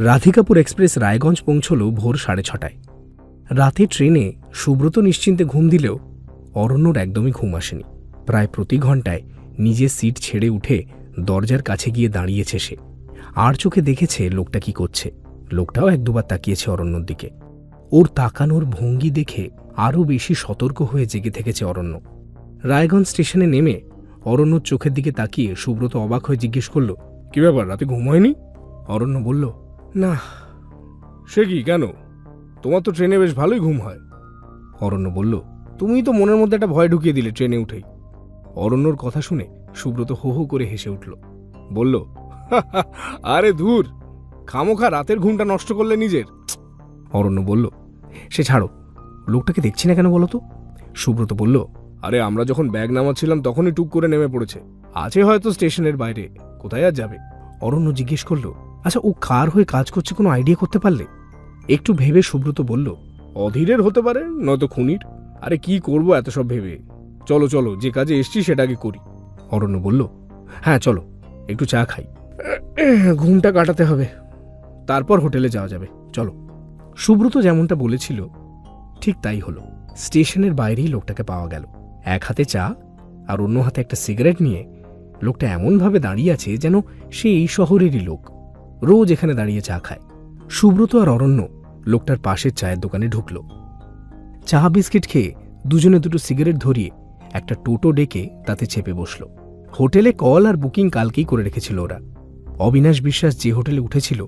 Radhikapur express Raiganj পৌঁছল ভোর 6:30টায়। রাতে ট্রেনে সুব্রত নিশ্চিন্তে ঘুম দিলেও অরণ্যর একদমই ঘুম আসেনি। প্রায় প্রতি ঘন্টায় নিজের সিট ছেড়ে উঠে দরজার কাছে গিয়ে দাঁড়িয়েছে সে। আর চোখে দেখেছে লোকটা কি করছে। লোকটাও এক দুবার তাকিয়েছে অরণ্যর দিকে। ওর তাকানোর ভঙ্গি দেখে আরও বেশি সতর্ক হয়ে জেগে থেকেছে অরণ্য। রায়গঞ্জ স্টেশনে নেমে অরণ্যর চোখের দিকে তাকিয়ে সুব্রত অবাক হয়ে জিজ্ঞেস করল, কি ব্যাপার, রাতে ঘুম হয়নি? অরণ্য বলল, না। সে কি, কেন? তোমার তো ট্রেনে বেশ ভালোই ঘুম হয়। অরণ্য বলল, তুমিই তো মনের মধ্যে একটা ভয় ঢুকিয়ে দিলে ট্রেনে উঠেই। অরণ্যর কথা শুনে সুব্রত হো হো করে হেসে উঠল। বলল, আরে ধুর, খামোখা রাতের ঘুমটা নষ্ট করলে নিজের। অরণ্য বলল, সে ছাড়ো, লোকটাকে দেখছি না কেন বলো তো? সুব্রত বলল, আরে আমরা যখন ব্যাগ নামাচ্ছিলাম তখনই টুক করে নেমে পড়েছে। আছে হয়তো স্টেশনের বাইরে, কোথায় আর যাবে? অরণ্য জিজ্ঞেস করল, আচ্ছা ও কার হয়ে কাজ করছে কোনো আইডিয়া করতে পারলে? একটু ভেবে সুব্রত বলল, অধীরের হতে পারে, নয়তো খুনির। আরে কি করবো এত সব ভেবে, চলো চলো, যে কাজে এসছি সেটা আগে করি। অরণ্য বলল, হ্যাঁ চলো, একটু চা খাই, ঘুমটা কাটাতে হবে, তারপর হোটেলে যাওয়া যাবে, চলো। সুব্রত যেমনটা বলেছিল ঠিক তাই হলো। স্টেশনের বাইরেই লোকটাকে পাওয়া গেল। এক হাতে চা আর অন্য হাতে একটা সিগারেট নিয়ে লোকটা এমনভাবে দাঁড়িয়ে আছে যেন সে এই শহরেরই লোক, রোজ এখানে দাঁড়িয়ে চা খায়। সুব্রত আর অরণ্য লোকটার পাশের চায়ের দোকানে ঢুকল। চা বিস্কিট খেয়ে দুজনে দুটো সিগারেট ধরিয়ে একটা টোটো ডেকে তাতে চেপে বসল। হোটেলে কল আর বুকিং কালকেই করে রেখেছিল ওরা। অবিনাশ বিশ্বাস যে হোটেলে উঠেছিল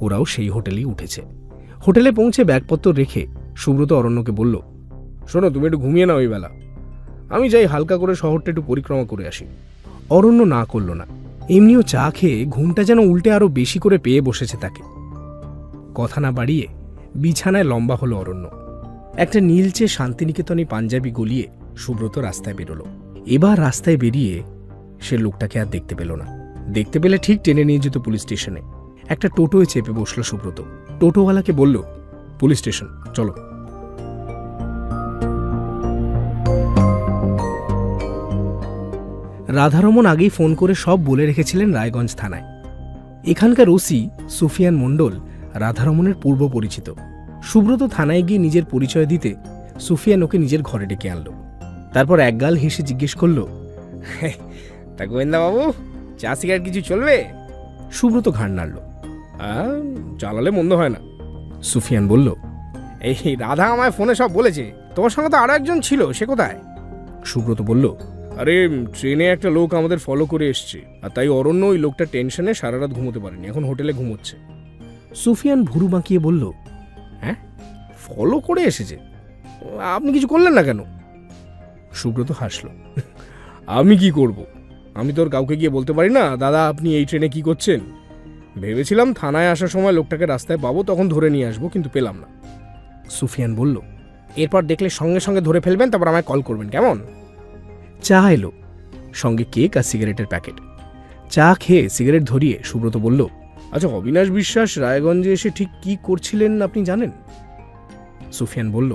ওরাও সেই হোটেলেই উঠেছে। হোটেলে পৌঁছে ব্যাগপত্র রেখে সুব্রত অরণ্যকে বলল, শোনো, তুমি একটু ঘুমিয়ে নাও এই বেলা, আমি যাই হালকা করে শহরটা একটু পরিক্রমা করে আসি। অরণ্য না করল না। এমনিও চা খেয়ে ঘুমটা যেন উল্টে আরো বেশি করে পেয়ে বসেছে তাকে। কথা না বাড়িয়ে বিছানায় লম্বা হলো অরণ্য। একটা নীলচে শান্তিনিকেতনী পাঞ্জাবি গলিয়ে সুব্রত রাস্তায় বেরোলো। এবার রাস্তায় বেরিয়ে সে লোকটাকে আর দেখতে পেল না। দেখতে পেলে ঠিক টেনে নিয়ে যেত পুলিশ স্টেশনে। একটা টোটোয় চেপে বসলো সুব্রত। টোটোওয়ালাকে বলল, পুলিশ স্টেশন চলো। রাধারমন আগেই ফোন করে সব বলে রেখেছিলেন রায়গঞ্জ থানায়। এখানকার ওসি সুফিয়ান মণ্ডল রাধারমনের পূর্ব পরিচিত। সুব্রত থানায় গিয়ে নিজের পরিচয় দিতে সুফিয়ান ওকে নিজের ঘরে ডেকে আনলো। তারপর একগাল হেসে জিজ্ঞেস করল, তা গোয়েন্দা বাবু, চা সিগারেট কিছু চলবে? সুব্রত ঘাড় নাড়ল। চালালে মন্দ হয় না। সুফিয়ান বলল, এই রাধা আমায় ফোনে সব বলেছে, তোমার সঙ্গে তো আরো একজন ছিল, সে কোথায়? সুব্রত বলল, আরে ট্রেনে একটা লোক আমাদের ফলো করে এসছে, আর তাই অরণ্য ওই লোকটা টেনশনে সারা রাত ঘুমোতে পারেনি, এখন হোটেলে ঘুমোচ্ছে। সুফিয়ান ভুরু বাঁকিয়ে বলল, হ্যাঁ, ফলো করে এসেছে? আপনি কিছু করলেন না কেন? সুব্রত হাসল, আমি কি করব? আমি তোর কাউকে গিয়ে বলতে পারি না, দাদা আপনি এই ট্রেনে কি করছেন? ভেবেছিলাম থানায় আসার সময় লোকটাকে রাস্তায় পাবো, তখন ধরে নিয়ে আসবো, কিন্তু পেলাম না। সুফিয়ান বলল, এরপর দেখলে সঙ্গে সঙ্গে ধরে ফেলবেন, তারপর আমায় কল করবেন, কেমন? চা এলো, সঙ্গে কেক আর সিগারেটের প্যাকেট। চা খেয়ে সিগারেট ধরিয়ে সুব্রত বলল, আচ্ছা অবিনাশ বিশ্বাস রায়গঞ্জে এসে ঠিক কি করছিলেন আপনি জানেন? সুফিয়ান বলল,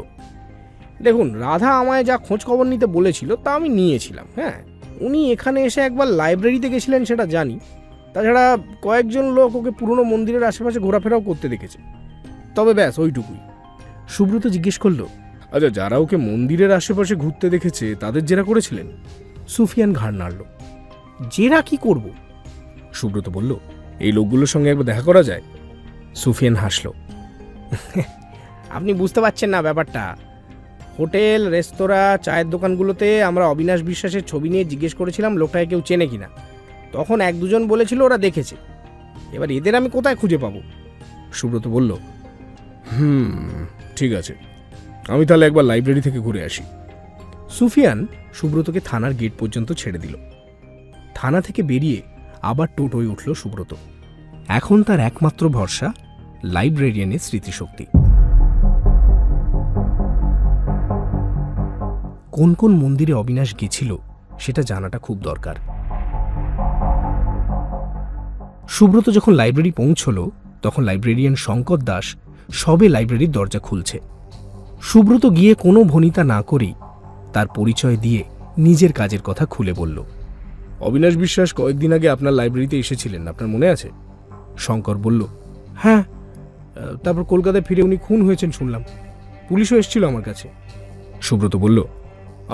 দেখুন, রাধা আমায় যা খোঁজ খবর নিতে বলেছিল তা আমি নিয়েছিলাম। হ্যাঁ, উনি এখানে এসে একবার লাইব্রেরিতে গেছিলেন সেটা জানি, তাছাড়া কয়েকজন লোক ওকে পুরনো মন্দিরের আশেপাশে ঘোরাফেরাও করতে দেখেছে, তবে ব্যাস ওইটুকুই। সুব্রত জিজ্ঞেস করল, আচ্ছা যারা ওকে মন্দিরের আশেপাশে ঘুরতে দেখেছে তাদের জেরা করেছিলেন? সুফিয়ান ঘাড় নাড়ল। জেরা কি করব? সুব্রত বলল, এই লোকগুলোর সঙ্গে একবার দেখা করা যায়। সুফিয়ান হাসল, আপনি বুঝতে পারছেন না ব্যাপারটা। হোটেল, রেস্তোরাঁ, চায়ের দোকানগুলোতে আমরা অবিনাশ বিশ্বাসের ছবি নিয়ে জিজ্ঞেস করেছিলাম লোকটাকে কেউ চেনে কিনা। তখন এক দুজন বলেছিল ওরা দেখেছে। এবার এদের আমি কোথায় খুঁজে পাবো? সুব্রত বলল, ঠিক আছে, আমি তাহলে একবার লাইব্রেরি থেকে ঘুরে আসি। সুফিয়ান সুব্রতকে থানার গেট পর্যন্ত ছেড়ে দিল। থানা থেকে বেরিয়ে আবার টোটোয় উঠল সুব্রত। এখন তার একমাত্র ভরসা লাইব্রেরিয়ানের স্মৃতিশক্তি। কোন কোন মন্দিরে অবিনাশ গেছিল সেটা জানাটা খুব দরকার। সুব্রত যখন লাইব্রেরি পৌঁছল তখন লাইব্রেরিয়ান শঙ্কর দাস সবে লাইব্রেরির দরজা খুলছে। সুব্রত গিয়ে কোনো ভনিতা না করেই তার পরিচয় দিয়ে নিজের কাজের কথা খুলে বলল, অবিনাশ বিশ্বাস কয়েকদিন আগে আপনার লাইব্রেরিতে এসেছিলেন, আপনার মনে আছে? শঙ্কর বলল, হ্যাঁ, তারপর কলকাতায় ফিরে উনি খুন হয়েছেন শুনলাম, পুলিশও এসেছিল আমার কাছে। সুব্রত বলল,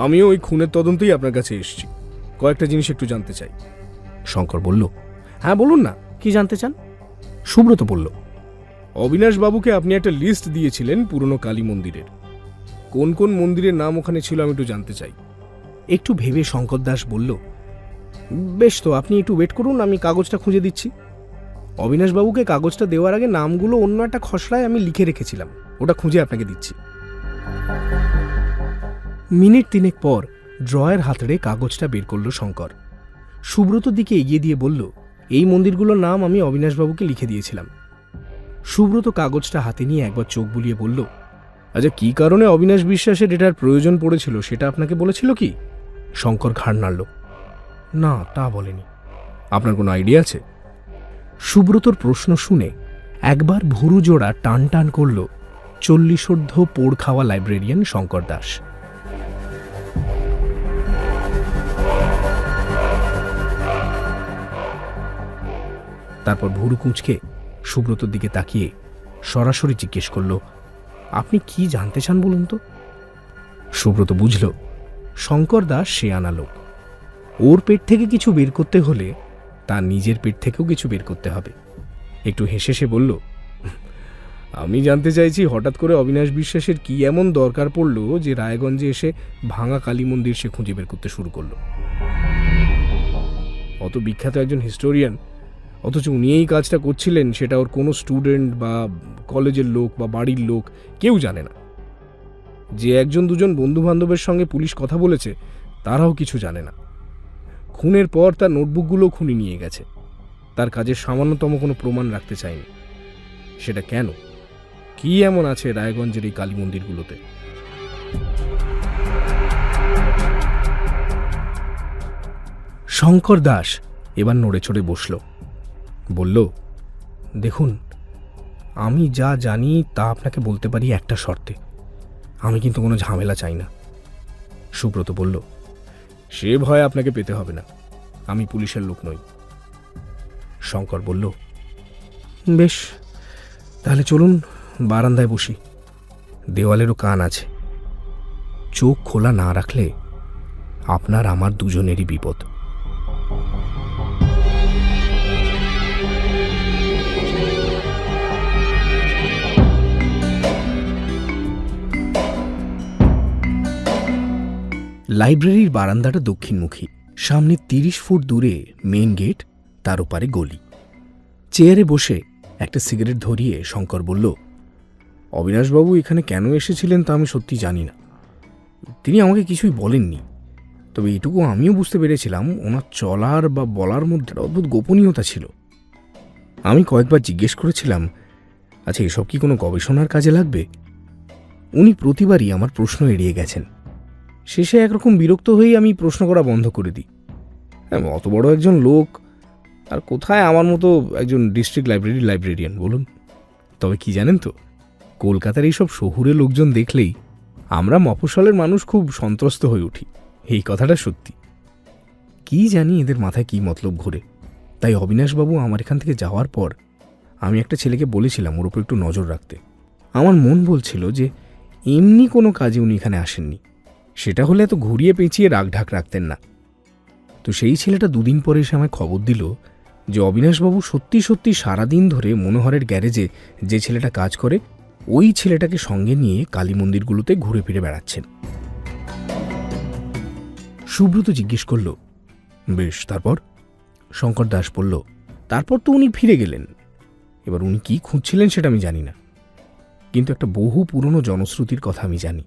আমিও ওই খুনের তদন্তেই আপনার কাছে এসেছি, কয়েকটা জিনিস একটু জানতে চাই। শঙ্কর বলল, হ্যাঁ বলুন না, কি জানতে চান? সুব্রত বলল, অবিনাশ বাবুকে আপনি একটা লিস্ট দিয়েছিলেন পুরনো কালী মন্দিরের, কোন কোন মন্দিরের নাম ওখানে ছিল আমি একটু জানতে চাই। একটু ভেবে শঙ্কর দাস বলল, বেশ, তো আপনি একটু ওয়েট করুন, আমি কাগজটা খুঁজে দিচ্ছি। অবিনাশবাবুকে কাগজটা দেওয়ার আগে নামগুলো অন্য একটা খসড়ায় আমি লিখে রেখেছিলাম, ওটা খুঁজে আপনাকে দিচ্ছি। মিনিট 3 পর ড্রয়ের হাতড়ে কাগজটা বের করল শঙ্কর। সুব্রতর দিকে এগিয়ে দিয়ে বলল, এই মন্দিরগুলোর নাম আমি অবিনাশবাবুকে লিখে দিয়েছিলাম। সুব্রত কাগজটা হাতে নিয়ে একবার চোখ বুলিয়ে বলল, আচ্ছা, কি কারণে অবিনাশ বিশ্বাসের এটার প্রয়োজন পড়েছিল সেটা আপনাকে বলেছিল কি? শঙ্কর ঘাড় নাড়ল, না, তা বলেনি। আপনার কোনো আইডিয়া আছে? সুব্রতর প্রশ্ন শুনে একবার ভুরু জোড়া টান টান করল 40 পোড় খাওয়া লাইব্রেরিয়ান শঙ্কর দাস। তারপর ভুরু কুঁচকে সুব্রতর দিকে তাকিয়ে সরাসরি জিজ্ঞেস করল, আপনি কি জানতে চান বলুন তো? সুব্রত বুঝল শঙ্কর দাস শেয়ানা লোক, ওর পেট থেকে কিছু বের করতে হলে তার নিজের পেট থেকেও কিছু বের করতে হবে। একটু হেসে সে বলল, আমি জানতে চাইছি হঠাৎ করে অবিনাশ বিশ্বাসের কি এমন দরকার পড়ল যে রায়গঞ্জে এসে ভাঙা কালী মন্দির সে খুঁজে বের করতে শুরু করলো। অত বিখ্যাত একজন হিস্টোরিয়ান, অথচ উনি এই কাজটা করছিলেন সেটা ওর কোনো স্টুডেন্ট বা কলেজের লোক বা বাড়ির লোক কেউ জানে না। যে একজন দুজন বন্ধু বান্ধবের সঙ্গে পুলিশ কথা বলেছে তারাও কিছু জানে না। খুনের পর তার নোটবুকগুলো খুনি নিয়ে গেছে, তার কাজের সামান্যতম কোনো প্রমাণ রাখতে চায়নি। সেটা কেন? কি এমন আছে রায়গঞ্জের এই কালী মন্দিরগুলোতে? শঙ্কর দাস এবার নড়ে চড়ে বসল, বলল, দেখুন, আমি যা জানি তা আপনাকে বলতে পারি একটা শর্তে, আমি কিন্তু কোনো ঝামেলা চাই না। সুব্রত বলল, সে ভয় আপনাকে পেতে হবে না, আমি পুলিশের লোক নই। শঙ্কর বলল, বেশ, তাহলে চলুন বারান্দায় বসি, দেওয়ালেরও কান আছে, চোখ খোলা না রাখলে আপনার আমার দুজনেরই বিপদ। লাইব্রেরির বারান্দাটা দক্ষিণমুখী, সামনে 30 ফুট দূরে মেইন গেট, তার ওপারে গলি। চেয়ারে বসে একটা সিগারেট ধরিয়ে শঙ্কর বলল, অবিনাশবাবু এখানে কেন এসেছিলেন তা আমি সত্যি জানি না, তিনি আমাকে কিছুই বলেননি। তবে এটুকু আমিও বুঝতে পেরেছিলাম ওনার চলার বা বলার মধ্যে অদ্ভুত গোপনীয়তা ছিল। আমি কয়েকবার জিজ্ঞেস করেছিলাম, আচ্ছা, এসব কি কোনো গবেষণার কাজে লাগবে? উনি প্রতিবারই আমার প্রশ্ন এড়িয়ে গেছেন। শেষে একরকম বিরক্ত হয়েই আমি প্রশ্ন করা বন্ধ করে দিই। অত বড় একজন লোক, আর কোথায় আমার মতো একজন ডিস্ট্রিক্ট লাইব্রেরিয়ান বলুন? তবে কি জানেন তো, কলকাতার এইসব শহুরে লোকজন দেখলেই আমরা মফস্বলের মানুষ খুব সন্ত্রস্ত হয়ে উঠি, এই কথাটা সত্যি। কি জানি এদের মাথায় কি মতলব ঘোরে। তাই অবিনাশবাবু আমার এখান থেকে যাওয়ার পর আমি একটা ছেলেকে বলেছিলাম ওর উপর একটু নজর রাখতে। আমার মন বলছিল যে এমনি কোনো কাজে উনি এখানে আসেননি, সেটা হলে এত ঘুরিয়ে পেঁচিয়ে রাগঢাক রাখতেন না। তো সেই ছেলেটা 2 দিন পরে এসে আমায় খবর দিল যে অবিনাশবাবু সত্যি সত্যি সারাদিন ধরে মনোহরের গ্যারেজে যে ছেলেটা কাজ করে ওই ছেলেটাকে সঙ্গে নিয়ে কালী মন্দিরগুলোতে ঘুরে ফিরে বেড়াচ্ছেন। সুব্রত জিজ্ঞেস করল, বেশ, তারপর? শঙ্কর দাস বলল, তারপর তো উনি ফিরে গেলেন। এবার উনি কি খুঁজছিলেন সেটা আমি জানি না, কিন্তু একটা বহু পুরনো জনশ্রুতির কথা আমি জানি।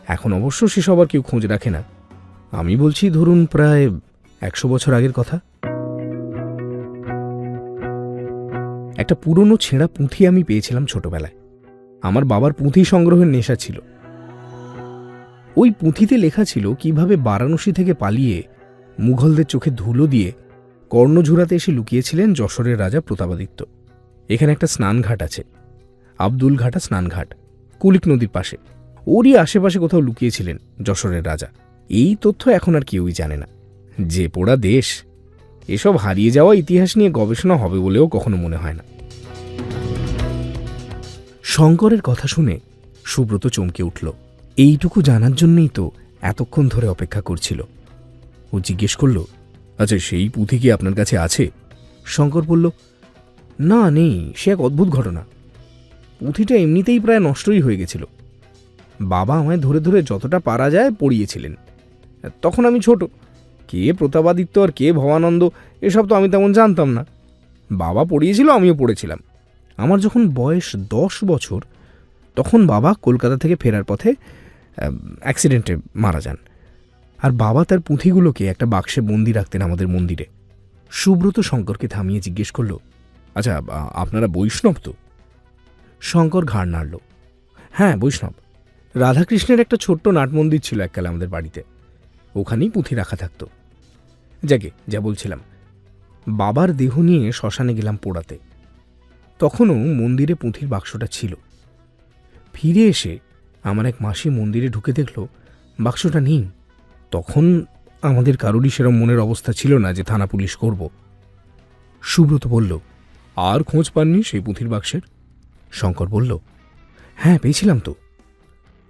এখন অবশ্য সেসব আর কেউ খোঁজ রাখে না। আমি বলছি ধরুন প্রায় 100 বছর আগের কথা। একটা পুরনো ছেঁড়া পুঁথি আমি পেয়েছিলাম ছোটবেলায়। আমার বাবার পুঁথি সংগ্রহের নেশা ছিল। ওই পুঁথিতে লেখা ছিল কিভাবে বারাণসী থেকে পালিয়ে মুঘলদের চোখে ধুলো দিয়ে কর্ণঝুরাতে এসে লুকিয়েছিলেন যশোরের রাজা প্রতাপাদিত্য। এখানে একটা স্নানঘাট আছে, আব্দুল ঘাটা স্নানঘাট, কুলিক নদীর পাশে। ওরই আশেপাশে কোথাও লুকিয়েছিলেন যশোরের রাজা। এই তথ্য এখন আর কেউই জানে না। যে পোড়া দেশ, এসব হারিয়ে যাওয়া ইতিহাস নিয়ে গবেষণা হবে বলেও কখনো মনে হয় না। শঙ্করের কথা শুনে সুব্রত চমকে উঠল। এইটুকু জানার জন্যই তো এতক্ষণ ধরে অপেক্ষা করছিল। ও জিজ্ঞেস করল, আচ্ছা সেই পুঁথি কি আপনার কাছে আছে? শঙ্কর বলল, না নেই, সে এক অদ্ভুত ঘটনা। পুঁথিটা এমনিতেই প্রায় নষ্টই হয়ে গেছিল। বাবা আমায় ধরে ধরে যতটা পারা যায় পড়িয়েছিলেন। তখন আমি ছোট, কে প্রতাপাদিত্য আর কে ভবানন্দ এসব তো আমি তেমন জানতাম না। বাবা পড়িয়েছিল, আমিও পড়েছিলাম। আমার যখন বয়স 10 বছর তখন বাবা কলকাতা থেকে ফেরার পথে অ্যাক্সিডেন্টে মারা যান। আর বাবা তার পুঁথিগুলোকে একটা বাক্সে বন্দি রাখতেন আমাদের মন্দিরে। সুব্রত শঙ্করকে থামিয়ে জিজ্ঞেস করল, আচ্ছা আপনারা বৈষ্ণব তো? শঙ্কর ঘাড় নাড়ল। হ্যাঁ, বৈষ্ণব। রাধাকৃষ্ণের একটা ছোট্ট নাট মন্দির ছিল এককালে আমাদের বাড়িতে, ওখানেই পুঁথি রাখা থাকত। যাকে যা বলছিলাম, বাবার দেহ নিয়ে শ্মশানে গেলাম পোড়াতে। তখনও মন্দিরে পুঁথির বাক্সটা ছিল। ফিরে এসে আমার এক মাসি মন্দিরে ঢুকে দেখল বাক্সটা নেই। তখন আমাদের কারোরই সেরম মনের অবস্থা ছিল না যে থানা পুলিশ করব। সুব্রত বলল, আর খোঁজ পাননি সেই পুঁথির বাক্সের? শঙ্কর বলল, হ্যাঁ পেয়েছিলাম তো।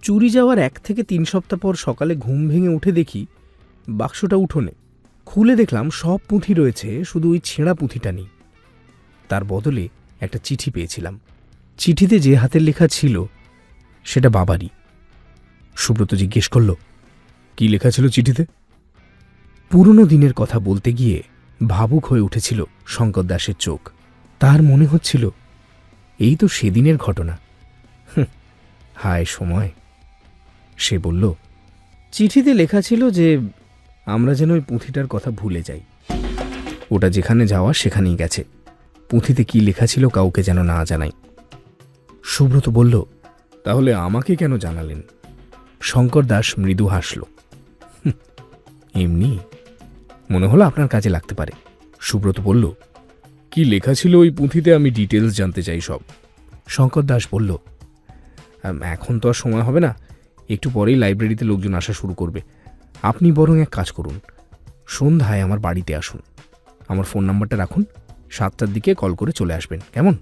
চুরি যাওয়ার 1 থেকে 3 সপ্তাহ পর সকালে ঘুম ভেঙে উঠে দেখি বাক্সটা উঠোনে। খুলে দেখলাম সব পুঁথি রয়েছে, শুধু ওই ছেঁড়া পুঁথিটা নেই। তার বদলে একটা চিঠি পেয়েছিলাম। চিঠিতে যে হাতের লেখা ছিল সেটা বাবারই। সুব্রত জিজ্ঞেস করল, কি লেখা ছিল চিঠিতে? পুরনো দিনের কথা বলতে গিয়ে ভাবুক হয়ে উঠেছিল শঙ্কর দাসের চোখ। তার মনে হচ্ছিল এই তো সেদিনের ঘটনা। হায় সময়। সে বলল, চিঠিতে লেখা ছিল যে আমরা যেন ওই পুঁথিটার কথা ভুলে যাই। ওটা যেখানে যাওয়া সেখানেই গেছে। পুঁথিতে কি লেখা ছিল কাউকে যেন না জানাই। সুব্রত বলল, তাহলে আমাকে কেন জানালেন? শঙ্কর দাস মৃদু হাসল। এমনি মনে হলো আপনার কাজে লাগতে পারে। সুব্রত বলল, কি লেখা ছিল ওই পুঁথিতে? আমি ডিটেলস জানতে চাই সব। শঙ্কর দাস বলল, এখন তো আর সময় হবে না, একটু পরেই লাইব্রেরিতে লোকজন আসা শুরু করবে। আপনি বরং এক কাজ করুন, সন্ধ্যায় আমার বাড়িতে আসুন। আমার ফোন নাম্বারটা রাখুন, 7টার দিকে কল করে চলে আসবেন, কেমন?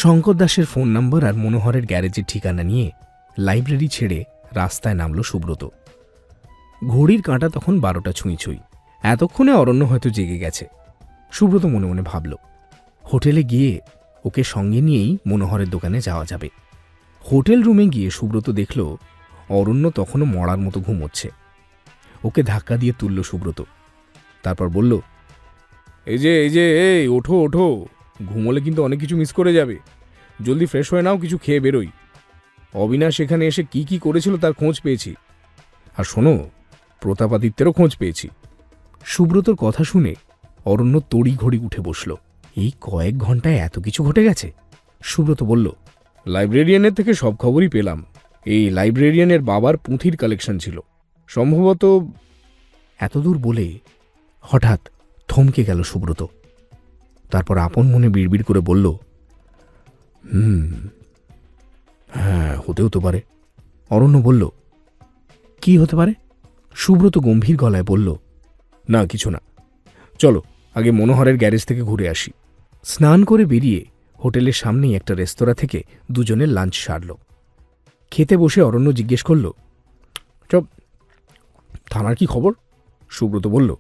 শঙ্কর দাসের ফোন নাম্বার আর মনোহরের গ্যারেজের ঠিকানা নিয়ে লাইব্রেরি ছেড়ে রাস্তায় নামল সুব্রত। ঘড়ির কাঁটা তখন 12টা ছুঁই ছুঁই। এতক্ষণে অরণ্য হয়তো জেগে গেছে। সুব্রত মনে মনে ভাবল, হোটেলে গিয়ে ওকে সঙ্গে নিয়েই মনোহরের দোকানে যাওয়া যাবে। হোটেল রুমে গিয়ে সুব্রত দেখল অরণ্য তখনও মরার মতো ঘুমোচ্ছে। ওকে ধাক্কা দিয়ে তুলল সুব্রত। তারপর বলল, এই যে এই ওঠো ওঠো, ঘুমোলে কিন্তু অনেক কিছু মিস করে যাবে। জলদি ফ্রেশ হয়ে নাও, কিছু খেয়ে বেরোই। অবিনাশ এখানে এসে কি কি করেছিল তার খোঁজ পেয়েছি। আর শোনো, প্রতাপাদিত্যেরও খোঁজ পেয়েছি। সুব্রতর কথা শুনে অরণ্য তড়ি ঘড়ি উঠে বসল। এই কয়েক ঘন্টায় এত কিছু ঘটে গেছে? সুব্রত বলল, লাইব্রেরিয়ানের থেকে সব খবরই পেলাম। এই লাইব্রেরিয়ানের বাবার পুঁথির কালেকশন ছিল সম্ভবত। এতদূর বলে হঠাৎ থমকে গেল সুব্রত। তারপর আপন মনে বিড়বিড় করে বলল, হ্যাঁ হতেও তো পারে। অরণ্য বলল, কি হতে পারে? সুব্রত গম্ভীর গলায় বলল, না কিছু না, চলো আগে মনোহরের গ্যারেজ থেকে ঘুরে আসি। স্নান করে বেরিয়ে হোটেলের সামনেই একটা রেস্তোরাঁ থেকে দুজনের লাঞ্চ সারল। খেতে বসে অরণ্য জিজ্ঞেস করল, চপ থানার কি খবর? সুব্রত বলল,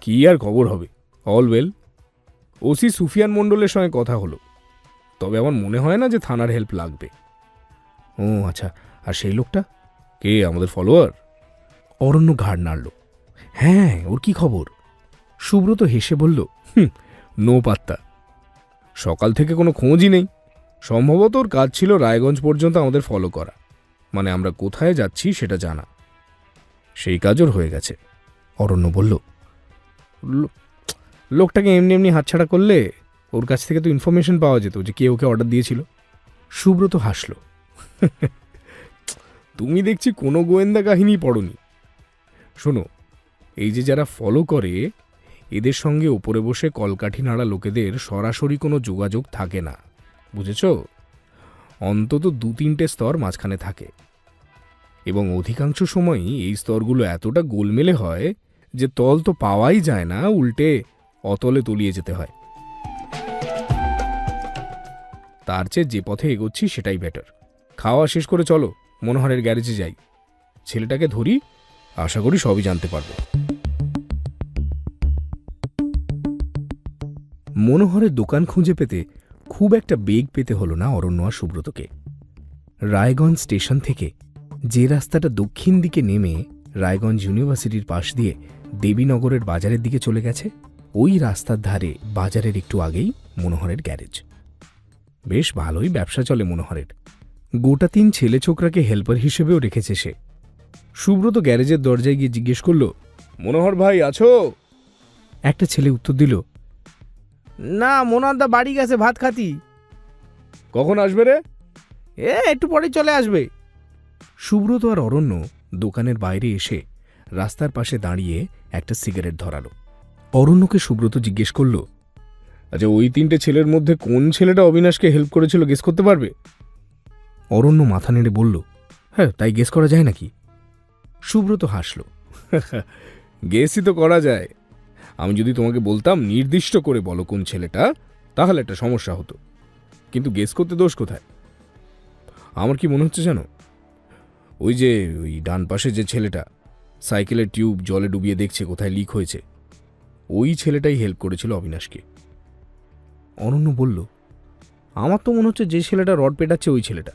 কি আর খবর হবে, অল ওয়েল। ওসি সুফিয়ান মণ্ডলের সঙ্গে কথা হলো, তবে আমার মনে হয় না যে থানার হেল্প লাগবে। ও আচ্ছা, আর সেই লোকটা কে? আমাদের ফলোয়ার? অরণ্য ঘাড় নাড়ল। হ্যাঁ, ওর কি খবর? সুব্রত হেসে বলল, নো পাত্তা। সকাল থেকে কোনো খোঁজই নেই। সম্ভবত ওর কাজ ছিল রায়গঞ্জ পর্যন্ত আমাদের ফলো করা, মানে আমরা কোথায় যাচ্ছি সেটা জানা। সেই কাজ ওর হয়ে গেছে। অরণ্য বলল, লোকটাকে এমনি এমনি হাতছাড়া করলে ওর কাছ থেকে তো ইনফরমেশন পাওয়া যেত যে কে ওকে অর্ডার দিয়েছিল। সুব্রত হাসল। তুমি দেখছি কোনো গোয়েন্দা কাহিনী পড়নি। শোনো, এই যে যারা ফলো করে এদের সঙ্গে উপরে বসে কলকাঠি নাড়া লোকেদের সরাসরি কোনো যোগাযোগ থাকে না, বুঝেছ? অন্তত 2-3টে স্তর মাঝখানে থাকে, এবং অধিকাংশ সময়ই এই স্তরগুলো এতটা গোলমেলে হয় যে তল তো পাওয়াই যায় না, উল্টে অতলে তলিয়ে যেতে হয়। তার চেয়ে যে পথে এগোচ্ছি সেটাই বেটার। খাওয়া শেষ করে চলো মনোহরের গ্যারেজে যাই, ছেলেটাকে ধরি, আশা করি সবই জানতে পারবো। মনোহরের দোকান খুঁজে পেতে খুব একটা বেগ পেতে হলো না অরণ্য আর সুব্রতকে। রায়গঞ্জ স্টেশন থেকে যে রাস্তাটা দক্ষিণ দিকে নেমে রায়গঞ্জ ইউনিভার্সিটির পাশ দিয়ে দেবীনগরের বাজারের দিকে চলে গেছে, ওই রাস্তার ধারে বাজারের একটু আগেই মনোহরের গ্যারেজ। বেশ ভালোই ব্যবসা চলে মনোহরের। গোটা 3 ছেলে ছোকরাকে হেল্পার হিসেবেও রেখেছে সে। সুব্রত গ্যারেজের দরজায় গিয়ে জিজ্ঞেস করল, মনোহর ভাই আছো? একটা ছেলে উত্তর দিল, না, মোনাদা বাড়ি গেছে ভাত খাতি। কখন আসবে রে? একটু পরেই চলে আসবে। সুব্রত আর অরণ্য দোকানের বাইরে এসে রাস্তার পাশে দাঁড়িয়ে একটা সিগারেট ধরালো। অরণ্যকে সুব্রত জিজ্ঞেস করল, আচ্ছা ওই 3টে ছেলের মধ্যে কোন ছেলেটা অবিনাশকে হেল্প করেছিল গেস করতে পারবে? অরণ্য মাথা নেড়ে বলল, হ্যাঁ, তাই গেস করা যায় নাকি? সুব্রত হাসল, গেসই তো করা যায়। আমি যদি তোমাকে বলতাম নির্দিষ্ট করে বলো কোন ছেলেটা, তাহলে একটা সমস্যা হতো, কিন্তু গেস করতে দোষ কোথায়? আমার কি মনে হচ্ছে জানো, ওই ডান পাশে যে ছেলেটা সাইকেলের টিউব জলে ডুবিয়ে দেখছে কোথায় লিক হয়েছে, ওই ছেলেটাই হেল্প করেছিল অবিনাশকে। অরণ্য বলল, আমার তো মনে হচ্ছে যে ছেলেটা রড পেটাচ্ছে ওই ছেলেটা।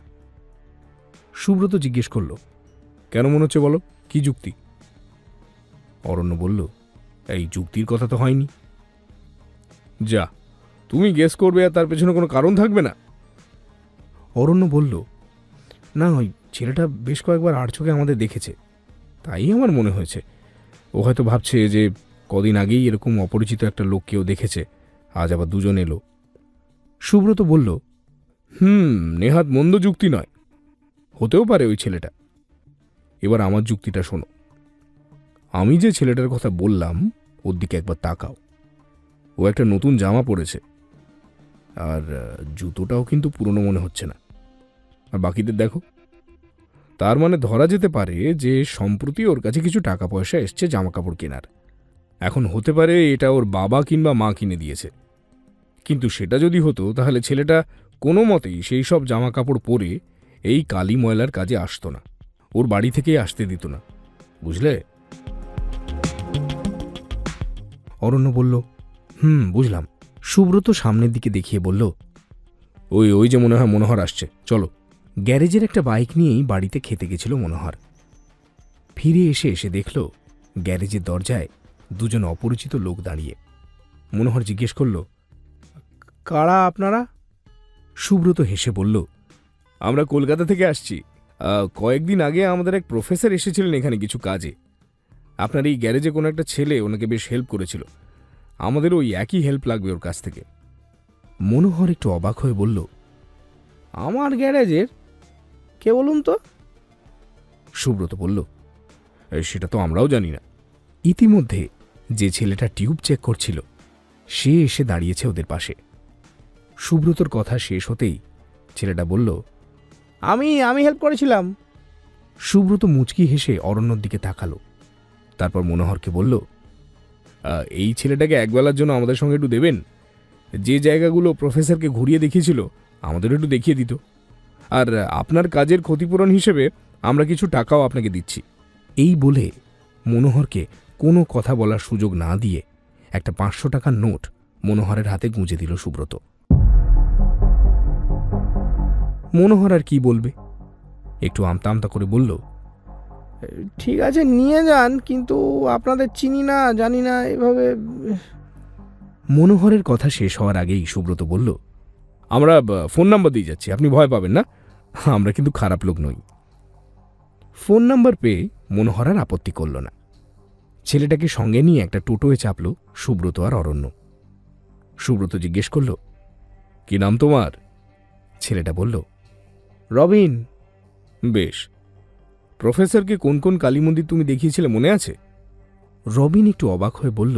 সুব্রত জিজ্ঞেস করল, কেন মনে হচ্ছে বলো, কি যুক্তি? অরণ্য বলল, এই যুক্তির কথা তো হয়নি। যা, তুমি গেস করবে আর তার পেছনে কোনো কারণ থাকবে না। অরণ্য বলল, না, ওই ছেলেটা বেশ কয়েকবার আর চোখে আমাদের দেখেছে, তাই আমার মনে হয়েছে ও হয়তো ভাবছে যে কদিন আগেই এরকম অপরিচিত একটা লোক কেউ দেখেছে, আজ আবার দুজন এলো। সুব্রত বলল, নেহাত মন্দ যুক্তি নয়, হতেও পারে ওই ছেলেটা। এবার আমার যুক্তিটা শোনো। আমি যে ছেলেটার কথা বললাম ওর দিকে একবার তাকাও। ও একটা নতুন জামা পরেছে, আর জুতোটাও কিন্তু পুরনো মনে হচ্ছে না। আর বাকিদের দেখো, তার মানে ধরা যেতে পারে যে সম্প্রতি ওর কাছে কিছু টাকা পয়সা এসছে জামা কাপড় কেনার। এখন হতে পারে এটা ওর বাবা কিংবা মা কিনে দিয়েছে, কিন্তু সেটা যদি হতো তাহলে ছেলেটা কোনো মতেই সেই সব জামা কাপড় পরে এই কালি ময়লার কাজে আসতো না, ওর বাড়ি থেকেই আসতে দিত না, বুঝলে? অরণ্য বলল, বুঝলাম। সুব্রত সামনের দিকে দেখিয়ে বলল, ওই যে মনে হয় মনোহর আসছে, চলো। গ্যারেজের একটা বাইক নিয়েই বাড়িতে খেতে গেছিল মনোহর। ফিরে এসে দেখল গ্যারেজের দরজায় দুজন অপরিচিত লোক দাঁড়িয়ে। মনোহর জিজ্ঞেস করল, কারা আপনারা? সুব্রত হেসে বলল, আমরা কলকাতা থেকে আসছি। কয়েকদিন আগে আমাদের এক প্রফেসর এসেছিলেন এখানে কিছু কাজে। আপনার এই গ্যারেজে কোনো একটা ছেলে ওনাকে বেশ হেল্প করেছিল, আমাদের ওই একই হেল্প লাগবে ওর কাছ থেকে। মনোহর একটু অবাক হয়ে বলল, আমার গ্যারেজের? কে বলুন তো? সুব্রত বলল, সেটা তো আমরাও জানি না। ইতিমধ্যে যে ছেলেটা টিউব চেক করছিল সে এসে দাঁড়িয়েছে ওদের পাশে। সুব্রতর কথা শেষ হতেই ছেলেটা বলল, আমি হেল্প করেছিলাম। সুব্রত মুচকি হেসে অরণ্যর দিকে তাকালো, তারপর মনোহরকে বলল, এই ছেলেটাকে একবেলার জন্য আমাদের সঙ্গে একটু দেবেন? যে জায়গাগুলো প্রফেসরকে ঘুরিয়ে দেখিয়েছিল আমাদের একটু দেখিয়ে দিত, আর আপনার কাজের ক্ষতিপূরণ হিসেবে আমরা কিছু টাকাও আপনাকে দিচ্ছি। এই বলে মনোহরকে কোনো কথা বলার সুযোগ না দিয়ে একটা 500 টাকার নোট মনোহরের হাতে গুঁজে দিল সুব্রত। মনোহর আর কি বলবে, একটু আমতা আমতা করে বলল, ঠিক আছে নিয়ে যান, কিন্তু আপনাদের চিনি না, জানি না, এভাবে। মনোহরের কথা শেষ হওয়ার আগেই সুব্রত বলল, আমরা ফোন নাম্বার দিয়ে যাচ্ছি, আপনি ভয় পাবেন না, আমরা কিন্তু খারাপ লোক নই। ফোন নাম্বার পেয়ে মনোহর আর আপত্তি করল না। ছেলেটাকে সঙ্গে নিয়ে একটা টোটোয় চাপল সুব্রত আর অরণ্য। সুব্রত জিজ্ঞেস করল, কি নাম তোমার? ছেলেটা বলল, রবিন। বেশ, প্রফেসরকে কোন কোন কালী মন্দির তুমি দেখিয়েছিলে মনে আছে? রবিন একটু অবাক হয়ে বলল,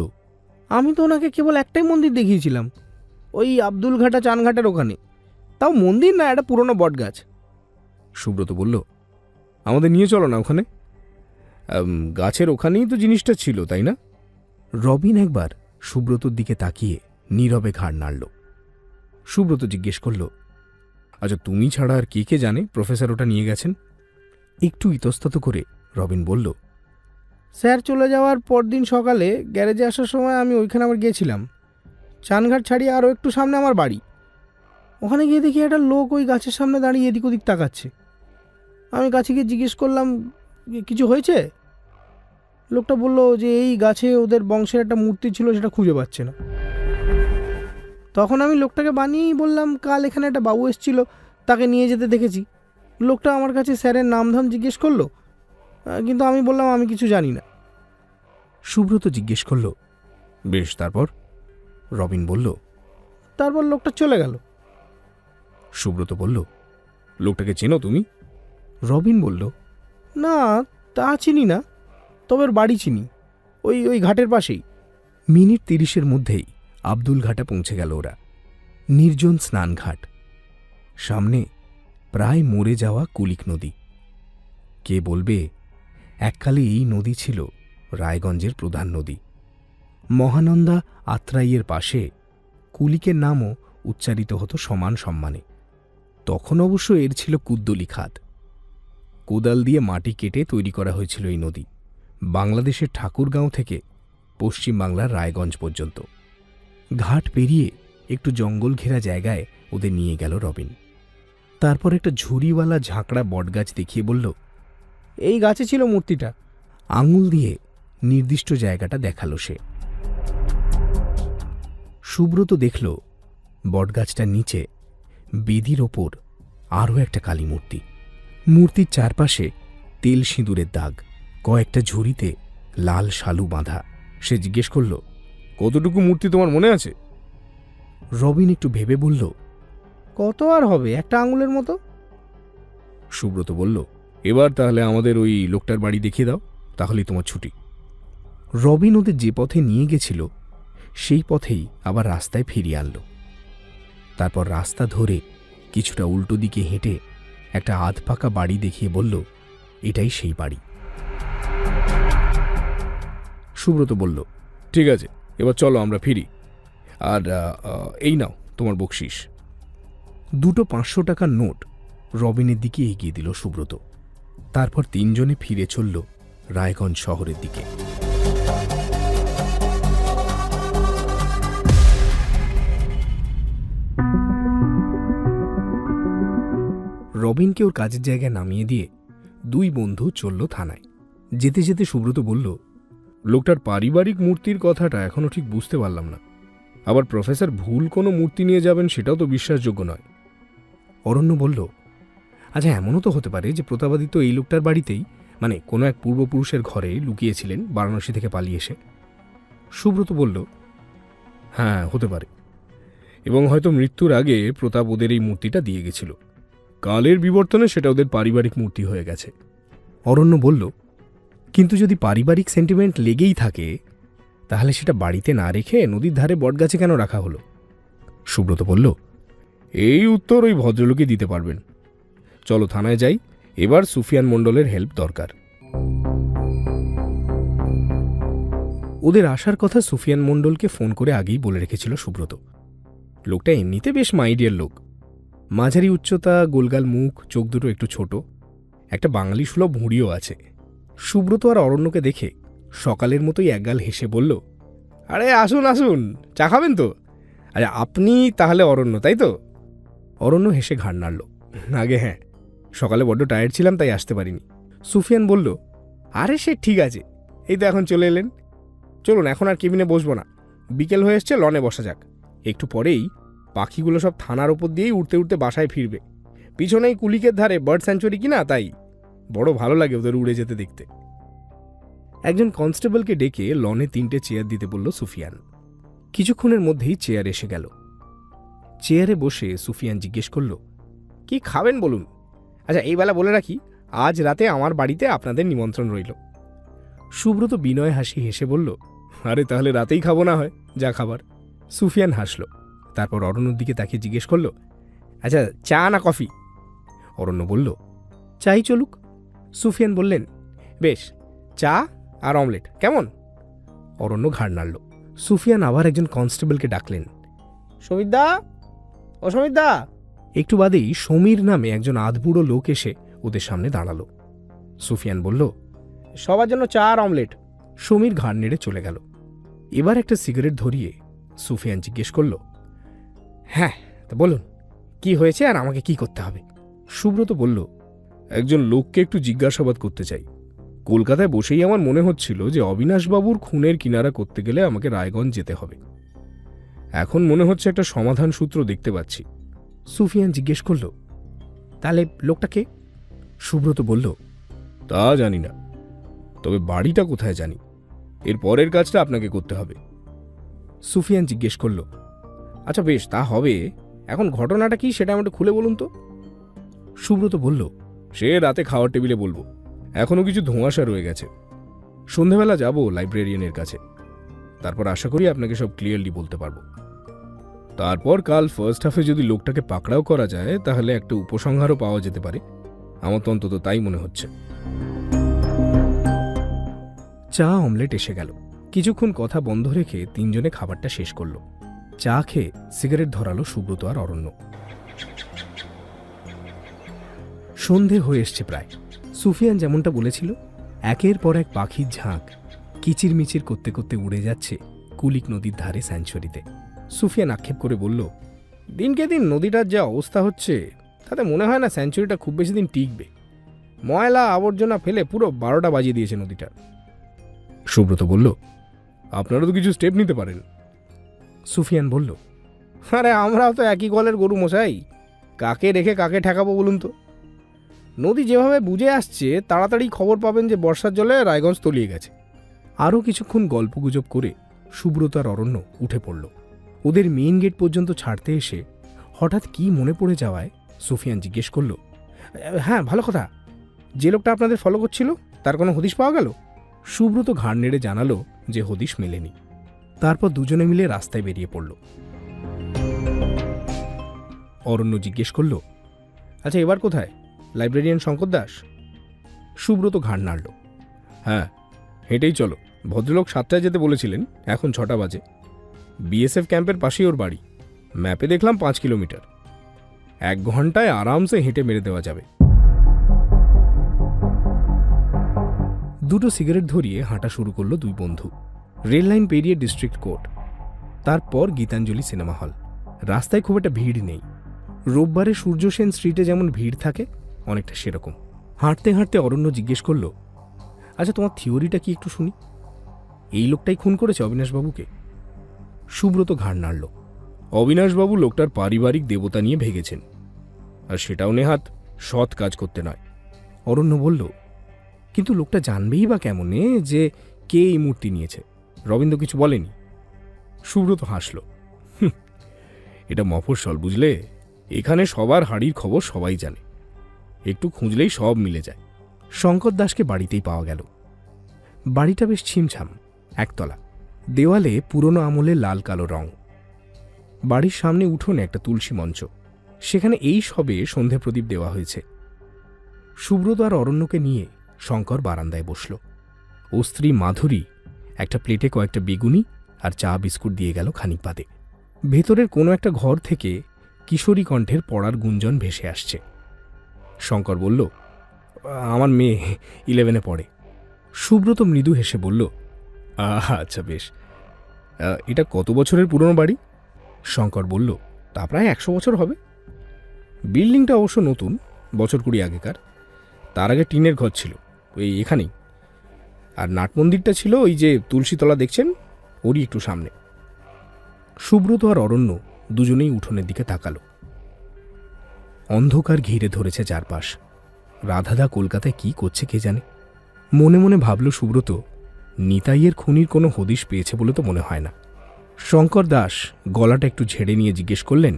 আমি তো ওনাকে কেবল একটাই মন্দির দেখিয়েছিলাম, ওই আব্দুল ঘাটা চানঘাটের ওখানে, তাও মন্দির না, একটা পুরনো বট গাছ। সুব্রত বলল, আমাদের নিয়ে চলো না ওখানে, গাছের ওখানেই তো জিনিসটা ছিল, তাই না? রবিন একবার সুব্রতর দিকে তাকিয়ে নীরবে ঘাড় নাড়ল। সুব্রত জিজ্ঞেস করল, আচ্ছা, তুমি ছাড়া আর কে কে জানে প্রফেসর ওটা নিয়ে গেছেন? একটু ইতস্তত করে রবিন বলল, স্যার চলে যাওয়ার পরদিন সকালে গ্যারেজে আসার সময় আমি ওইখানে আবার গিয়েছিলাম। চানঘাট ছাড়িয়ে আরও একটু সামনে আমার বাড়ি। ওখানে গিয়ে দেখি একটা লোক ওই গাছের সামনে দাঁড়িয়ে এদিক ওদিক তাকাচ্ছে। আমি কাছে গিয়ে জিজ্ঞেস করলাম, কিছু হয়েছে? লোকটা বলল যে এই গাছে ওদের বংশের একটা মূর্তি ছিল, সেটা খুঁজে পাচ্ছে না। তখন আমি লোকটাকে বানিয়েই বললাম, কাল এখানে একটা বাবু এসেছিল, তাকে নিয়ে যেতে দেখেছি। লোকটা আমার কাছে স্যারের নামধাম জিজ্ঞেস করলো, কিন্তু আমি বললাম আমি কিছু জানি না। সুব্রত জিজ্ঞেস করল, বেশ, তারপর? রবিন বলল, তারপর লোকটা চলে গেল। সুব্রত বলল, লোকটাকে চেনো তুমি? রবিন বলল, না, তা চিনি না, তবে ওর বাড়ি চিনি, ওই ওই ঘাটের পাশেই। মিনিট 30-এর মধ্যেই আব্দুল ঘাটে পৌঁছে গেল ওরা। নির্জন স্নানঘাট, সামনে প্রায় মরে যাওয়া কুলিক নদী। কে বলবে এককালে এই নদী ছিল রায়গঞ্জের প্রধান নদী। মহানন্দা আত্রাইয়ের পাশে কুলিকের নামও উচ্চারিত হতো সমান সম্মানে। তখন অবশ্য এর ছিল কুদ্দলি খাদ। কোদাল দিয়ে মাটি কেটে তৈরি করা হয়েছিল এই নদী, বাংলাদেশের ঠাকুরগাঁও থেকে পশ্চিম বাংলার রায়গঞ্জ পর্যন্ত। ঘাট পেরিয়ে একটু জঙ্গল ঘেরা জায়গায় ওদের নিয়ে গেল রবিন। তারপর একটা ঝুড়িওয়ালা ঝাঁকড়া বটগাছ দেখিয়ে বলল, এই গাছে ছিল মূর্তিটা। আঙুল দিয়ে নির্দিষ্ট জায়গাটা দেখালো সে। সুব্রত দেখল বটগাছটার নিচে বেদির ওপর আরও একটা কালী মূর্তি। মূর্তির চারপাশে তেল সিঁদুরের দাগ, কয়েকটা ঝুড়িতে লাল শালু বাঁধা। সে জিজ্ঞেস করল, কতটুকু মূর্তি তোমার মনে আছে? রবিন একটু ভেবে বলল, কত আর হবে, একটা আঙুলের মতো। সুব্রত বলল, এবার তাহলে আমাদের ওই লোকটার বাড়ি দেখিয়ে দাও, তাহলেই তোমার ছুটি। রবিন ওদের যে পথে নিয়ে গেছিল সেই পথেই আবার রাস্তায় ফিরিয়ে আনল। তারপর রাস্তা ধরে কিছুটা উল্টো দিকে হেঁটে একটা আধপাকা বাড়ি দেখিয়ে বলল, এটাই সেই বাড়ি। সুব্রত বলল, ঠিক আছে, এবার চলো আমরা ফিরি। আর এই নাও তোমার বকশিস। দুটো 500 টাকার নোট রবিনের দিকে এগিয়ে দিল সুব্রত। তারপর তিনজনে ফিরে চলল রায়গঞ্জ শহরের দিকে। রবিনকে ওর কাজের জায়গায় নামিয়ে দিয়ে দুই বন্ধু চলল থানায়। যেতে যেতে সুব্রত বলল, লোকটার পারিবারিক মূর্তির কথাটা এখনো ঠিক বুঝতে পারলাম না। আবার প্রফেসর ভুল কোনো মূর্তি নিয়ে যাবেন সেটাও তো বিশ্বাসযোগ্য নয়। অরণ্য বলল, আচ্ছা, এমনও তো হতে পারে যে প্রতাপাদিত্য এই লোকটার বাড়িতেই, মানে কোনো এক পূর্বপুরুষের ঘরে লুকিয়েছিলেন বারাণসী থেকে পালিয়ে এসে। সুব্রত বলল, হ্যাঁ, হতে পারে, এবং হয়তো মৃত্যুর আগে প্রতাপ ওদের এই মূর্তিটা দিয়ে গেছিল। কালের বিবর্তনে সেটা ওদের পারিবারিক মূর্তি হয়ে গেছে। অরণ্য বলল, কিন্তু যদি পারিবারিক সেন্টিমেন্ট লেগেই থাকে তাহলে সেটা বাড়িতে না রেখে নদীর ধারে বটগাছে কেন রাখা হলো? সুব্রত বলল, এই উত্তর ওই ভদ্রলোকই দিতে পারবেন। চলো থানায় যাই, এবার সুফিয়ান মণ্ডলের হেল্প দরকার। ওদের আসার কথা সুফিয়ান মণ্ডলকে ফোন করে আগেই বলে রেখেছিল সুব্রত। লোকটা এমনিতে বেশ মাইডিয়ার লোক, মাঝারি উচ্চতা, গোলগাল মুখ, চোখ দুটো একটু ছোট, একটা বাঙালি সুলভ ভুঁড়িও আছে। সুব্রত আর অরণ্যকে দেখে সকালের মতোই একগাল হেসে বলল, আরে আসুন আসুন, চা খাবেন তো? আরে আপনি তাহলে অরণ্য, তাই তো? অরণ্য হেসে ঘাড় নাড়ল, আগে হ্যাঁ, সকালে বড্ড টায়ার্ড ছিলাম তাই আসতে পারিনি। সুফিয়ান বলল, আরে সে ঠিক আছে, এই তো এখন চলে এলেন। চলুন, এখন আর কেবিনে বসবো না, বিকেল হয়ে এসছে, লনে বসা যাক। একটু পরেই পাখিগুলো সব থানার ওপর দিয়েই উড়তে উড়তে বাসায় ফিরবে। পিছনেই কুলিকের ধারে বার্ড স্যাঞ্চুরি কিনা, তাই বড় ভালো লাগে ওদের উড়ে যেতে দেখতে। একজন কনস্টেবলকে ডেকে লনে 3টে চেয়ার দিতে বলল সুফিয়ান। কিছুক্ষণের মধ্যেই চেয়ার এসে গেল। চেয়ারে বসে সুফিয়ান জিজ্ঞেস করল, কি খাবেন বলুন? আচ্ছা, এই বেলা বলে রাখি, আজ রাতে আমার বাড়িতে আপনাদের নিমন্ত্রণ রইল। সুব্রত বিনয় হাসি হেসে বলল, আরে তাহলে রাতেই খাবো না হয়, যা খাবার। সুফিয়ান হাসল, তারপর অরণ্যর দিকে তাকিয়ে জিজ্ঞেস করল, আচ্ছা চা না কফি? অরণ্য বলল, চাই চলুক। সুফিয়ান বললেন, বেশ, চা আর অমলেট কেমন? অরণ্য ঘাড় নাড়ল। সুফিয়ান আবার একজন কনস্টেবলকে ডাকলেন, সমিতদা, ও সমিতদা, একটু বাদেই সমীর নামে একজন আধবুড়ো লোক এসে ওদের সামনে দাঁড়ালো। সুফিয়ান বলল, সবার জন্য চা আর অমলেট। সমীর ঘাড় নেড়ে চলে গেল। এবার একটা সিগারেট ধরিয়ে সুফিয়ান জিজ্ঞেস করল, হ্যাঁ তা বলুন, কি হয়েছে আর আমাকে কি করতে হবে? সুব্রত বলল, একজন লোককে একটু জিজ্ঞাসাবাদ করতে চাই। কলকাতায় বসেই আমার মনে হচ্ছিল যে অবিনাশবাবুর খুনের কিনারা করতে গেলে আমাকে রায়গঞ্জ যেতে হবে। এখন মনে হচ্ছে একটা সমাধান সূত্র দেখতে পাচ্ছি। সুফিয়ান জিজ্ঞেস করল, তাহলে লোকটা কে? সুব্রত বলল, তা জানি না, তবে বাড়িটা কোথায় জানি। এর পরের কাজটা আপনাকে করতে হবে। সুফিয়ান জিজ্ঞেস করল, আচ্ছা বেশ, তা হবে। এখন ঘটনাটা কি সেটা আমাকে খুলে বলুন তো। সুব্রত বলল, সে রাতে খাওয়ার টেবিলে বলবো, এখনো কিছু ধোঁয়াশা রয়ে গেছে। সন্ধেবেলা যাব লাইব্রেরিয়ানের কাছে, তারপর আশা করি আপনাকে সব ক্লিয়ারলি বলতে পারবো। তারপর কাল ফার্স্ট হাফে যদি লোকটাকে পাকড়াও করা যায় তাহলে একটা উপসংহারও পাওয়া যেতে পারে। আমার তো অন্তত তাই মনে হচ্ছে। চা অমলেট এসে গেল। কিছুক্ষণ কথা বন্ধ রেখে তিনজনে খাবারটা শেষ করল। চা খেয়ে সিগারেট ধরালো সুব্রত আর অরণ্য। সন্ধে হয়ে এসছে প্রায়। সুফিয়ান যেমনটা বলেছিল, একের পর এক পাখির ঝাঁক কিচিরমিচির করতে করতে উড়ে যাচ্ছে কুলিক নদীর ধারে স্যাঞ্চুরিতে। সুফিয়ান আক্ষেপ করে বলল, দিনকে দিন নদীটার যা অবস্থা হচ্ছে তাতে মনে হয় না স্যাঞ্চুরিটা খুব বেশি দিন টিকবে। ময়লা আবর্জনা ফেলে পুরো 12টা বাজিয়ে দিয়েছে নদীটা। সুব্রত বলল, আপনারা তো কিছু স্টেপ নিতে পারেন। সুফিয়ান বলল, আরে আমরাও তো একই গলের গরু মশাই, কাকে রেখে কাকে ঠেকাবো বলুন তো। নদী যেভাবে বুঝে আসছে তাড়াতাড়ি খবর পাবেন যে বর্ষার জলে রায়গঞ্জ তলিয়ে গেছে। আরও কিছুক্ষণ গল্পগুজব করে সুব্রত আর অরণ্য উঠে পড়ল। ওদের মেইন গেট পর্যন্ত ছাড়তে এসে হঠাৎ কি মনে পড়ে যাওয়ায় সুফিয়ান জিজ্ঞেস করল, হ্যাঁ ভালো কথা, যে লোকটা আপনাদের ফলো করছিল তার কোনো হদিশ পাওয়া গেল? সুব্রত ঘাড় নেড়ে জানালো যে হদিশ মেলেনি। তারপর দুজনে মিলে রাস্তায় বেরিয়ে পড়ল। অরণ্য জিজ্ঞেস করল, আচ্ছা এবার কোথায়? লাইব্রেরিয়ান শঙ্কর দাস? সুব্রত ঘাড় নাড়ল, হ্যাঁ হেঁটেই চলো। ভদ্রলোক 7টায় যেতে বলেছিলেন, এখন 6টা বাজে। বিএসএফ ক্যাম্পের পাশেই ওর বাড়ি। ম্যাপে দেখলাম 5 কিলোমিটার। 1 ঘন্টায় আরামসে হেঁটে মেরে দেওয়া যাবে। দুটো সিগারেট ধরিয়ে হাঁটা শুরু করলো দুই বন্ধু। রেল লাইন পেরিয়ে ডিস্ট্রিক্ট কোর্ট, তারপর গীতাঞ্জলি সিনেমা হল। রাস্তায় খুব একটা ভিড় নেই। রোববারে সূর্য সেন স্ট্রিটে যেমন ভিড় থাকে অনেকটা সেরকম। হাঁটতে হাঁটতে অরণ্য জিজ্ঞেস করল, আচ্ছা তোমার থিওরিটা কি একটু শুনি। এই লোকটাই খুন করেছে অবিনাশবাবুকে? সুব্রত ঘাড় নাড়ল, অবিনাশবাবু লোকটার পারিবারিক দেবতা নিয়ে ভেগেছেন, আর সেটাও নেহাত সৎ কাজ করতে নয়। অরণ্য বলল, কিন্তু লোকটা জানবেই বা কেমনে যে কে এই মূর্তি নিয়েছে? রবীন্দ্র কিছু বলেনি? সুব্রত হাসল, এটা মফস্বল বুঝলে, এখানে সবার হাড়ির খবর সবাই জানে, একটু খুঁজলেই সব মিলে যায়। শঙ্কর দাসকে বাড়িতেই পাওয়া গেল। বাড়িটা বেশ ছিমছাম, একতলা, দেওয়ালে পুরনো আমলের লাল কালো রং। বাড়ির সামনে উঠোনে একটা তুলসী মঞ্চ, সেখানে এই সবে সন্ধে প্রদীপ দেওয়া হয়েছে। সুব্রত আর অরণ্যকে নিয়ে শঙ্কর বারান্দায় বসল। ও স্ত্রী মাধুরী একটা প্লেটে কয়েকটা বেগুনি আর চা বিস্কুট দিয়ে গেল খানিক বাদে। ভেতরের কোনো একটা ঘর থেকে কিশোরী কণ্ঠের পড়ার গুঞ্জন ভেসে আসছে। শঙ্কর বলল, আমার মেয়ে 11-এ পড়ে। সুব্রত মৃদু হেসে বলল, আচ্ছা বেশ। এটা কত বছরের পুরনো বাড়ি? শঙ্কর বলল, তা প্রায় 100 বছর হবে। বিল্ডিংটা অবশ্য নতুন, বছর 20 আগেকার। তার আগে টিনের ঘর ছিল ওই এখানেই, আর নাট মন্দিরটা ছিল ওই যে তুলসীতলা দেখছেন ওরই একটু সামনে। সুব্রত আর অরণ্য দুজনেই উঠোনের দিকে তাকালো। অন্ধকার ঘিরে ধরেছে চারপাশ। রাধাদা কলকাতায় কি করছে কে জানে। মনে মনে ভাবল সুব্রত, নিতাইয়ের খুনির কোনো হদিশ পেয়েছে বলে তো মনে হয় না। শঙ্কর দাস গলাটা একটু ঝেড়ে নিয়ে জিজ্ঞেস করলেন,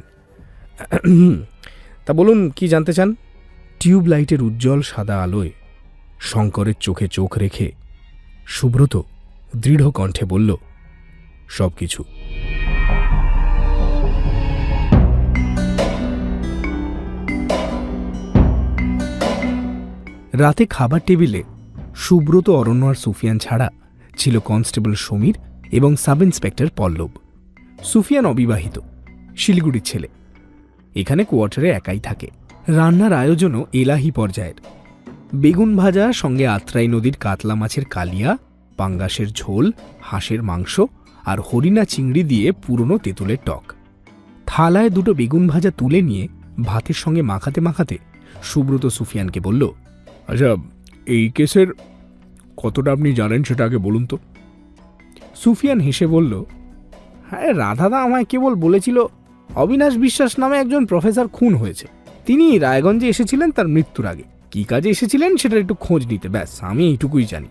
তা বলুন কি জানতে চান? টিউব লাইটের উজ্জ্বল সাদা আলোয় শঙ্করের চোখে চোখ রেখে সুব্রত দৃঢ় কণ্ঠে বলল, সবকিছু। রাতে খাবার টেবিলে সুব্রত, অরণ্য আর সুফিয়ান ছাড়া ছিল কনস্টেবল সমীর এবং সাব ইন্সপেক্টর পল্লব। সুফিয়ান অবিবাহিত, শিলিগুড়ির ছেলে। এখানে কোয়ার্টারে একাই থাকে। রান্নার আয়োজনও এলাহি পর্যায়ের। বেগুন ভাজা, সঙ্গে আত্রাই নদীর কাতলা মাছের কালিয়া, পাঙ্গাসের ঝোল, হাঁসের মাংস আর হরিণা চিংড়ি দিয়ে পুরনো তেঁতুলের টক। থালায় দুটো বেগুন ভাজা তুলে নিয়ে ভাতের সঙ্গে মাখাতে মাখাতে সুব্রত সুফিয়ানকে বলল, আচ্ছা, এই কেসের কতটা আপনি জানেন সেটা আগে বলুন তো। সুফিয়ান হেসে বলল, হ্যাঁ, রাধাদা আমায় কেবল বলেছিল অবিনাশ বিশ্বাস নামে একজন প্রফেসর খুন হয়েছে। তিনি রায়গঞ্জে এসেছিলেন তার মৃত্যুর আগে। কী কাজে এসেছিলেন সেটার একটু খোঁজ নিতে, ব্যাস, আমি এইটুকুই জানি।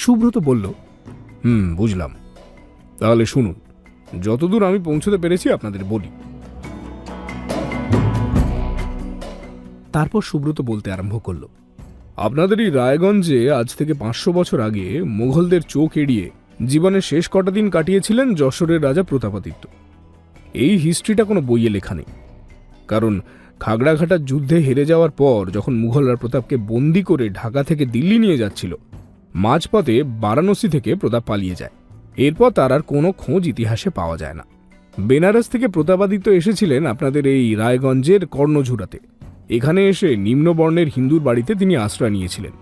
সুব্রত বলল, বুঝলাম। তাহলে শুনুন, যতদূর আমি পৌঁছতে পেরেছি আপনাদের বলি। তারপর সুব্রত বলতে আরম্ভ করল, আপনাদের এই রায়গঞ্জে আজ থেকে 500 বছর আগে মুঘলদের চোখ এড়িয়ে জীবনের শেষ কটা দিন কাটিয়েছিলেন যশোরের রাজা প্রতাপাদিত্য। এই হিস্ট্রিটা কোনো বইয়ে লেখা নেই, কারণ খাগড়াঘাটার যুদ্ধে হেরে যাওয়ার পর যখন মুঘলরা প্রতাপকে বন্দি করে ঢাকা থেকে দিল্লি নিয়ে যাচ্ছিল, মাঝপথে বারাণসী থেকে প্রতাপ পালিয়ে যায়। এরপর তার আর কোনো খোঁজ ইতিহাসে পাওয়া যায় না। বেনারস থেকে প্রতাপাদিত্য এসেছিলেন আপনাদের এই রায়গঞ্জের কর্ণঝুরাতে। এখানে এসে নিম্নবর্ণের হিন্দুর বাড়িতে তিনি আশ্রয় নিয়েছিলেন।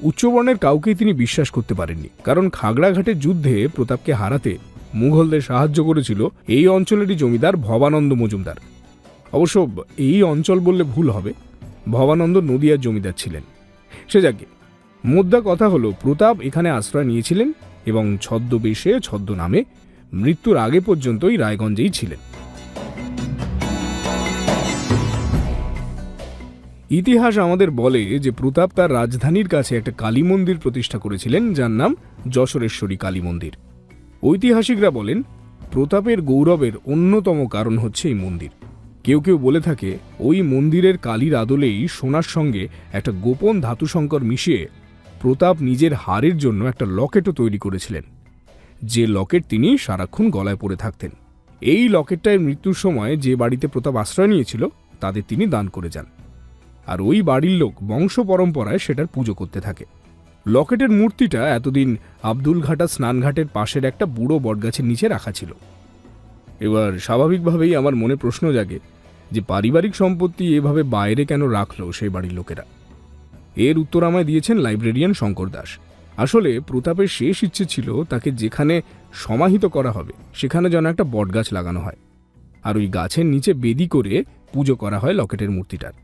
উচ্চবর্ণের কাউকেই তিনি বিশ্বাস করতে পারেননি, কারণ খাগড়াঘাটের যুদ্ধে প্রতাপকে হারাতে মুঘলদের সাহায্য করেছিল এই অঞ্চলেরই জমিদার ভবানন্দ মজুমদার। অবশ্য এই অঞ্চল বললে ভুল হবে, ভবানন্দ নদিয়ার জমিদার ছিলেন। সে যাকে, মুদ্রা কথা হলো প্রতাপ এখানে আশ্রয় নিয়েছিলেন এবং ছদ্মবেশে, ছদ্মনামে মৃত্যুর আগে পর্যন্তই রায়গঞ্জেই ছিলেন। ইতিহাস আমাদের বলে যে প্রতাপ তার রাজধানীর কাছে একটা কালী মন্দির প্রতিষ্ঠা করেছিলেন, যার নাম যশোরেশ্বরী কালী মন্দির। ঐতিহাসিকরা বলেন প্রতাপের গৌরবের অন্যতম কারণ হচ্ছে এই মন্দির। কেউ কেউ বলে থাকে ওই মন্দিরের কালীর আদলেই সোনার সঙ্গে একটা গোপন ধাতু সংকর মিশিয়ে প্রতাপ নিজের হারের জন্য একটা লকেটও তৈরি করেছিলেন, যে লকেট তিনি সারাক্ষণ গলায় পরে থাকতেন। এই লকেটটায় মৃত্যুর সময় যে বাড়িতে প্রতাপ আশ্রয় নিয়েছিল তাদের তিনি দান করে যান, আর ওই বাড়ির লোক বংশ পরম্পরায় সেটার পুজো করতে থাকে। লকেটের মূর্তিটা এতদিন আব্দুলঘাটা স্নানঘাটের পাশের একটা বুড়ো বটগাছের নিচে রাখা ছিল। এবার স্বাভাবিকভাবেই আমার মনে প্রশ্ন জাগে যে পারিবারিক সম্পত্তি এভাবে বাইরে কেন রাখলো সেই বাড়ির লোকেরা। এর উত্তর আমায় দিয়েছেন লাইব্রেরিয়ান শঙ্কর দাস। আসলে প্রতাপের শেষ ইচ্ছে ছিল তাকে যেখানে সমাহিত করা হবে সেখানে যেন একটা বটগাছ লাগানো হয়, আর ওই গাছের নিচে বেদি করে পুজো করা হয় লকেটের মূর্তিটার।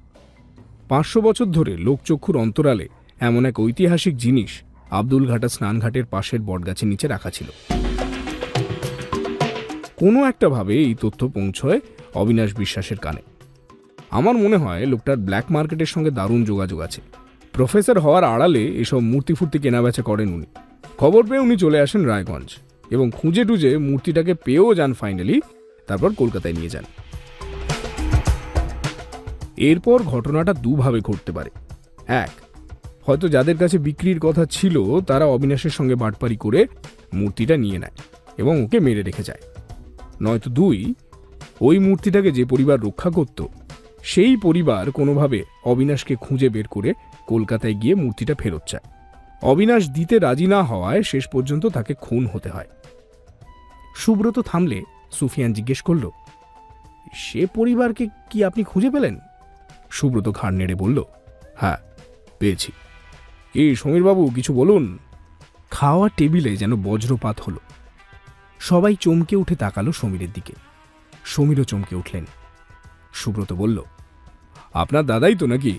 500 বছর ধরে লোকচক্ষুর অন্তরালে এমন এক ঐতিহাসিক জিনিস আব্দুলঘাটা স্নানঘাটের পাশের বটগাছের নিচে রাখা ছিল। কোনো একটা ভাবে এই তথ্য পৌঁছয় অবিনাশ বিশ্বাসের কানে। আমার মনে হয় লোকটার ব্ল্যাক মার্কেটের সঙ্গে দারুণ যোগাযোগ আছে। প্রফেসর হওয়ার আড়ালে এসব মূর্তি ফুর্তি কেনাবেচা করেন উনি। খবর পেয়ে উনি চলে আসেন রায়গঞ্জ এবং খুঁজে টুজে মূর্তিটাকে পেয়েও যান ফাইনালি, তারপর কলকাতায় নিয়ে যান। এরপর ঘটনাটা দুভাবে ঘটতে পারে। এক, হয়তো যাদের কাছে বিক্রির কথা ছিল তারা অবিনাশের সঙ্গে বাটপারি করে মূর্তিটা নিয়ে নেয় এবং ওকে মেরে রেখে যায়। নয়তো দুই, ওই মূর্তিটাকে যে পরিবার রক্ষা করত সেই পরিবার কোনোভাবে অবিনাশকে খুঁজে বের করে কলকাতায় গিয়ে মূর্তিটা ফেরত চায়। অবিনাশ দিতে রাজি না হওয়ায় শেষ পর্যন্ত তাকে খুন হতে হয়। সুব্রত থামলে সুফিয়ান জিজ্ঞেস করল, সে পরিবারকে কি আপনি খুঁজে পেলেন? সুব্রত ঘাড় নেড়ে বলল, হ্যাঁ, পেয়েছি। এই সমীরবাবু, কিছু বলুন। খাওয়ার টেবিলে যেন বজ্রপাত হলো। সবাই চমকে উঠে তাকালো সমীরের দিকে। সমীরও চমকে উঠলেন। সুব্রত বলল, আপনার দাদাই তো নাকি?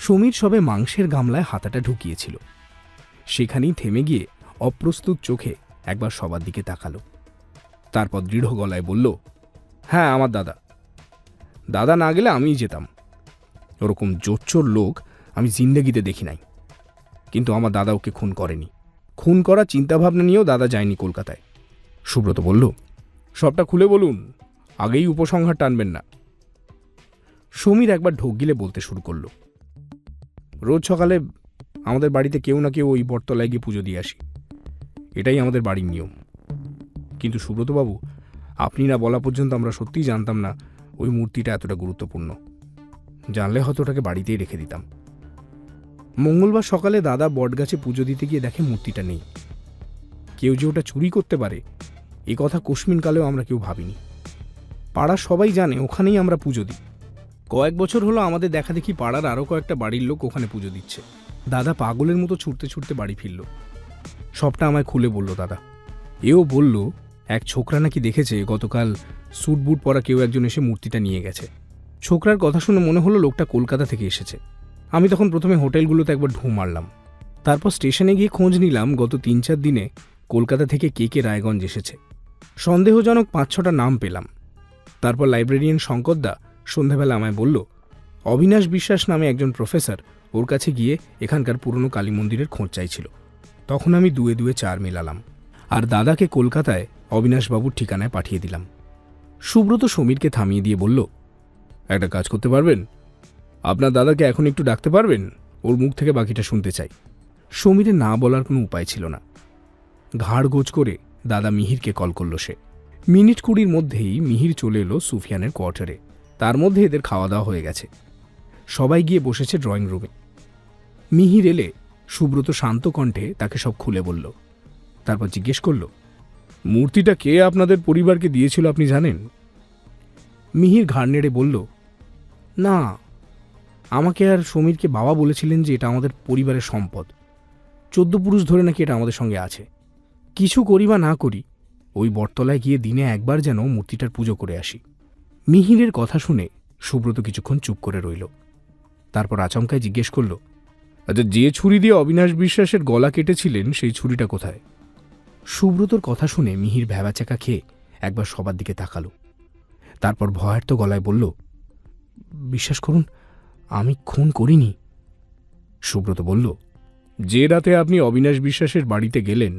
সমীর সবে মাংসের গামলায় হাতাটা ঢুকিয়েছিল। সেখানেই থেমে গিয়ে অপ্রস্তুত চোখে একবার সবার দিকে তাকালো। তারপর দৃঢ় গলায় বলল, হ্যাঁ, আমার দাদা। দাদা না গেলে আমিই যেতাম। ওরকম জোচ্চোর লোক আমি জিন্দেগিতে দেখি নাই। কিন্তু আমার দাদা ওকে খুন করেনি। খুন করার চিন্তাভাবনা নিয়েও দাদা যায়নি কলকাতায়। সুব্রত বলল, সবটা খুলে বলুন, আগেই উপসংহার টানবেন না। সমীর একবার ঢোক গিলে বলতে শুরু করল, রোজ সকালে আমাদের বাড়িতে কেউ না কেউ ওই বটতলায় গিয়ে পুজো দিয়ে আসি। এটাই আমাদের বাড়ির নিয়ম। কিন্তু সুব্রতবাবু, আপনি না বলা পর্যন্ত আমরা সত্যিই জানতাম না ওই মূর্তিটা এতটা গুরুত্বপূর্ণ। জানলে হয়তো ওটাকে বাড়িতেই রেখে দিতাম। মঙ্গলবার সকালে দাদা বটগাছে পুজো দিতে গিয়ে দেখে মূর্তিটা নেই। কেউ যে ওটা চুরি করতে পারে এ কথা কোশমিনকালেও আমরা কেউ ভাবিনি। পাড়ার সবাই জানে ওখানেই আমরা পুজো দিই। কয়েক বছর হলো আমাদের দেখা দেখি পাড়ার আরও কয়েকটা বাড়ির লোক ওখানে পুজো দিচ্ছে। দাদা পাগলের মতো ছুটতে ছুটতে বাড়ি ফিরল। সবটা আমায় খুলে বলল দাদা। এও বলল এক ছোকরা নাকি দেখেছে গতকাল স্যুট বুট পরা কেউ একজন এসে মূর্তিটা নিয়ে গেছে। ছোকরার কথা শুনে মনে হলো লোকটা কলকাতা থেকে এসেছে। আমি তখন প্রথমে হোটেলগুলোতে একবার ঢু মারলাম, তারপর স্টেশনে গিয়ে খোঁজ নিলাম গত 3-4 দিনে কলকাতা থেকে কে কে রায়গঞ্জ এসেছে। সন্দেহজনক 5-6টা নাম পেলাম। তারপর লাইব্রেরিয়ান শঙ্করদা সন্ধ্যাবেলা আমায় বলল অবিনাশ বিশ্বাস নামে একজন প্রফেসর ওর কাছে গিয়ে এখানকার পুরনো কালী মন্দিরের খোঁজ চাইছিল। তখন আমি 2-2 4 মেলালাম আর দাদাকে কলকাতায় অবিনাশবাবুর ঠিকানায় পাঠিয়ে দিলাম। সুব্রত সমীরকে থামিয়ে দিয়ে বলল, একটা কাজ করতে পারবেন? আপনার দাদাকে এখন একটু ডাকতে পারবেন? ওর মুখ থেকে বাকিটা শুনতে চাই। সমীরের না বলার কোনো উপায় ছিল না। ঘাড় গোজ করে দাদা মিহিরকে কল করল সে। মিনিট 20 মধ্যেই মিহির চলে এলো সুফিয়ানের কোয়ার্টারে। তার মধ্যে এদের খাওয়া দাওয়া হয়ে গেছে। সবাই গিয়ে বসেছে ড্রয়িং রুমে। মিহির এলে সুব্রত শান্ত কণ্ঠে তাকে সব খুলে বলল। তারপর জিজ্ঞেস করল, মূর্তিটা কে আপনাদের পরিবারকে দিয়েছিল আপনি জানেন? মিহির ঘাড় নেড়ে বলল, না, আমাকে আর সমীরকে বাবা বলেছিলেন যে এটা আমাদের পরিবারের সম্পদ। 14 পুরুষ ধরে নাকি এটা আমাদের সঙ্গে আছে। কিছু করি বা না করি ওই বটতলায় গিয়ে দিনে একবার যেন মূর্তিটার পুজো করে আসি। মিহিরের কথা শুনে সুব্রত কিছুক্ষণ চুপ করে রইল। তারপর আচমকায় জিজ্ঞেস করল, আচ্ছা, যে ছুরি দিয়ে অবিনাশ বিশ্বাসের গলা কেটেছিলেন সেই ছুরিটা কোথায়? সুব্রতর কথা শুনে মিহির ভ্যাবাচাকা খেয়ে একবার সবার দিকে তাকালো। তারপর ভয়ার্ত গলায় বলল, বিশ্বাস করুন, আমি খুন করিনি। সুব্রত বলল, যে রাতে আপনি অবিনাশ বিশ্বাসের বাড়িতে গেলেন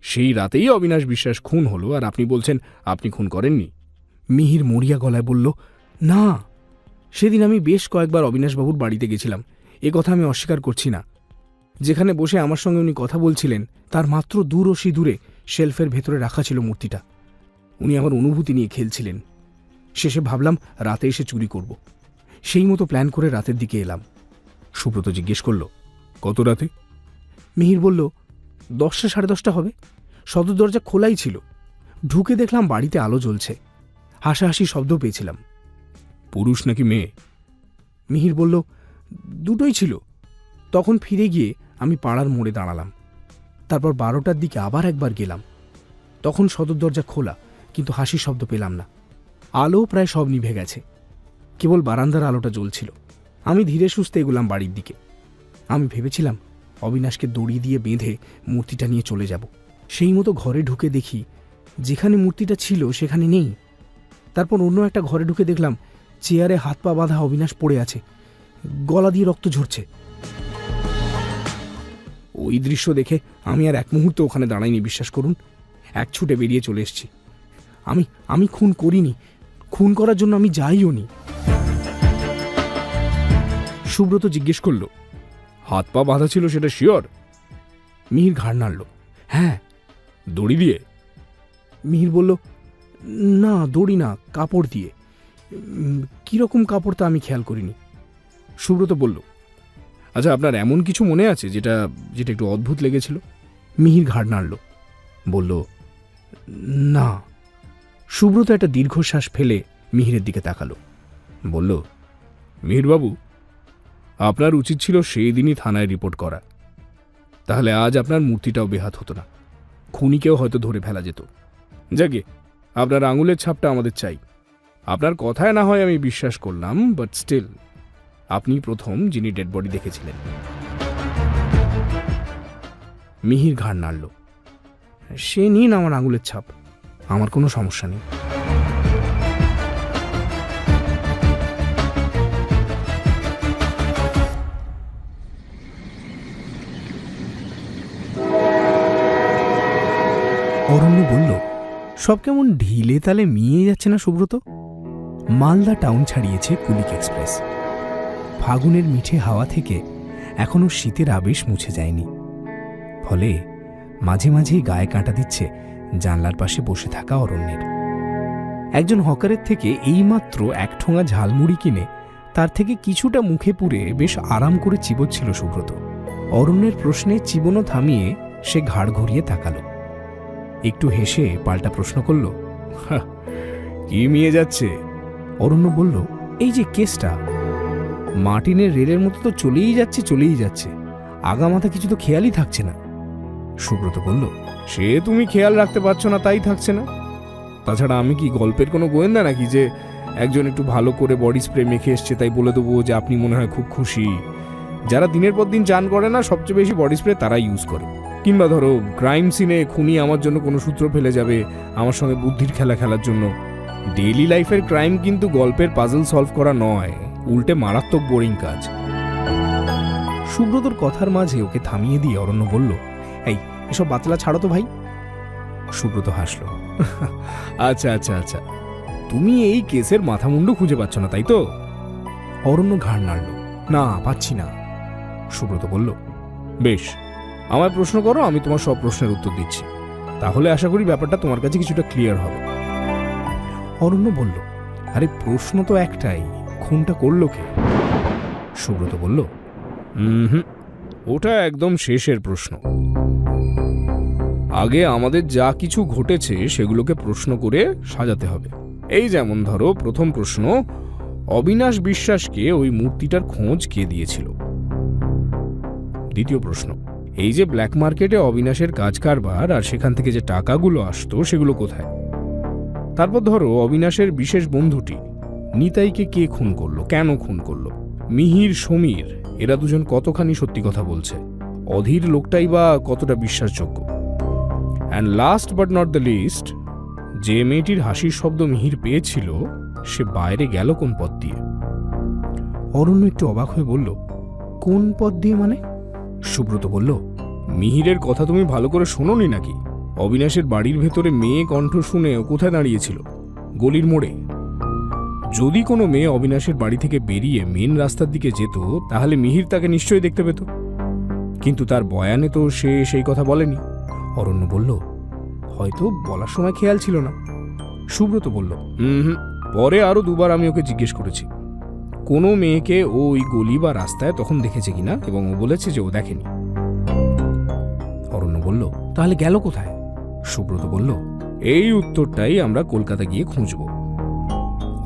সেই রাতেই অবিনাশ বিশ্বাস খুন হলো, আর আপনি বলছেন আপনি খুন করেননি? মিহির মরিয়া গলায় বলল, না, সেদিন আমি বেশ কয়েকবার অবিনাশবাবুর বাড়িতে গেছিলাম, এ কথা আমি অস্বীকার করছি না। যেখানে বসে আমার সঙ্গে উনি কথা বলছিলেন তার মাত্র 2 রশি দূরে শেলফের ভেতরে রাখা ছিল মূর্তিটা। উনি আমার অনুভূতি নিয়ে খেলছিলেন। শেষে ভাবলাম রাতে এসে চুরি করব। সেই মতো প্ল্যান করে রাতের দিকে এলাম। সুব্রত জিজ্ঞেস করল, কত রাতে? মিহির বলল, 10টা 10:30 হবে। সদর দরজা খোলাই ছিল। ঢুকে দেখলাম বাড়িতে আলো জ্বলছে। হাসাহাসি শব্দ পেয়েছিলাম। পুরুষ নাকি মেয়ে? মিহির বলল, দুটোই ছিল। তখন ফিরে গিয়ে আমি পাড়ার মোড়ে দাঁড়ালাম। তারপর 12টার দিকে আবার একবার গেলাম। তখন সদর দরজা খোলা, কিন্তু হাসির শব্দ পেলাম না। আলো প্রায় সব নিভে গেছে, কেবল বারান্দার আলোটা জ্বলছিল। আমি ধীরে সুস্থে এগুলাম বাড়ির দিকে। আমি ভেবেছিলাম অবিনাশকে দড়ি দিয়ে বেঁধে মূর্তিটা নিয়ে চলে যাব। সেই মতো ঘরে ঢুকে দেখি যেখানে মূর্তিটা ছিল সেখানে নেই। তারপর অন্য একটা ঘরে ঢুকে দেখলাম চেয়ারে হাত পা বাঁধা অবিনাশ পড়ে আছে, গলা দিয়ে রক্ত ঝরছে। ওই দৃশ্য দেখে আমি আর এক মুহূর্ত ওখানে দাঁড়াইনি, বিশ্বাস করুন। এক ছুটে বেরিয়ে চলে এসেছি। আমি খুন করিনি। খুন করার জন্য আমি যাইও নি। সুব্রত জিজ্ঞেস করল, হাত পা বাঁধা ছিল সেটা শিওর? মিহির ঘাড় নাড়ল, হ্যাঁ। দড়ি দিয়ে? মিহির বলল, না, দড়ি না, কাপড় দিয়ে। কিরকম কাপড় তা আমি খেয়াল করিনি। সুব্রত বলল, আচ্ছা, আপনার এমন কিছু মনে আছে যেটা একটু অদ্ভুত লেগেছিল? মিহির ঘাড় নাড়ল, বলল, না। সুব্রত একটা দীর্ঘশ্বাস ফেলে মিহিরের দিকে তাকালো, বলল, মিহিরবাবু, আপনার উচিত ছিল সেই দিনই থানায় রিপোর্ট করা। তাহলে আজ আপনার মূর্তিটাও বেহাত হতো না, খুনিকেও হয়তো ধরে ফেলা যেত। যাকে আপনার আঙুলের ছাপটা আমাদের চাই। আপনার কথায় না হয় আমি বিশ্বাস করলাম, বাট স্টিল আপনি প্রথম যিনি ডেড বডি দেখেছিলেন। মিহির ঘাড় নাড়ল, সে নিন আমার আঙুলের ছাপ, আমার কোনো সমস্যা নেই। অরণ্য বলল, সব কেমন ঢিলে তালে মিয়ে যাচ্ছে না সুব্রত? মালদা টাউন ছাড়িয়েছে কুলিক এক্সপ্রেস। ফাগুনের মিঠে হাওয়া থেকে এখনো শীতের আবেশ মুছে যায়নি। ফলে মাঝে মাঝেই গায়ে কাঁটা দিচ্ছে জানলার পাশে বসে থাকা অরণ্যের। একজন হকারের থেকে এইমাত্র 1 ঠোঙা ঝালমুড়ি কিনে তার থেকে কিছুটা মুখে পুরে বেশ আরাম করে চিবোচ্ছিল সুব্রত। অরণ্যের প্রশ্নে চিবোনো থামিয়ে সে ঘাড় ঘুরিয়ে তাকালো। একটু হেসে পাল্টা প্রশ্ন করল, কি মিয়ে যাচ্ছে? অরণ্য বলল, এই যে কেসটা মার্টিনের রেলের মতো তো চলেই যাচ্ছে, আগামাথা কিছু তো খেয়ালই থাকছে না। সুব্রত বলল, সে তুমি খেয়াল রাখতে পারছো না তাই থাকছে না। তাছাড়া আমি কি গল্পের কোনো গোয়েন্দা নাকি যে একজন একটু ভালো করে বডি স্প্রে মেখে এসছে তাই বলে দেবো যে আপনি মনে হয় খুব খুশি। যারা দিনের পর দিন চান করে না সবচেয়ে বেশি বডি স্প্রে তারাই ইউজ করে। কিংবা ধরো ক্রাইম সিনে খুনি আমার জন্য কোনো সূত্র ফেলে যাবে আমার সঙ্গে বুদ্ধির খেলা খেলার জন্য। ডেইলি লাইফের ক্রাইম কিন্তু গল্পের পাজল সলভ করা নয়, উল্টে মারাত্মক বোরিং কাজ। সুব্রতর কথার মাঝে ওকে থামিয়ে দিয়ে অরণ্য বলল, এই এসব বাতলা ছাড়ো তো ভাই। সুব্রত হাসল, আচ্ছা, তুমি এই কেসের মাথা মুন্ডু খুঁজে পাচ্ছ না তাই তো? অরণ্য ঘাড় নাড়ল, না পাচ্ছি না। সুব্রত বলল, বেশ, আমায় প্রশ্ন করো, আমি তোমার সব প্রশ্নের উত্তর দিচ্ছি, তাহলে আশা করি ব্যাপারটা তোমার কাছে কিছুটা ক্লিয়ার হবে। অরণ্য বলল, আরে প্রশ্ন তো একটাই, খুনটা করলো কে? সুব্রত বলল, ওটা একদম শেষের প্রশ্ন। আগে আমাদের যা কিছু ঘটেছে সেগুলোকে প্রশ্ন করে সাজাতে হবে। এই যেমন ধরো, প্রথম প্রশ্ন, অবিনাশ বিশ্বাসকে ওই মূর্তিটার খোঁজ কে দিয়েছিল? দ্বিতীয় প্রশ্ন, এই যে ব্ল্যাক মার্কেটে অবিনাশের কাজ কারবার আর সেখান থেকে যে টাকাগুলো আসতো সেগুলো কোথায়? তারপর ধরো, অবিনাশের বিশেষ বন্ধুটি নিতাইকে কে খুন করলো, কেন খুন করলো? মিহির, সমীর এরা দুজন কতখানি সত্যি কথা বলছে? অধীর লোকটাই বা কতটা বিশ্বাসযোগ্য? And last but not the least, যে মেয়েটির হাসির শব্দ মিহির পেয়েছিল সে বাইরে গেল কোন পথ দিয়ে? অরণ্য একটু অবাক হয়ে বলল, কোন পথ দিয়ে মানে? সুব্রত বলল, মিহিরের কথা তুমি ভালো করে শোনোনি নাকি? অবিনাশের বাড়ির ভেতরে মেয়ে কণ্ঠ শুনে ও কোথায় দাঁড়িয়েছিল? গলির মোড়ে। যদি কোনো মেয়ে অবিনাশের বাড়ি থেকে বেরিয়ে মেন রাস্তার দিকে যেত তাহলে মিহির তাকে নিশ্চয়ই দেখতে পেত, কিন্তু তার বয়ানে তো সে সেই কথা বলেনি। অরণ্য বলল, হয়তো বলার সময় খেয়াল ছিল না। সুব্রত বলল, পরে আরো দুবার আমি ওকে জিজ্ঞেস করেছি কোনো মেয়েকে ও ওই গলি বা রাস্তায় তখন দেখেছে কিনা, এবং ও বলেছে যে ও দেখেনি। অরণ্য বলল, তাহলে গেল কোথায়? সুব্রত বলল, এই উত্তরটাই আমরা কলকাতা গিয়ে খুঁজব।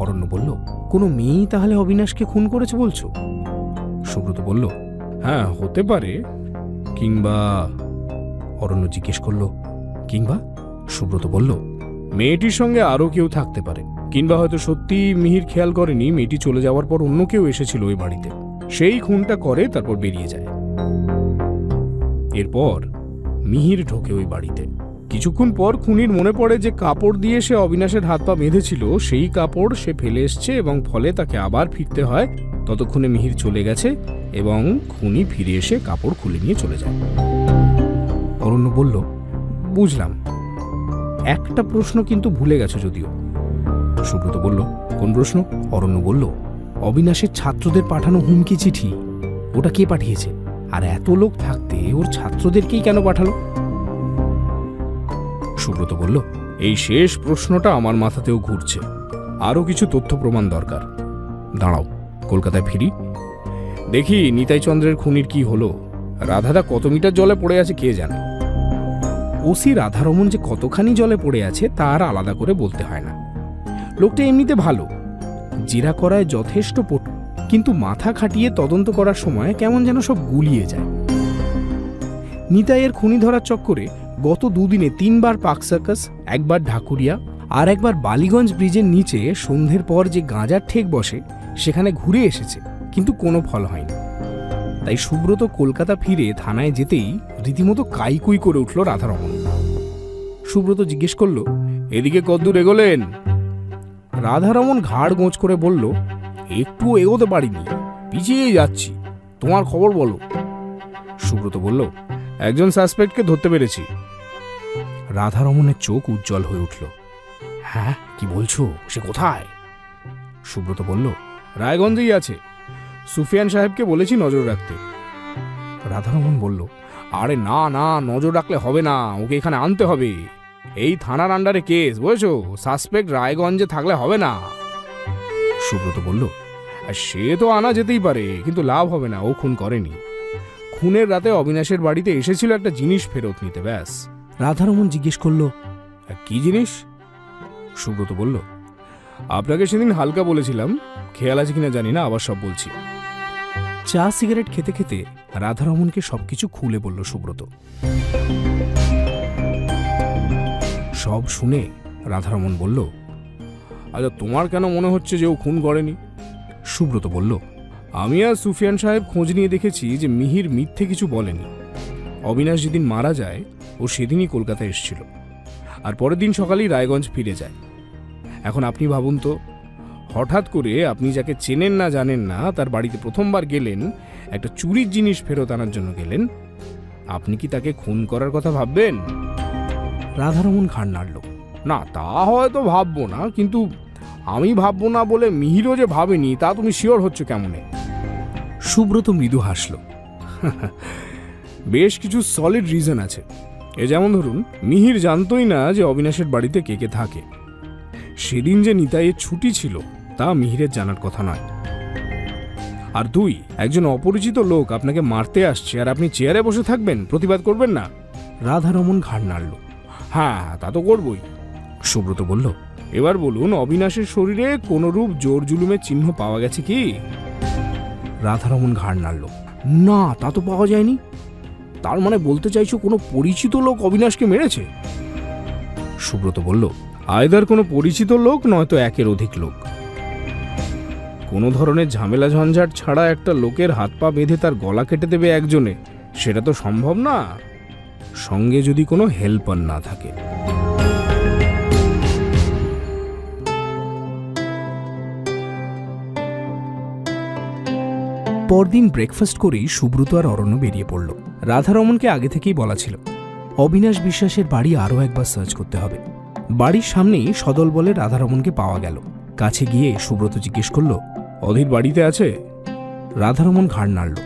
অরণ্য বলল, কোনো মেয়েই তাহলে অবিনাশকে খুন করেছে বলছো? সুব্রত বলল, হ্যাঁ হতে পারে, কিংবা। অরণ্য জিজ্ঞেস করল, কিংবা? সুব্রত বলল, মেয়েটির সঙ্গে আরো কেউ থাকতে পারে, কিংবা হয়তো সত্যি মিহির খেয়াল করেনি মেয়েটি চলে যাওয়ার পর অন্য কেউ এসেছিল ওই বাড়িতে, সেই খুনটা করে তারপর বেরিয়ে যায়। এরপর মিহির ঢোকে ওই বাড়িতে। কিছুক্ষণ পর খুনির মনে পড়ে যে কাপড় দিয়ে সে অবিনাশের হাত পা বেঁধেছিল সেই কাপড় সে ফেলে এসছে, এবং ফলে তাকে আবার ফিরতে হয়। ততক্ষণে মিহির চলে গেছে এবং খুনি ফিরে এসে কাপড় খুলে নিয়ে চলে যায়। অরণ্য বলল, বুঝলাম, একটা প্রশ্ন কিন্তু ভুলে গেছো যদিও। সুব্রত বলল, কোন প্রশ্ন? অরণ্য বলল, অবিনাশের ছাত্রদের পাঠানো হুমকি চিঠি, ওটা কে পাঠিয়েছে? আর এত লোক থাকতে ওর ছাত্রদেরকেই কেন পাঠালো? সুব্রত বলল, এই শেষ প্রশ্নটা আমার মাথাতেও ঘুরছে, আরো কিছু তথ্য প্রমাণ দরকার। দাঁড়াও, কলকাতায় ফিরি, দেখি নিতাই চন্দ্রের খুনির কি হলো। রাধাদা কত মিটার জলে পড়ে আছে কে জানে। ওসি রাধারমন যে কতখানি জলে পড়ে আছে তার আলাদা করে বলতে হয় না। লোকটা এমনিতে ভালো, জেরা করায় যথেষ্ট পটু, কিন্তু মাথা খাটিয়ে তদন্ত করার সময় কেমন যেন সব গুলিয়ে যায়। নিতাইয়ের খুনি ধরার চক্করে গত দুদিনে 3 বার পার্ক সার্কাস, একবার ঢাকুরিয়া, আর একবার বালিগঞ্জ ব্রিজের নিচে সন্ধ্যের পর যে গাঁজার ঠেক বসে সেখানে ঘুরে এসেছে, কিন্তু কোনো ফল হয়নি। তাই সুব্রত কলকাতা ফিরে থানায় যেতেই রীতিমতো কাইকুই করে উঠল রাধারমন। সুব্রত জিজ্ঞেস করল, এদিকে কদ্দূর এগোলেন? রাধারমন ঘাড় গোঁজ করে বলল, একটু এগোতে পারিনি, পিছিয়ে যাচ্ছি, তোমার খবর বলো। সুব্রত বলল, একজন সাসপেক্টকে ধরতে পেরেছি। রাধারমনের চোখ উজ্জ্বল হয়ে উঠল। হ্যাঁ, কি বলছো, সে কোথায়? সুব্রত বলল, রায়গঞ্জেই আছে, সুফিয়ান সাহেবকে বলেছি নজর রাখতে। রাধারমন বলল, আরে না না, নজর রাখলে হবে না, ওকে এখানে আনতে হবে। এই থানার আন্ডারে কেস, বুঝেছো, সাসপেক্ট রায়গঞ্জে থাকলে হবে না। সুব্রত বলল, সে তো আনা যেতেই পারে, কিন্তু লাভ হবে না, ও খুন করেনি। খুনের রাতে অবিনাশের বাড়িতে এসেছিল একটা জিনিস ফেরত নিতে, ব্যাস। রাধারমন জিজ্ঞেস করল, কি জিনিস? সুব্রত বলল, আপনাকে সেদিন হালকা বলেছিলাম, খেয়াল আছে কিনা জানি না, আবার সব বলছি। চা সিগারেট খেতে খেতে রাধারমনকে সবকিছু খুলে বলল সুব্রত। সব শুনে রাধারমন বলল, আচ্ছা তোমার কেন মনে হচ্ছে যে ও খুন করেনি? সুব্রত বলল, আমি আর সুফিয়ান সাহেব খোঁজ নিয়ে দেখেছি যে মিহির মিথ্যে কিছু বলেনি। অবিনাশ যেদিন মারা যায় ও সেদিনই কলকাতায় এসেছিল, আর পরের দিন সকালেই রায়গঞ্জ ফিরে যায়। এখন আপনি ভাবুন তো, হঠাৎ করে আপনি যাকে চেনেন না জানেন না তার বাড়িতে প্রথমবার গেলেন, একটা চুরির জিনিস ফেরত আনার জন্য গেলেন, আপনি কি তাকে খুন করার কথা ভাববেন? রাধারমন ঘাড় নাড়ল। না, তা হয়তো ভাববো না, কিন্তু আমি ভাববো না বলে মিহিরও যে ভাবেনি তা তুমি শিওর হচ্ছ কেমনে? সুব্রত মৃদু হাসল। বেশ কিছু সলিড রিজন আছে। এ যেমন ধরুন, মিহির জানতই না যে অবিনাশের বাড়িতে কে কে থাকে। সেদিন যে নিতাইয়ের ছুটি ছিল তা মিহিরের জানার কথা নয়। আর দুই, একজন অপরিচিত লোক আপনাকে মারতে আসছে আর আপনি চেয়ারে বসে থাকবেন, প্রতিবাদ করবেন না? রাধারমন ঘাড় নাড়ল। হ্যাঁ, তা তো করবই। সুব্রত বলল, এবার বলুন, অবিনাশের শরীরে কোনরূপ জোর জুলুমের চিহ্ন পাওয়া গেছে কি? রাধারমন ঘাড় নাড়ল। না, তা তো পাওয়া যায়নি। তার মানে বলতে চাইছো কোনো পরিচিত লোক অবিনাশকে মেরেছে? সুব্রত বলল, আয়দার কোনো পরিচিত লোক, নয়তো একের অধিক লোক। কোনো ধরনের ঝামেলা ঝঞ্ঝাট ছাড়া একটা লোকের হাত পা বেঁধে তার গলা কেটে দেবে একজনে, সেটা তো সম্ভব না, সঙ্গে যদি কোনো হেল্পার না থাকে। পরদিন ব্রেকফাস্ট করেই সুব্রত আর অরণ্য বেরিয়ে পড়ল। রাধারমনকে আগে থেকেই বলা ছিল, অবিনাশ বিশ্বাসের বাড়ি আরও একবার সার্চ করতে হবে। বাড়ির সামনেই সদল বলে রাধারমনকে পাওয়া গেল। কাছে গিয়ে সুব্রত জিজ্ঞেস করল, অধীর বাড়িতে আছে? রাধারমন ঘাড় নাড়ল।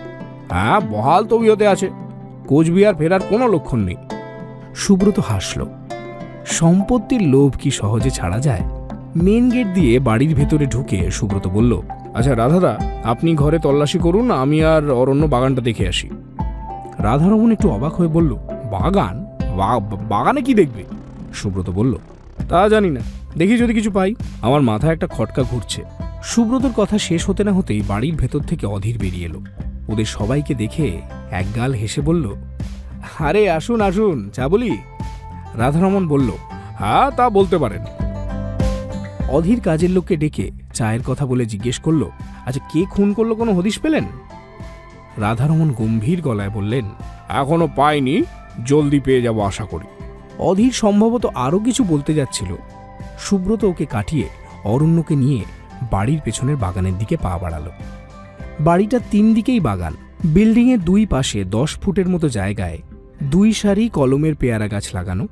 হ্যাঁ, বহাল তবিয়তে আছে, কোচবিহার ফেরার কোনো লক্ষণ নেই। সুব্রত হাসল। সম্পত্তির লোভ কি সহজে ছাড়া যায়? মেন গেট দিয়ে বাড়ির ভেতরে ঢুকে সুব্রত বলল, আচ্ছা রাধাদা, আপনি ঘরে তল্লাশি করুন, আমি আর অরণ্য বাগানটা দেখে আসি। রাধারমন একটু অবাক হয়ে বলল, বাগান? বাগানে কি দেখবে? সুব্রত বলল, তা জানি না, দেখি যদি কিছু পাই। আমার মাথায় একটা খটকা ঘুরছে। সুব্রতর কথা শেষ হতে না হতেই বাড়ির ভেতর থেকে অধীর বেরিয়ে এলো। ওদের সবাইকে দেখে একগাল হেসে বলল, আরে আসুন আসুন, চা বলি? রাধারমন বলল, হ্যাঁ, তা বলতে পারেন। অধীর কাজের লোককে ডেকে চায়ের কথা বলে জিজ্ঞেস করল, আচ্ছা কে খুন করলো, কোনো হদিশ পেলেন? রাধারমন গম্ভীর গলায় বললেন, এখনো পাইনি, জলদি পেয়ে যাব আশা করি। অধীর সম্ভবত আরও কিছু বলতে যাচ্ছিল, সুব্রত ওকে কাটিয়ে অরণ্যকে নিয়ে বাড়ির পেছনের বাগানের দিকে পা বাড়ালো। বাড়িটা 3 দিকেই বাগান। বিল্ডিংয়ের 2 পাশে 10 ফুটের মতো জায়গায় 2 সারি কলমের পেয়ারা গাছ লাগানো,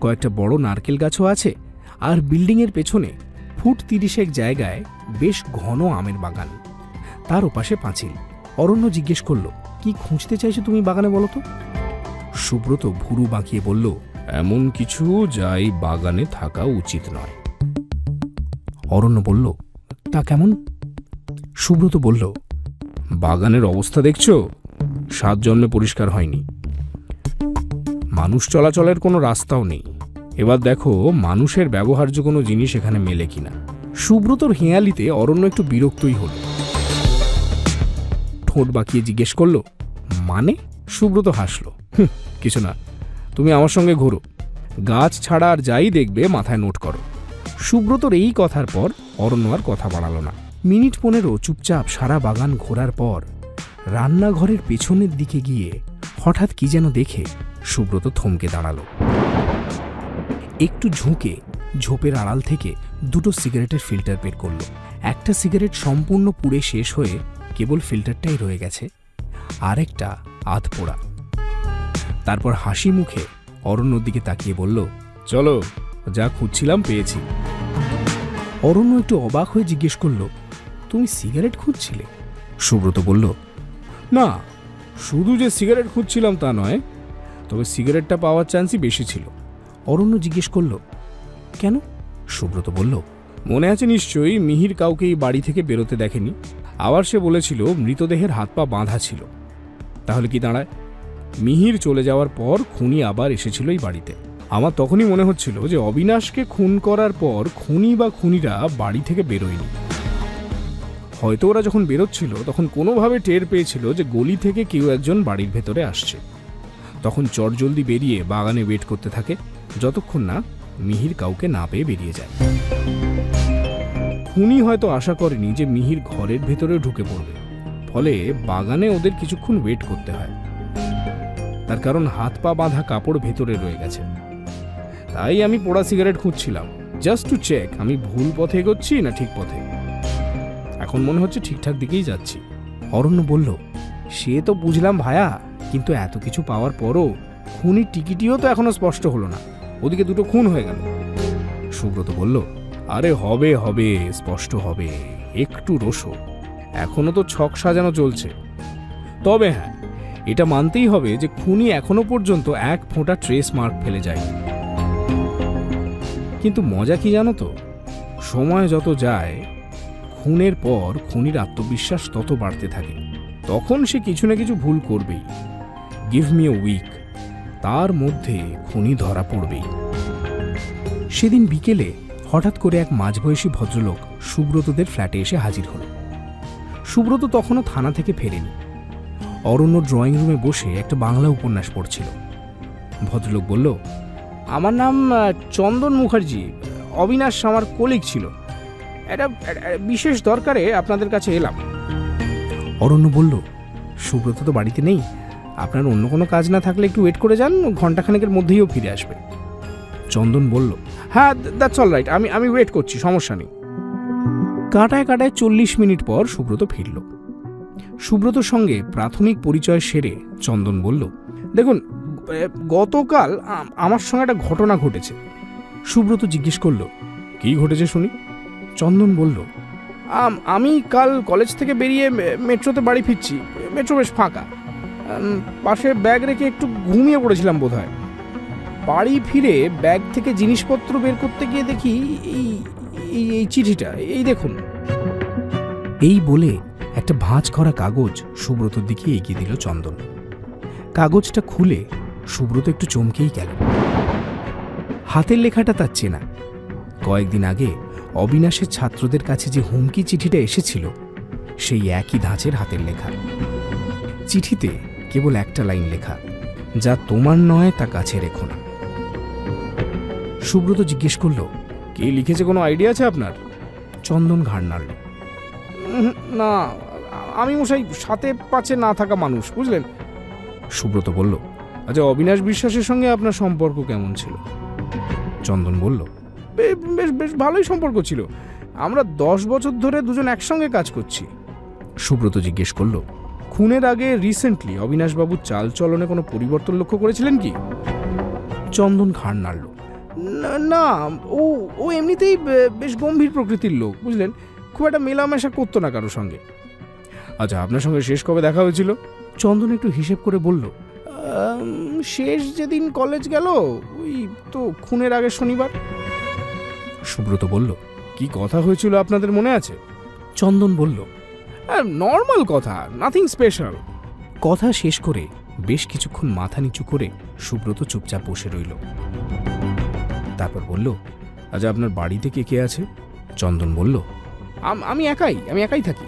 কয়েকটা বড় নারকেল গাছও আছে, আর বিল্ডিংয়ের পেছনে ফুট 30 জায়গায় বেশ ঘন আমের বাগান, তার ওপাশে পাঁচিল। অরণ্য জিজ্ঞেস করল, কি খুঁজতে চাইছো তুমি বাগানে বলো তো? সুব্রত ভুরু বাঁকিয়ে বলল, এমন কিছু যাই বাগানে থাকা উচিত নয়। অরণ্য বলল, তা কেমন? সুব্রত বলল, বাগানের অবস্থা দেখছো, 7 জন্মে পরিষ্কার হয়নি, মানুষ চলাচলের কোনো রাস্তাও নেই। এবার দেখো মানুষের ব্যবহার্য কোনো জিনিস এখানে মেলে কিনা। সুব্রতর হেঁয়ালিতে অরণ্য একটু বিরক্তই হল। ঠোঁট বাঁকিয়ে জিজ্ঞেস করল, মানে? সুব্রত হাসল, কিছু না, তুমি আমার সঙ্গে ঘোরো, গাছ ছাড়া আর যাই দেখবে মাথায় নোট করো। সুব্রতর এই কথার পর অরণ্য আর কথা বাড়াল না। মিনিট 15 চুপচাপ সারা বাগান ঘোরার পর রান্নাঘরের পেছনের দিকে গিয়ে হঠাৎ কি যেন দেখে সুব্রত থমকে দাঁড়াল। একটু ঝুঁকে ঝোপের আড়াল থেকে 2টো সিগারেটের ফিল্টার বের করল। একটা সিগারেট সম্পূর্ণ পুড়ে শেষ হয়ে কেবল ফিল্টারটাই রয়ে গেছে, আরেকটা আধ পোড়া। তারপর হাসি মুখে অরণ্যর দিকে তাকিয়ে বলল, চলো, যা খুঁজছিলাম পেয়েছি। অরণ্য একটু অবাক হয়ে জিজ্ঞেস করল, তুমি সিগারেট খুঁজছিলে? সুব্রত বলল, না, শুধু যে সিগারেট খুঁজছিলাম তা নয়, তবে সিগারেটটা পাওয়ার চান্সই বেশি ছিল। অরণ্য জিজ্ঞেস করল, কেন? সুব্রত বলল, মনে আছে নিশ্চয়ই, মিহির কাউকে এই বাড়ি থেকে বেরোতে দেখেনি, আবার সে বলেছিল মৃতদেহের হাত পা বাঁধা ছিল। তাহলে কি দাঁড়ায়? মিহির চলে যাওয়ার পর খুনি আবার এসেছিল এই বাড়িতে। আমার তখনই মনে হচ্ছিল যে অবিনাশকে খুন করার পর খুনি বা খুনিরা বাড়ি থেকে বেরোয়নি। হয়তো ওরা যখন বেরোচ্ছিল তখন কোনোভাবে টের পেয়েছিল যে গলি থেকে কেউ একজন বাড়ির ভেতরে আসছে। তখন চটজলদি বেরিয়ে বাগানে ওয়েট করতে থাকে যতক্ষণ না মিহির কাউকে না পেয়ে বেরিয়ে যায়। খুনি হয়তো আশা করেনি যে মিহির ঘরের ভেতরে ঢুকে পড়বে, ফলে বাগানে ওদের কিছুক্ষণ ওয়েট করতে হয়। তার কারণ হাত পা বাঁধা কাপড় ভেতরে রয়ে গেছে। তাই আমি পোড়া সিগারেট খুঁজছিলাম, জাস্ট টু চেক আমি ভুল পথে এগোচ্ছি না ঠিক পথে। এখন মনে হচ্ছে ঠিকঠাক দিকেই যাচ্ছি। অরণ্য বলল, সে তো বুঝলাম ভায়া, কিন্তু এত কিছু পাওয়ার পরও খুনির টিকিটিও তো এখনো স্পষ্ট হলো না, ওদিকে দুটো খুন হয়ে গেল। সুব্রত বলল, আরে হবে হবে, স্পষ্ট হবে, একটু রোসো, এখনো তো ছক সাজানো চলছে। তবে হ্যাঁ, এটা মানতেই হবে যে খুনি এখনো পর্যন্ত এক ফোঁটা ট্রেস মার্ক ফেলে যায়নি। কিন্তু মজা কি জানো তো, সময় যত যায় খুনের পর খুনির আত্মবিশ্বাস তত বাড়তে থাকে। তখন সে কিছু না কিছু ভুল করবেই। গিভ মি এ উইক, তার মধ্যে খুনি ধরা পড়বেই। সেদিন বিকেলে হঠাৎ করে এক মাঝবয়সী ভদ্রলোক সুব্রতদের ফ্ল্যাটে এসে হাজির হল। সুব্রত তখনও থানা থেকে ফেরেনি। অরণ্য ড্রয়িং রুমে বসে একটা বাংলা উপন্যাস পড়ছিল। ভদ্রলোক বলল, আমার নাম চন্দন মুখার্জি, অবিনাশ আমার কলিগ ছিল, একটা বিশেষ দরকারে আপনাদের কাছে এলাম। অরণ্য বলল, সুব্রত তো বাড়িতে নেই, আপনার অন্য কোনো কাজ না থাকলে একটু ওয়েট করে যান, ঘন্টাখানেকের মধ্যেইও ফিরে আসবে। চন্দন বলল, হ্যাঁ দ্যাটস অল রাইট, আমি ওয়েট করছি, সমস্যা নেই। কাটায় কাটায় 40 মিনিট পর সুব্রত ফিরল। সুব্রতর সঙ্গে প্রাথমিক পরিচয় সেরে চন্দন বলল, দেখুন গতকাল আমার সঙ্গে একটা ঘটনা ঘটেছে। সুব্রত জিজ্ঞেস করল, কি ঘটেছে শুনি? চন্দন বলল, আমি কাল কলেজ থেকে বেরিয়ে মেট্রোতে বাড়ি ফিরছি, মেট্রো বেশ ফাঁকা, পাশে ব্যাগ রেখে একটু ঘুমিয়ে পড়েছিলাম বোধহয়। বাড়ি ফিরে ব্যাগ থেকে জিনিসপত্র বের করতে গিয়ে দেখি এই চিঠিটা, এই দেখুন। এই বলে একটা ভাঁজ করা কাগজ সুব্রতর দিকে এগিয়ে দিল চন্দন। কাগজটা খুলে সুব্রত একটু চমকেই গেল। হাতের লেখাটা তার চেনা। কয়েকদিন আগে অবিনাশের ছাত্রদের কাছে যে হুমকি চিঠিটা এসেছিল, সেই একই ধাঁচের হাতের লেখা। চিঠিতে কেবল একটা লাইন লেখা, যা তোমার নয় তা কাছে রেখো না। সুব্রত জিজ্ঞেস করল, কে লিখেছে, কোনো আইডিয়া আছে আপনার? চন্দন ঘাড় নাড়ল, না, আমি মশাই সাথে পাচ্ছে না থাকা মানুষ, বুঝলেন। সুব্রত বলল, আচ্ছা অবিনাশ বিশ্বাসের সঙ্গে আপনার সম্পর্ক কেমন ছিল? চন্দন বলল, বেশ বেশ ভালোই সম্পর্ক ছিল, আমরা 10 বছর ধরে দুজন একসঙ্গে কাজ করছি। সুব্রত জিজ্ঞেস করল, খুনের আগে রিসেন্টলি অবিনাশবাবুর চালচলনে কোনো পরিবর্তন লক্ষ্য করেছিলেন কি? চন্দন ঘাড় নাড়ল, না, ও এমনিতেই বেশ গম্ভীর প্রকৃতির লোক, বুঝলেন, খুব একটা মেলামেশা করতো না কারোর সঙ্গে। আচ্ছা আপনার সঙ্গে শেষ কবে দেখা হয়েছিল? চন্দন একটু হিসেব করে বলল, শেষ যেদিন কলেজ গেল, ওই তো খুনের আগে শনিবার। সুব্রত বলল, কি কথা হয়েছিল আপনাদের মনে আছে? চন্দন বলল, নর্মাল কথা, নাথিং স্পেশাল। কথা শেষ করে বেশ কিছুক্ষণ মাথা নিচু করে সুব্রত চুপচাপ বসে রইল। তারপর বলল, আচ্ছা আপনার বাড়িতে কে কে আছে? চন্দন বলল, আমি একাই থাকি।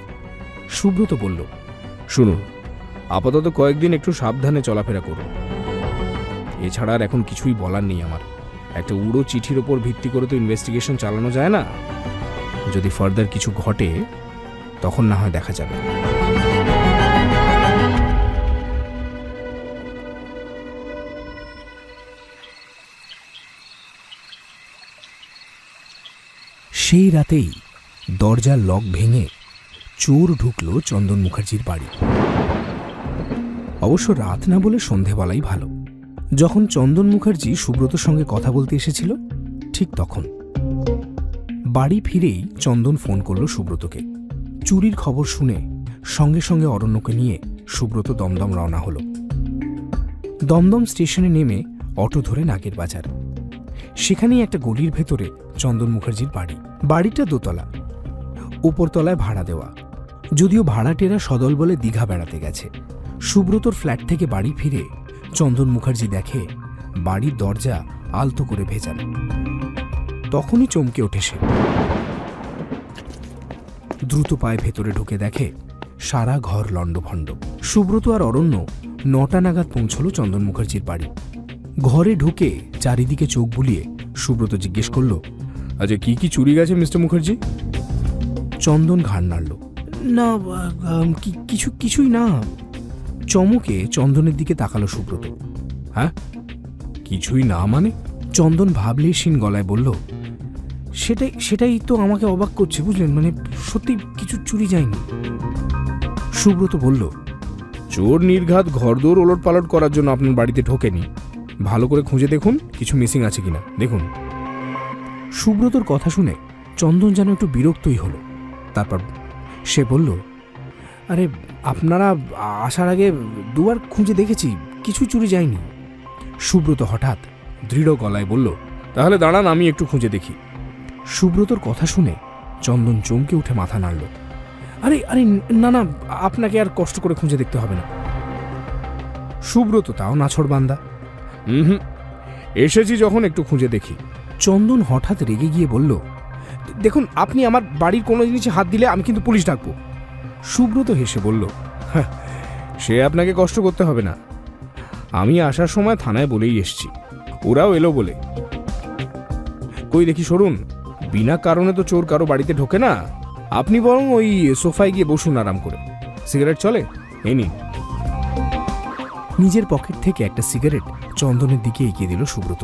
সুব্রত বলল, শুনুন, আপাতত কয়েকদিন একটু সাবধানে চলাফেরা করুন, এছাড়া আর এখন কিছুই বলার নেই আমার। একটা উড়ো চিঠির ওপর ভিত্তি করে তো ইনভেস্টিগেশন চালানো যায় না, যদি ফার্দার কিছু ঘটে তখন না হয় দেখা যাবে। সেই রাতেই দরজার লক ভেঙে চোর ঢুকল চন্দন মুখার্জির বাড়ি। অবশ্য রাত না বলে সন্ধেবেলাই ভালো। যখন চন্দন মুখার্জি সুব্রতর সঙ্গে কথা বলতে এসেছিল, ঠিক তখন বাড়ি ফিরেই চন্দন ফোন করল সুব্রতকে। চুরির খবর শুনে সঙ্গে সঙ্গে অরণ্যকে নিয়ে সুব্রত দমদম রওনা হল। দমদম স্টেশনে নেমে অটো ধরে নাগের বাজার। সেখানেই একটা গলির ভেতরে চন্দন মুখার্জির বাড়ি। বাড়িটা দোতলা, উপরতলায় ভাড়া দেওয়া। যদিও ভাড়াটেরা সদল বলে দীঘা বেড়াতে গেছে। সুব্রতর ফ্ল্যাট থেকে বাড়ি ফিরে চন্দন মুখার্জি দেখে বাড়ির দরজা আলতো করে ভেজানো। তখনই চমকে ওঠে সে। দ্রুত পায়ে ভেতরে ঢুকে দেখে সারা ঘর লণ্ডভণ্ড। সুব্রত আর অরণ্য 9টা নাগাদ পৌঁছল চন্দন মুখার্জির বাড়ি। ঘরে ঢুকে চারিদিকে চোখ বুলিয়ে সুব্রত জিজ্ঞেস করল, আচ্ছা কি কি চুরি গেছে মিস্টার মুখার্জি? চন্দন ঘাড় নাড়ল। না, কিছুই না। চমকে চন্দনের দিকে তাকালো সুব্রত। হ্যাঁ, কিছুই না মানে? চন্দন ভাবলেশীন গলায় বলল, সেটাই তো আমাকে অবাক করছে, বুঝলেন, মানে সত্যি কিছু চুরি যায়নি। সুব্রত বলল, চোর নির্ঘাত ঘরদোর ওলট পালট করার জন্য আপনার বাড়িতে ঢোকেনি। ভালো করে খুঁজে দেখুন কিছু মিসিং আছে কিনা, দেখুন। সুব্রতর কথা শুনে চন্দন যেন একটু বিরক্তই হলো। তারপর সে বলল, আরে আপনারা আসার আগে 2বার খুঁজে দেখেছি, কিছু চুরি যায়নি। সুব্রত হঠাৎ দৃঢ় গলায় বলল, তাহলে দাঁড়ান আমি একটু খুঁজে দেখি। সুব্রতর কথা শুনে চন্দন চমকে উঠে মাথা নাড়ল। আরে আরে না, আপনাকে আর কষ্ট করে খুঁজে দেখতে হবে না। সুব্রত তাও নাছড় বান্দা। এসেছি যখন একটু খুঁজে দেখি। চন্দন হঠাৎ রেগে গিয়ে বলল, দেখুন আপনি আমার বাড়ির কোনো জিনিসে হাত দিলে আমি কিন্তু পুলিশ ডাকবো। সুব্রত হেসে বলল, সে আপনাকে কষ্ট করতে হবে না, আমি আসার সময় থানায় বলেই এসছি, ওরাও এলো বলে। কই দেখি সরুন, বিনা কারণে তো চোর কারো বাড়িতে ঢোকে না। আপনি বরং ওই সোফায় গিয়ে বসুন আরাম করে। সিগারেট চলে? এই নিন। নিজের পকেট থেকে একটা সিগারেট চন্দনের দিকে এগিয়ে দিল সুব্রত।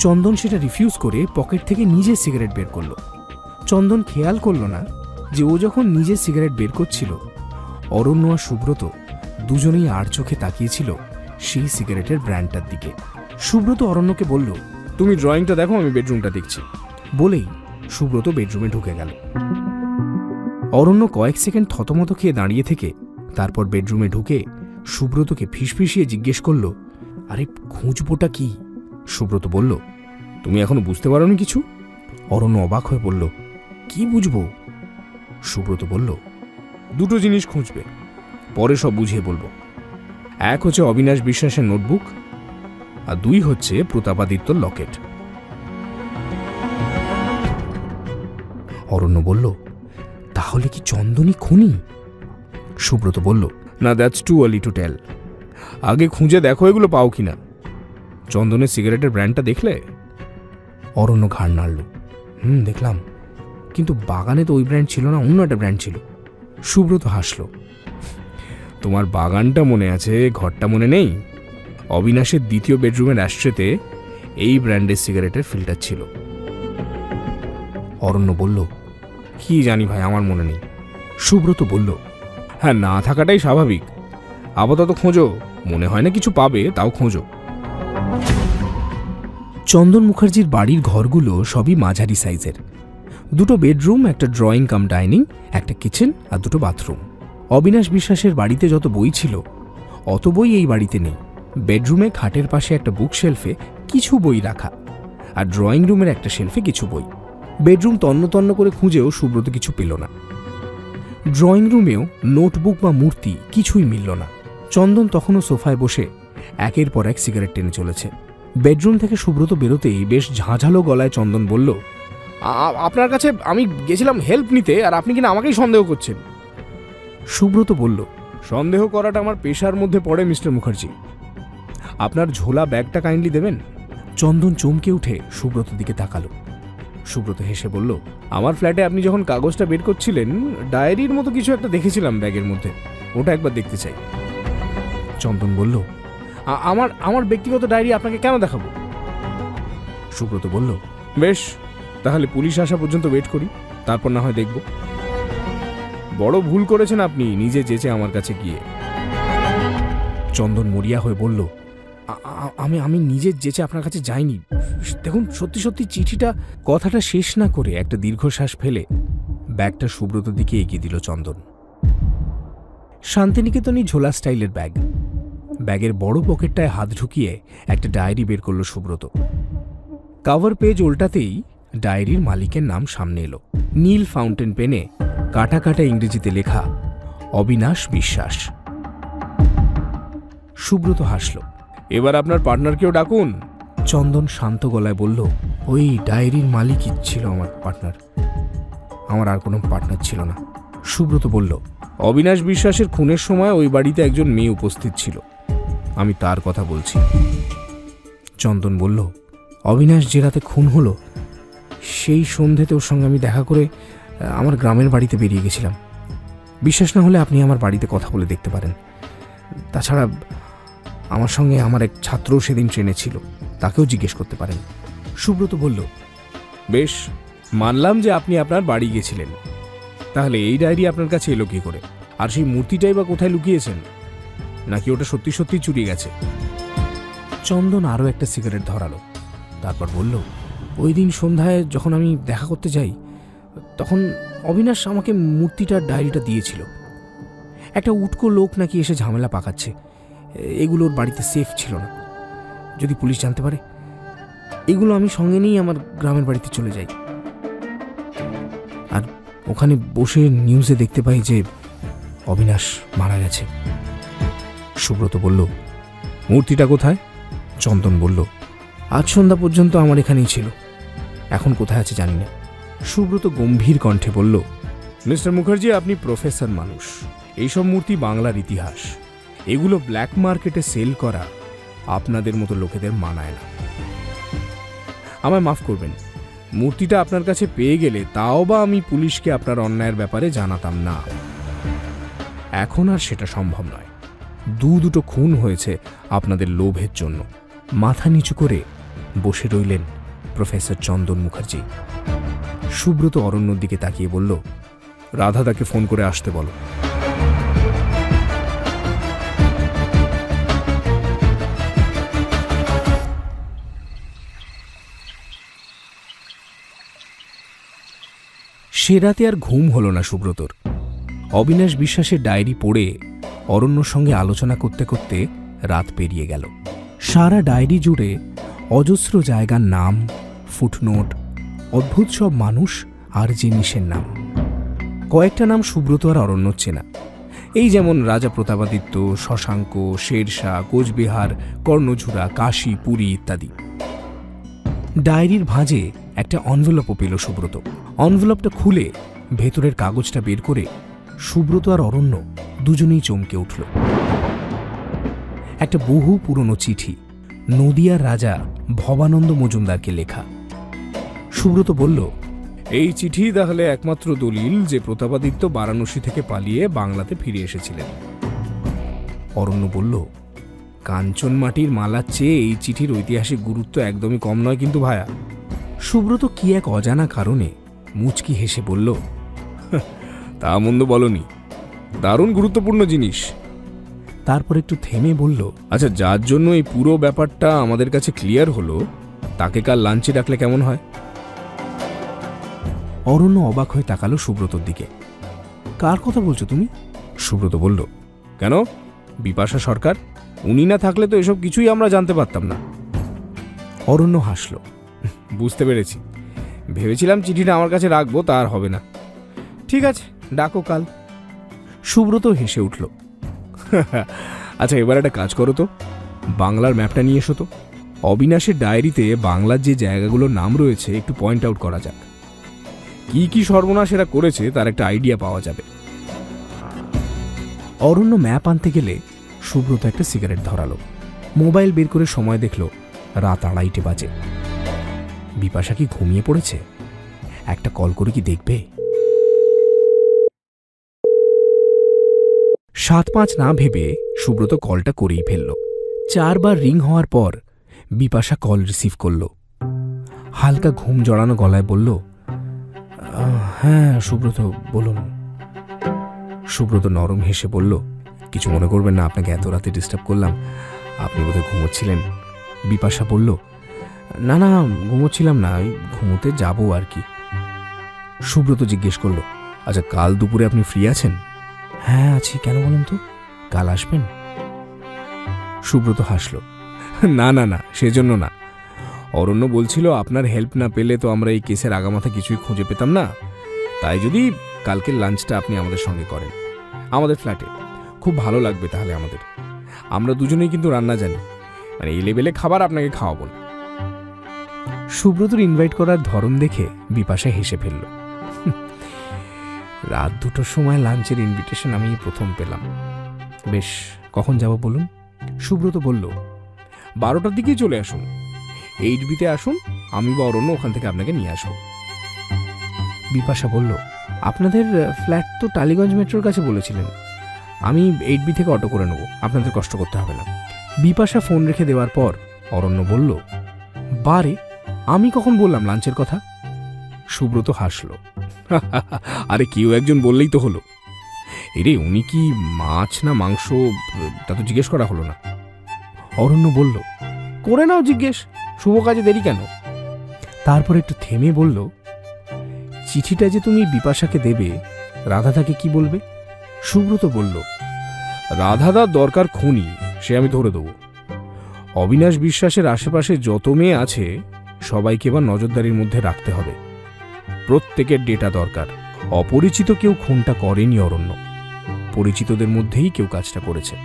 চন্দন সেটা রিফিউজ করে পকেট থেকে নিজে সিগারেট বের করল। চন্দন খেয়াল করল না যে ও যখন নিজে সিগারেট বের করছিল, অরণ্য আর সুব্রত দুজনেই আর চোখে তাকিয়েছিল সেই সিগারেটের ব্র্যান্ডটার দিকে। সুব্রত অরণ্যকে বলল, তুমি ড্রয়িংটা দেখো, আমি বেডরুমটা দেখছি। বলেই সুব্রত বেডরুমে ঢুকে গেল। অরণ্য কয়েক সেকেন্ড থতমত খেয়ে দাঁড়িয়ে থেকে তারপর বেডরুমে ঢুকে সুব্রতকে ফিসফিসিয়ে জিজ্ঞেস করল, আরে খুঁজবোটা কি? সুব্রত বলল, তুমি এখনো বুঝতে পারোনি কিছু? অরণ্য অবাক হয়ে বলল, কি বুঝবো? সুব্রত বলল, 2টো জিনিস খুঁজবে, পরে সব বুঝিয়ে বলবো। 1 হচ্ছে অবিনাশ বিশ্বাসের নোটবুক, আর 2 হচ্ছে প্রতাপাদিত্যর লকেট। অরণ্য বলল, তাহলে কি চন্দনই খুনি? সুব্রত বলল, না, that's too early to tell. আগে খুঁজে দেখো এগুলো পাও কিনা। চন্দনের সিগারেটের ব্র্যান্ডটা দেখলে? অরণ্য ঘাড় নাড়ল। দেখলাম, কিন্তু বাগানে তো ওই ব্র্যান্ড ছিল না, অন্য একটা ব্র্যান্ড ছিল। সুব্রত হাসল। তোমার বাগানটা মনে আছে, ঘরটা মনে নেই? অবিনাশের 2য় বেডরুমের অ্যাশট্রেতে এই ব্র্যান্ডের সিগারেটের ফিল্টার ছিল। অরণ্য বলল, কি জানি ভাই, আমার মনে নেই। সুব্রত বলল, হ্যাঁ, না থাকাটাই স্বাভাবিক। আপাতত খোঁজো, মনে হয় না কিছু পাবে, তাও খোঁজো। চন্দন মুখার্জির বাড়ির ঘরগুলো সবই মাঝারি সাইজের। 2টো বেডরুম, একটা ড্রয়িং কাম ডাইনিং, একটা কিচেন আর 2টো বাথরুম। অবিনাশ বিশ্বাসের বাড়িতে যত বই ছিল অত বই এই বাড়িতে নেই। বেডরুমে খাটের পাশে একটা বুক শেলফে কিছু বই রাখা, আর ড্রয়িং রুমের একটা শেলফে কিছু বই। বেডরুম তন্ন তন্ন করে খুঁজেও সুব্রত কিছু পেল না। ড্রয়িং রুমেও নোটবুক বা মূর্তি কিছুই মিলল না। চন্দন তখনও সোফায় বসে একের পর এক সিগারেট টেনে চলেছে। বেডরুম থেকে সুব্রত বেরোতেই বেশ ঝাঁঝালো গলায় চন্দন বলল, আপনার কাছে আমি গেছিলাম হেল্প নিতে, আর আপনি কিনা আমাকেই সন্দেহ করছেন। সুব্রত বলল, সন্দেহ করাটা আমার পেশার মধ্যে পড়ে মিস্টার মুখার্জি। আপনার ঝোলা ব্যাগটা কাইন্ডলি দেবেন। চন্দন চমকে উঠে সুব্রত দিকে তাকালো। সুব্রত হেসে বলল, আমার ফ্ল্যাটে আপনি যখন কাগজটা বের করছিলেন, ডায়েরির মতো কিছু একটা দেখেছিলাম ব্যাগের মধ্যে, ওটা একবার দেখতে চাই। চন্দন বলল, আমার ব্যক্তিগত ডায়েরি আপনাকে কেন দেখাবো? সুব্রত বলল, বেশ, তাহলে পুলিশ আসা পর্যন্ত ওয়েট করি, তারপর না হয় দেখব। বড় ভুল করেছেন আপনি নিজে যেচে আমার কাছে গিয়ে। চন্দন মরিয়া হয়ে বলল, আমি নিজে যেচে আপনার কাছে যাইনি। দেখুন, সত্যি সত্যি চিঠিটা। কথাটা শেষ না করে একটা দীর্ঘশ্বাস ফেলে ব্যাগটা সুব্রত দিকে এগিয়ে দিল চন্দন। শান্তিনিকেতনই ঝোলা স্টাইলের ব্যাগ। ব্যাগের বড় পকেটটায় হাত ঢুকিয়ে একটা ডায়েরি বের করল সুব্রত। কভার পেজ উল্টাতেই ডায়েরির মালিকের নাম সামনে এলো। নীল ফাউন্টেন পেনে কাটা কাটা ইংরেজিতে লেখা, অবিনাশ বিশ্বাস। সুব্রত হাসল। এবার আপনার পার্টনারকেও ডাকুন। চন্দন শান্ত গলায় বলল, ওই ডায়েরির মালিকই ছিল আমার পার্টনার, আমার আর কোনো পার্টনার ছিল না। সুব্রত বলল, অবিনাশ বিশ্বাসের খুনের সময় ওই বাড়িতে একজন মেয়ে উপস্থিত ছিল, আমি তার কথা বলছি। চন্দন বলল, অবিনাশ যে রাতে খুন হলো সেই সন্ধ্যেতে ওর সঙ্গে আমি দেখা করে আমার গ্রামের বাড়িতে বেরিয়ে গেছিলাম। বিশ্বাস না হলে আপনি আমার বাড়িতে কথা বলে দেখতে পারেন। তাছাড়া আমার সঙ্গে আমার এক ছাত্রও সেদিন ট্রেনে ছিল, তাকেও জিজ্ঞেস করতে পারেন। সুব্রত বলল, বেশ, মানলাম যে আপনি আপনার বাড়ি গেছিলেন, তাহলে এই ডায়েরি আপনার কাছে এলো কি করে? আর সেই মূর্তিটাই বা কোথায় লুকিয়েছেন? নাকি ওটা সত্যি সত্যি চুরি গেছে? চন্দন আরও একটা সিগারেট ধরালো, তারপর বলল, ওই দিন সন্ধ্যায় যখন আমি দেখা করতে যাই তখন অবিনাশ আমাকে মূর্তিটার ডায়েরিটা দিয়েছিল। একটা উটকো লোক নাকি এসে ঝামেলা পাকাচ্ছে, এগুলোর বাড়িতে সেফ ছিল না, যদি পুলিশ জানতে পারে। এগুলো আমি সঙ্গে নিয়েই আমার গ্রামের বাড়িতে চলে যাই, আর ওখানে বসে নিউজে দেখতে পাই যে অবিনাশ মারা গেছে। সুব্রত বলল, মূর্তিটা কোথায়? চন্দন বলল, আজ সন্ধ্যা পর্যন্ত আমার এখানেই ছিল, এখন কোথায় আছে জানি না। সুব্রত গম্ভীর কণ্ঠে বলল, মিস্টার মুখার্জি, আপনি প্রফেসর মানুষ, এইসব মূর্তি বাংলার ইতিহাস, এগুলো ব্ল্যাক মার্কেটে সেল করা আপনাদের মতো লোকেদের মানায় না। আমায় মাফ করবেন, মূর্তিটা আপনার কাছে পেয়ে গেলে তাও বা আমি পুলিশকে আপনার অন্যায়ের ব্যাপারে জানাতাম না। এখন আর সেটা সম্ভব নয়। দুটো খুন হয়েছে আপনাদের লোভের জন্য। মাথা নিচু করে বসে রইলেন প্রফেসর চন্দন মুখার্জি। সুব্রত অরণ্যর দিকে তাকিয়ে বলল, রাধাদাকে ফোন করে আসতে বলো। সে রাতে আর ঘুম হলো না সুব্রতর। অবিনাশ বিশ্বাসের ডায়েরি পড়ে অরণ্যর সঙ্গে আলোচনা করতে করতে রাত পেরিয়ে গেল। সারা ডায়েরি জুড়ে অজস্র জায়গার নাম, ফুটনোট, অদ্ভুত সব মানুষ আর জিনিসের নাম। কয়েকটা নাম সুব্রত আর অরণ্য চেনা, এই যেমন রাজা প্রতাপাদিত্য, শশাঙ্ক, শেরশাহ, কোচবিহার, কর্ণঝুরা, কাশী, পুরী ইত্যাদি। ডায়েরির ভাঁজে একটা অনভেলপও পেল সুব্রত। অনভেলপটা খুলে ভেতরের কাগজটা বের করে সুব্রত আর অরণ্য দুজনেই চমকে উঠল। একটা বহু পুরনো চিঠি, নদিয়ার রাজা ভবানন্দ মজুমদারকে লেখা। সুব্রত বলল, এই চিঠি তাহলে একমাত্র দলিল যে প্রতাপাদিত্য বারাণসী থেকে পালিয়ে বাংলাতে ফিরে এসেছিলেন। অরণ্য বলল, কাঞ্চন মাটির মালার চেয়ে এই চিঠির ঐতিহাসিক গুরুত্ব একদমই কম নয় কিন্তু ভায়া। সুব্রত কি এক অজানা কারণে মুচকি হেসে বলল, তা মন্দ বলনি, দারুণ গুরুত্বপূর্ণ জিনিস। তারপর একটু থেমে বলল, আচ্ছা, যার জন্য এই পুরো ব্যাপারটা আমাদের কাছে ক্লিয়ার হলো তাকে কাল লাঞ্চে ডাকলে কেমন হয়? অরণ্য অবাক হয়ে তাকালো সুব্রতর দিকে। কার কথা বলছো তুমি? সুব্রত বলল, কেন, বিপাশা সরকার, উনি না থাকলে তো এসব কিছুই আমরা জানতে পারতাম না। অরণ্য হাসল, বুঝতে পেরেছি, ভেবেছিলাম চিঠিটা আমার কাছে রাখবো, তা আর হবে না। ঠিক আছে, ডাকো কাল। সুব্রত হেসে উঠল, আচ্ছা এবার একটা কাজ করো তো, বাংলার ম্যাপটা নিয়ে এসো তো। অবিনাশের ডায়েরিতে বাংলার যে জায়গাগুলোর নাম রয়েছে একটু পয়েন্ট আউট করা যাক, কি কি সর্বনাশ এরা করেছে তার একটা আইডিয়া পাওয়া যাবে। অরণ্য ম্যাপ আনতে গেলে সুব্রত একটা সিগারেট ধরালো, মোবাইল বের করে সময় দেখল রাত 2:30 বাজে। বিপাশা কি ঘুমিয়ে পড়েছে? একটা কল করে কি দেখবে? 7-5 না ভেবে সুব্রত কলটা করেই ফেলল। 4 বার রিং হওয়ার পর বিপাশা কল রিসিভ করল। হালকা ঘুম জড়ানো গলায় বলল, হ্যাঁ সুব্রত, বলুন। সুব্রত নরম হেসে বলল, কিছু মনে করবেন না, আপনাকে এত রাতে ডিস্টার্ব করলাম, আপনি বোধহয় ঘুমোচ্ছিলেন। বিপাশা বলল, না না, ঘুমোচ্ছিলাম না, ঘুমোতে যাবো আর কি। সুব্রত জিজ্ঞেস করল, আচ্ছা কাল দুপুরে আপনি ফ্রি আছেন? হ্যাঁ আছি, কেন বলুন তো, কাল আসবেন? সুব্রত হাসল, না না না, সেজন্য না। অরণ্য বলছিল আপনার হেল্প না পেলে তো আমরা এই কেসের আগামাথা কিছুই খুঁজে পেতাম না, তাই যদি কালকের লাঞ্চটা আপনি আমাদের সঙ্গে করেন আমাদের ফ্ল্যাটে, খুব ভালো লাগবে তাহলে আমাদের। আমরা দুজনেই কিন্তু রান্না জানি, মানে এই লেভেলে খাবার আপনাকে খাওয়াবো না। সুব্রতর ইনভাইট করার ধরন দেখে বিপাশা হেসে ফেলল। রাত 2টোর সময় লাঞ্চের ইনভিটেশন আমি প্রথম পেলাম। বেশ, কখন যাব বলুন? সুব্রত বলল, 12টার দিকেই চলে আসুন, 8B-তে আসুন, আমি বা অরণ্য ওখান থেকে আপনাকে নিয়ে আসবো। বিপাশা বলল, আপনাদের ফ্ল্যাট তো টালিগঞ্জ মেট্রোর কাছে বলেছিলেন, আমি 8B থেকে অটো করে নেব, আপনাদের কষ্ট করতে হবে না। বিপাশা ফোন রেখে দেওয়ার পর অরণ্য বলল, বারে আমি কখন বললাম লাঞ্চের কথা? সুব্রত হাসল, আরে কেউ একজন বললেই তো হলো। এরে উনি কি মাছ না মাংস তা তো জিজ্ঞেস করা হলো না। অরণ্য বলল, করে নাও জিজ্ঞেস, শুভ কাজে দেরি কেন? তারপর একটু থেমে বলল, চিঠিটা যে তুমি বিপাশাকে দেবে, রাধা তাকে কি বলবে? সুব্রত বলল, রাধাদার দরকার খুনি, সে আমি ধরে দেবো। অবিনাশ বিশ্বাসের আশেপাশে যত মেয়ে আছে সবাইকে এবার নজরদারির মধ্যে রাখতে হবে, প্রত্যেকের ডেটা দরকার। অপরিচিত কেউ খুনটা করেনি অরণ্য, পরিচিতদের মধ্যেই কেউ কাজটা করেছে।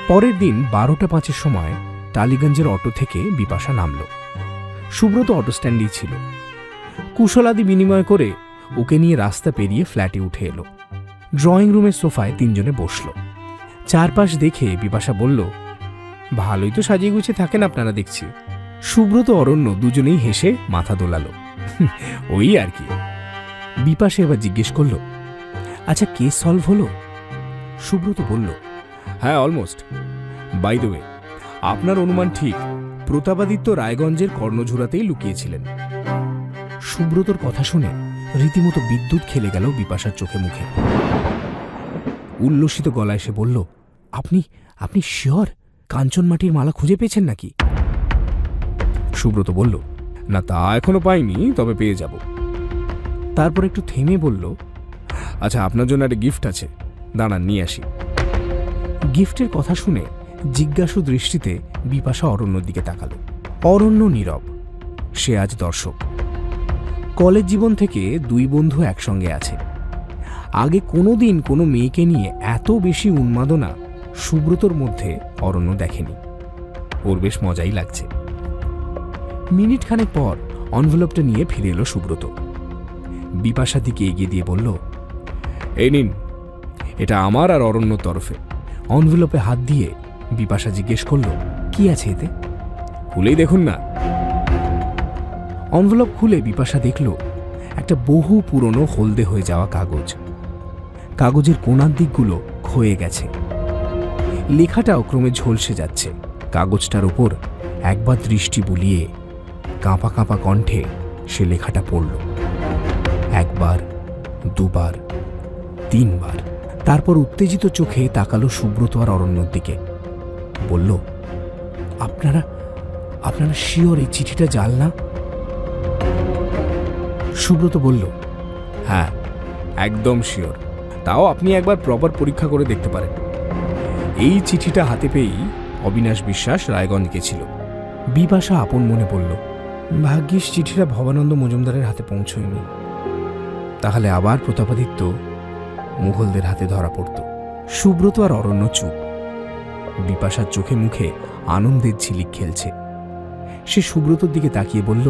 পরের দিন 12টা 5-এর সময় টালিগঞ্জের অটো থেকে বিপাশা নামল। সুব্রত অটো স্ট্যান্ডেই ছিল। কুশলাদি বিনিময় করে ওকে নিয়ে রাস্তা পেরিয়ে ফ্ল্যাটে উঠে এলো। ড্রয়িং রুমের সোফায় 3জনে বসল। চারপাশ দেখে বিপাশা বলল, ভালোই তো সাজিয়ে গুছিয়ে থাকেন আপনারা দেখছি। সুব্রত অরণ্য দুজনেই হেসে মাথা দোলালো, ওই আর কি। বিপাশা এবার জিজ্ঞেস করল, আচ্ছা কেস সলভ হলো? সুব্রত বলল, হ্যাঁ অলমোস্ট। বাই দ্য ওয়ে, আপনার অনুমান ঠিক, প্রতাপাদিত্য রায়গঞ্জের কর্ণঝোড়াতেই লুকিয়েছিলেন। সুব্রতর কথা শুনে রীতিমতো বিদ্যুৎ খেলে গেল বিপাশার চোখে মুখে। উল্লসিত গলায় সে বলল, আপনি আপনি শিওর কাঞ্চন মাটির মালা খুঁজে পেয়েছেন নাকি? সুব্রত বলল, না তা এখনো পাইনি, তবে পেয়ে যাব। তারপর একটু থেমে বলল, আচ্ছা আপনার জন্য একটা গিফট আছে, দাঁড়ান নিয়ে আসি। গিফটের কথা শুনে জিজ্ঞাসু দৃষ্টিতে বিপাশা অরণ্যর দিকে তাকাল। অরণ্য নীরব, সে আজ দর্শক। কলেজ জীবন থেকে 2 বন্ধু একসঙ্গে আছে। আগে কোনোদিন কোনো মেয়েকে নিয়ে এত বেশি উন্মাদনা সুব্রতর মধ্যে অরণ্য দেখেনি। ওর বেশ মজাই লাগছে। মিনিট খানেক পর এনভেলপটা নিয়ে ফিরে এলো সুব্রত। বিপাশার দিকে এগিয়ে দিয়ে বলল, এই নিন, এটা আমার আর অরণ্যর তরফে। এনভেলপে হাত দিয়ে বিপাশা জিজ্ঞেস করল, কি আছে এতে? খুলেই দেখুন না। এনভেলপ খুলে বিপাশা দেখল একটা বহু পুরনো হলদে হয়ে যাওয়া কাগজ। কাগজের কোণার দিকগুলো ক্ষয়ে গেছে, লেখাটাও ক্রমে ঝলসে যাচ্ছে। কাগজটার উপর একবার দৃষ্টি বুলিয়ে কাঁপা কাঁপা কণ্ঠে সে লেখাটা পড়ল। 1 বার, 2 বার, 3 বার। তারপর উত্তেজিত চোখে তাকালো সুব্রত আর অরণ্যর দিকে। বলল, আপনারা আপনারা শিওর এই চিঠিটা জাল না? সুব্রত বলল, হ্যাঁ একদম শিওর। তাও আপনি একবার প্রপার পরীক্ষা করে দেখতে পারেন। এই চিঠিটা হাতে পেয়েই অবিনাশ বিশ্বাস রায়গঞ্জ গেছিল। বিপাশা আপন মনে বলল, ভাগ্যিস চিঠিটা ভবানন্দ মজুমদারের হাতে পৌঁছয়নি, তাহলে আবার প্রতাপাদিত্য মুঘলদের হাতে ধরা পড়ত। সুব্রত আর অরণ্য চুপ। বিপাশার চোখে মুখে আনন্দের ঝিলিক খেলছে। সে সুব্রতর দিকে তাকিয়ে বলল,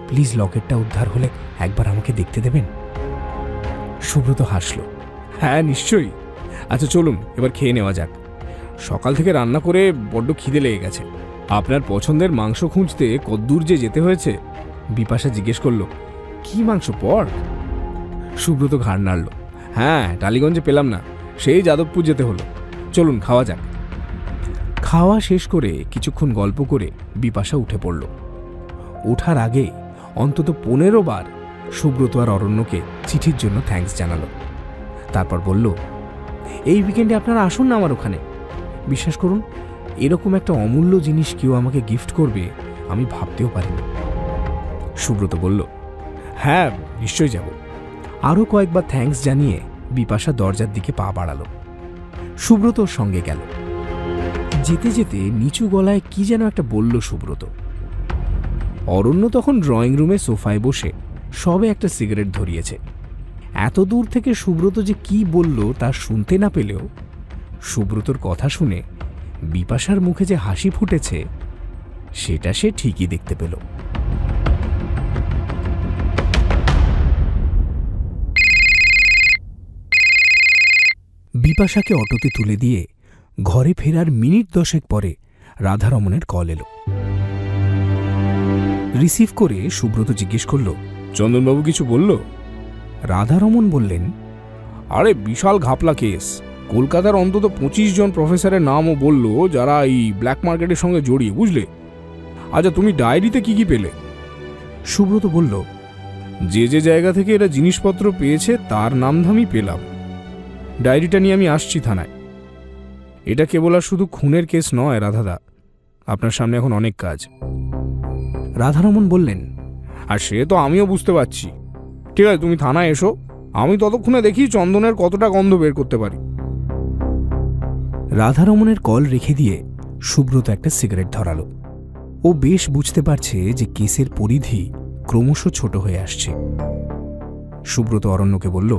প্লিজ লকেটটা উদ্ধার হলে একবার আমাকে দেখতে দেবেন? সুব্রত হাসল, হ্যাঁ নিশ্চয়ই। আচ্ছা চলুন এবার খেয়ে নেওয়া যাক। সকাল থেকে রান্না করে বড্ড খিদে লেগে গেছে। আপনার পছন্দের মাংস খুঁজতে কদ্দূর যে যেতে হয়েছে? বিপাশা জিজ্ঞেস করল, কি মাংস? পর্ক? সুব্রত ঘাড় নাড়ল, হ্যাঁ টালিগঞ্জে পেলাম না, সেই যাদবপুর যেতে হলো। চলুন খাওয়া যাক। খাওয়া শেষ করে কিছুক্ষণ গল্প করে বিপাশা উঠে পড়ল। ওঠার আগে অন্তত 15 বার সুব্রত আর অরণ্যকে চিঠির জন্য থ্যাঙ্কস জানালো। তারপর বলল, এই উইকেন্ডে আপনারা আসুন না আমার ওখানে। বিশ্বাস করুন, এরকম একটা অমূল্য জিনিস কেউ আমাকে গিফট করবে আমি ভাবতেও পারিনি। সুব্রত বলল, হ্যাঁ নিশ্চয়ই যাব। আরও কয়েকবার থ্যাঙ্কস জানিয়ে বিপাশা দরজার দিকে পা বাড়ালো। সুব্রতর সঙ্গে গেল। যেতে যেতে নিচু গলায় কি যেন একটা বলল সুব্রত। অরণ্য তখন ড্রয়িং রুমে সোফায় বসে সবে একটা সিগারেট ধরিয়েছে। এত দূর থেকে সুব্রত যে কি বলল তা শুনতে না পেলেও সুব্রতর কথা শুনে বিপাশার মুখে যে হাসি ফুটেছে সেটা সে ঠিকই দেখতে পেল। বিপাশাকে অটোতে তুলে দিয়ে ঘরে ফেরার মিনিট 10 পরে রাধারমণের কল এলো। রিসিভ করে সুব্রত জিজ্ঞেস করল, চন্দনবাবু কিছু বলল? রাধারমণ বললেন, আরে বিশাল ঘাপলা কেস, কলকাতার অন্তত 25 জন প্রফেসরের নামও বলল যারা এই ব্ল্যাক মার্কেটের সঙ্গে জড়িয়ে, বুঝলে? আচ্ছা, তুমি ডায়েরিতে কি কি পেলে? সুব্রত বলল, যে যে জায়গা থেকে এরা জিনিসপত্র পেয়েছে তার নামধামই পেলাম। ডায়েরিটা নিয়ে আমি আসছি থানায়। এটা কেবল আর শুধু খুনের কেস নয় রাধাদা, আপনার সামনে এখন অনেক কাজ। রাধারমণ বললেন, আর সে তো আমিও বুঝতে পারছি। ঠিক আছে, তুমি থানায় এসো, আমি ততক্ষণে দেখি চন্দনের কতটা গন্ধ বের করতে পারি। রাধারমণের কল রেখে দিয়ে সুব্রত একটা সিগারেট ধরালো। ও বেশ বুঝতে পারছে যে কেসের পরিধি ক্রমশ ছোট হয়ে আসছে। সুব্রত অরণ্যকে বলল,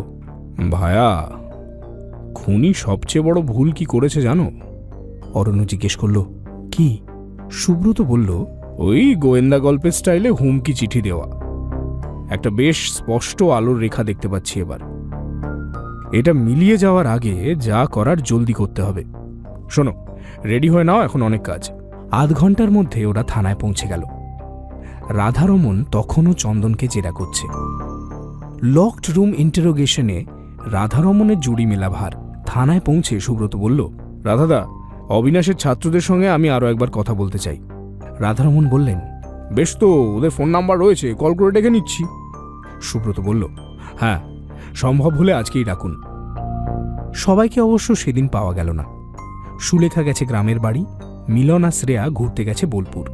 ভায়া, খুনি সবচেয়ে বড় ভুল কি করেছে জানো? অরণ্য জিজ্ঞেস করল, কি? সুব্রত বলল, ওই গোয়েন্দা গল্পের স্টাইলে হুমকি চিঠি দেওয়া। একটা বেশ স্পষ্ট আলোর রেখা দেখতে পাচ্ছি এবার। এটা মিলিয়ে যাওয়ার আগে যা করার জলদি করতে হবে। শোনো, রেডি হয়ে নাও, এখন অনেক কাজ। আধ ঘন্টার মধ্যে ওরা থানায় পৌঁছে গেল। রাধারমণ তখনও চন্দনকে জেরা করছে। লকড রুম ইন্টারোগেশনে রাধারমণের জুড়ি মেলা ভার। থানায় পৌঁছে সুব্রত বলল, রাধাদা, অবিনাশের ছাত্রদের সঙ্গে আমি আরও একবার কথা বলতে চাই। রাধারমণ বললেন, বেশ তো, ওদের ফোন নাম্বার রয়েছে, কল করে ডেকে নিচ্ছি। সুব্রত বলল, হ্যাঁ, সম্ভব হলে আজকেই ডাকুন। সবাইকে অবশ্য সেদিন পাওয়া গেল না। সুলেখা গেছে গ্রামের বাড়ি, মিলন আর শ্রেয়া ঘুরতে গেছে বোলপুর,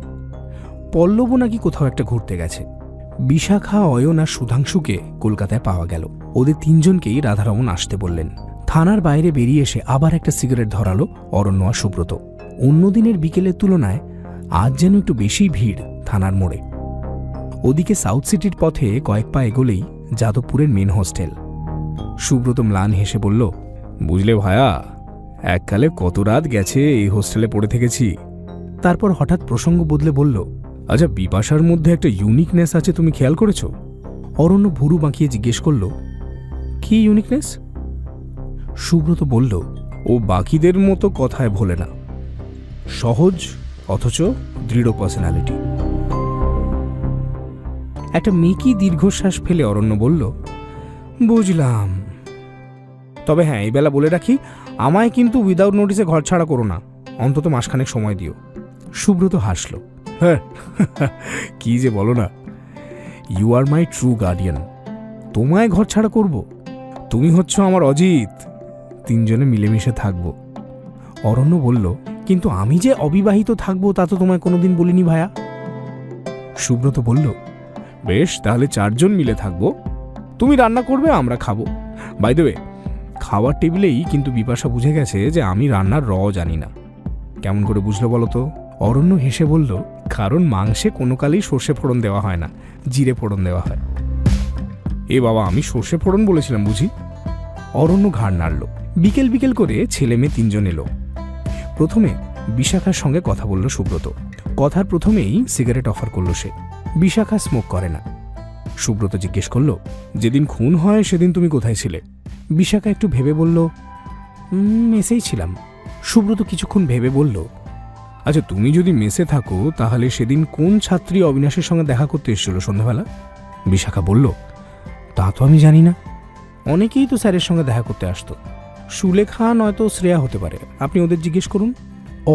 পল্লবও নাকি কোথাও একটা ঘুরতে গেছে। বিশাখা, অয়ন আর সুধাংশুকে কলকাতায় পাওয়া গেল। ওদের তিনজনকেই রাধারমণ আসতে বললেন। থানার বাইরে বেরিয়ে এসে আবার একটা সিগারেট ধরালো অরণ্য আর সুব্রত। অন্যদিনের বিকেলের তুলনায় আজ যেন একটু বেশি ভিড় থানার মোড়ে। ওদিকে সাউথ সিটির পথে কয়েক পা এগোলেই যাদবপুরের মেন হোস্টেল। সুব্রত ম্লান হেসে বলল, বুঝলে ভায়া, এককালে কত রাত গেছে এই হোস্টেলে পড়ে থেকেছি। তারপর হঠাৎ প্রসঙ্গ বদলে বলল, আচ্ছা, বিপাশার মধ্যে একটা ইউনিকনেস আছে, তুমি খেয়াল করেছ? অরণ্য ভুরু বাঁকিয়ে জিজ্ঞেস করল, কি ইউনিকনেস? সুব্রত বলল, ও বাকিদের মতো কথায় ভোলে না, সহজ অথচ দৃঢ় পার্সোনালিটি। একটা মেকি দীর্ঘশ্বাস ফেলে অরণ্য বলল, বুঝলাম। তবে হ্যাঁ, এই বেলা বলে রাখি, আমায় কিন্তু উইদাউট নোটিসে ঘর ছাড়া করো না, অন্তত মাসখানেক সময় দিও। সুব্রত হাসল, হ্যাঁ, কি যে বলো না, you are my true guardian. তোমায় ঘর ছাড়া করব? তুমি হচ্ছ আমার অজিত, তিনজনে মিলেমিশে থাকব। অরণ্য বলল, কিন্তু আমি যে অবিবাহিত থাকবো তা তো তোমায় কোনোদিন বলিনি ভায়া। সুব্রত বলল, বেশ, তাহলে 4 জন মিলে থাকবো। তুমি রান্না করবে, আমরা খাবো। বাই দ্য ওয়ে, খাওয়ার টেবিলেই কিন্তু বিপাশা বুঝে গেছে যে আমি রান্নার জানি না। কেমন করে বুঝলো বলো তো? অরণ্য হেসে বলল, কারণ মাংসে কোনো কালেই সর্ষে ফোড়ন দেওয়া হয় না, জিরে ফোড়ন দেওয়া হয়। এ বাবা, আমি সর্ষে ফোড়ন বলেছিলাম বুঝি? অরণ্য ঘাড় নাড়ল। বিকেল বিকেল করে ছেলে মেয়ে 3 জন এলো। প্রথমে বিশাখার সঙ্গে কথা বলল সুব্রত। কথার প্রথমেই সিগারেট অফার করল সে। বিশাখা স্মোক করে না। সুব্রত জিজ্ঞেস করল, যেদিন খুন হয় সেদিন তুমি কোথায় ছিলে? বিশাখা একটু ভেবে বলল, মেসেই ছিলাম। সুব্রত কিছুক্ষণ ভেবে বলল, আচ্ছা, তুমি যদি মেসে থাকো তাহলে সেদিন কোন ছাত্রী অবিনাশের সঙ্গে দেখা করতে এসেছিল সন্ধ্যাবেলা? বিশাখা বলল, তা তো আমি জানি না। অনেকেই তো স্যারের সঙ্গে দেখা করতে আসতো। সুলেখা নয়তো শ্রেয়া হতে পারে, আপনি ওদের জিজ্ঞেস করুন।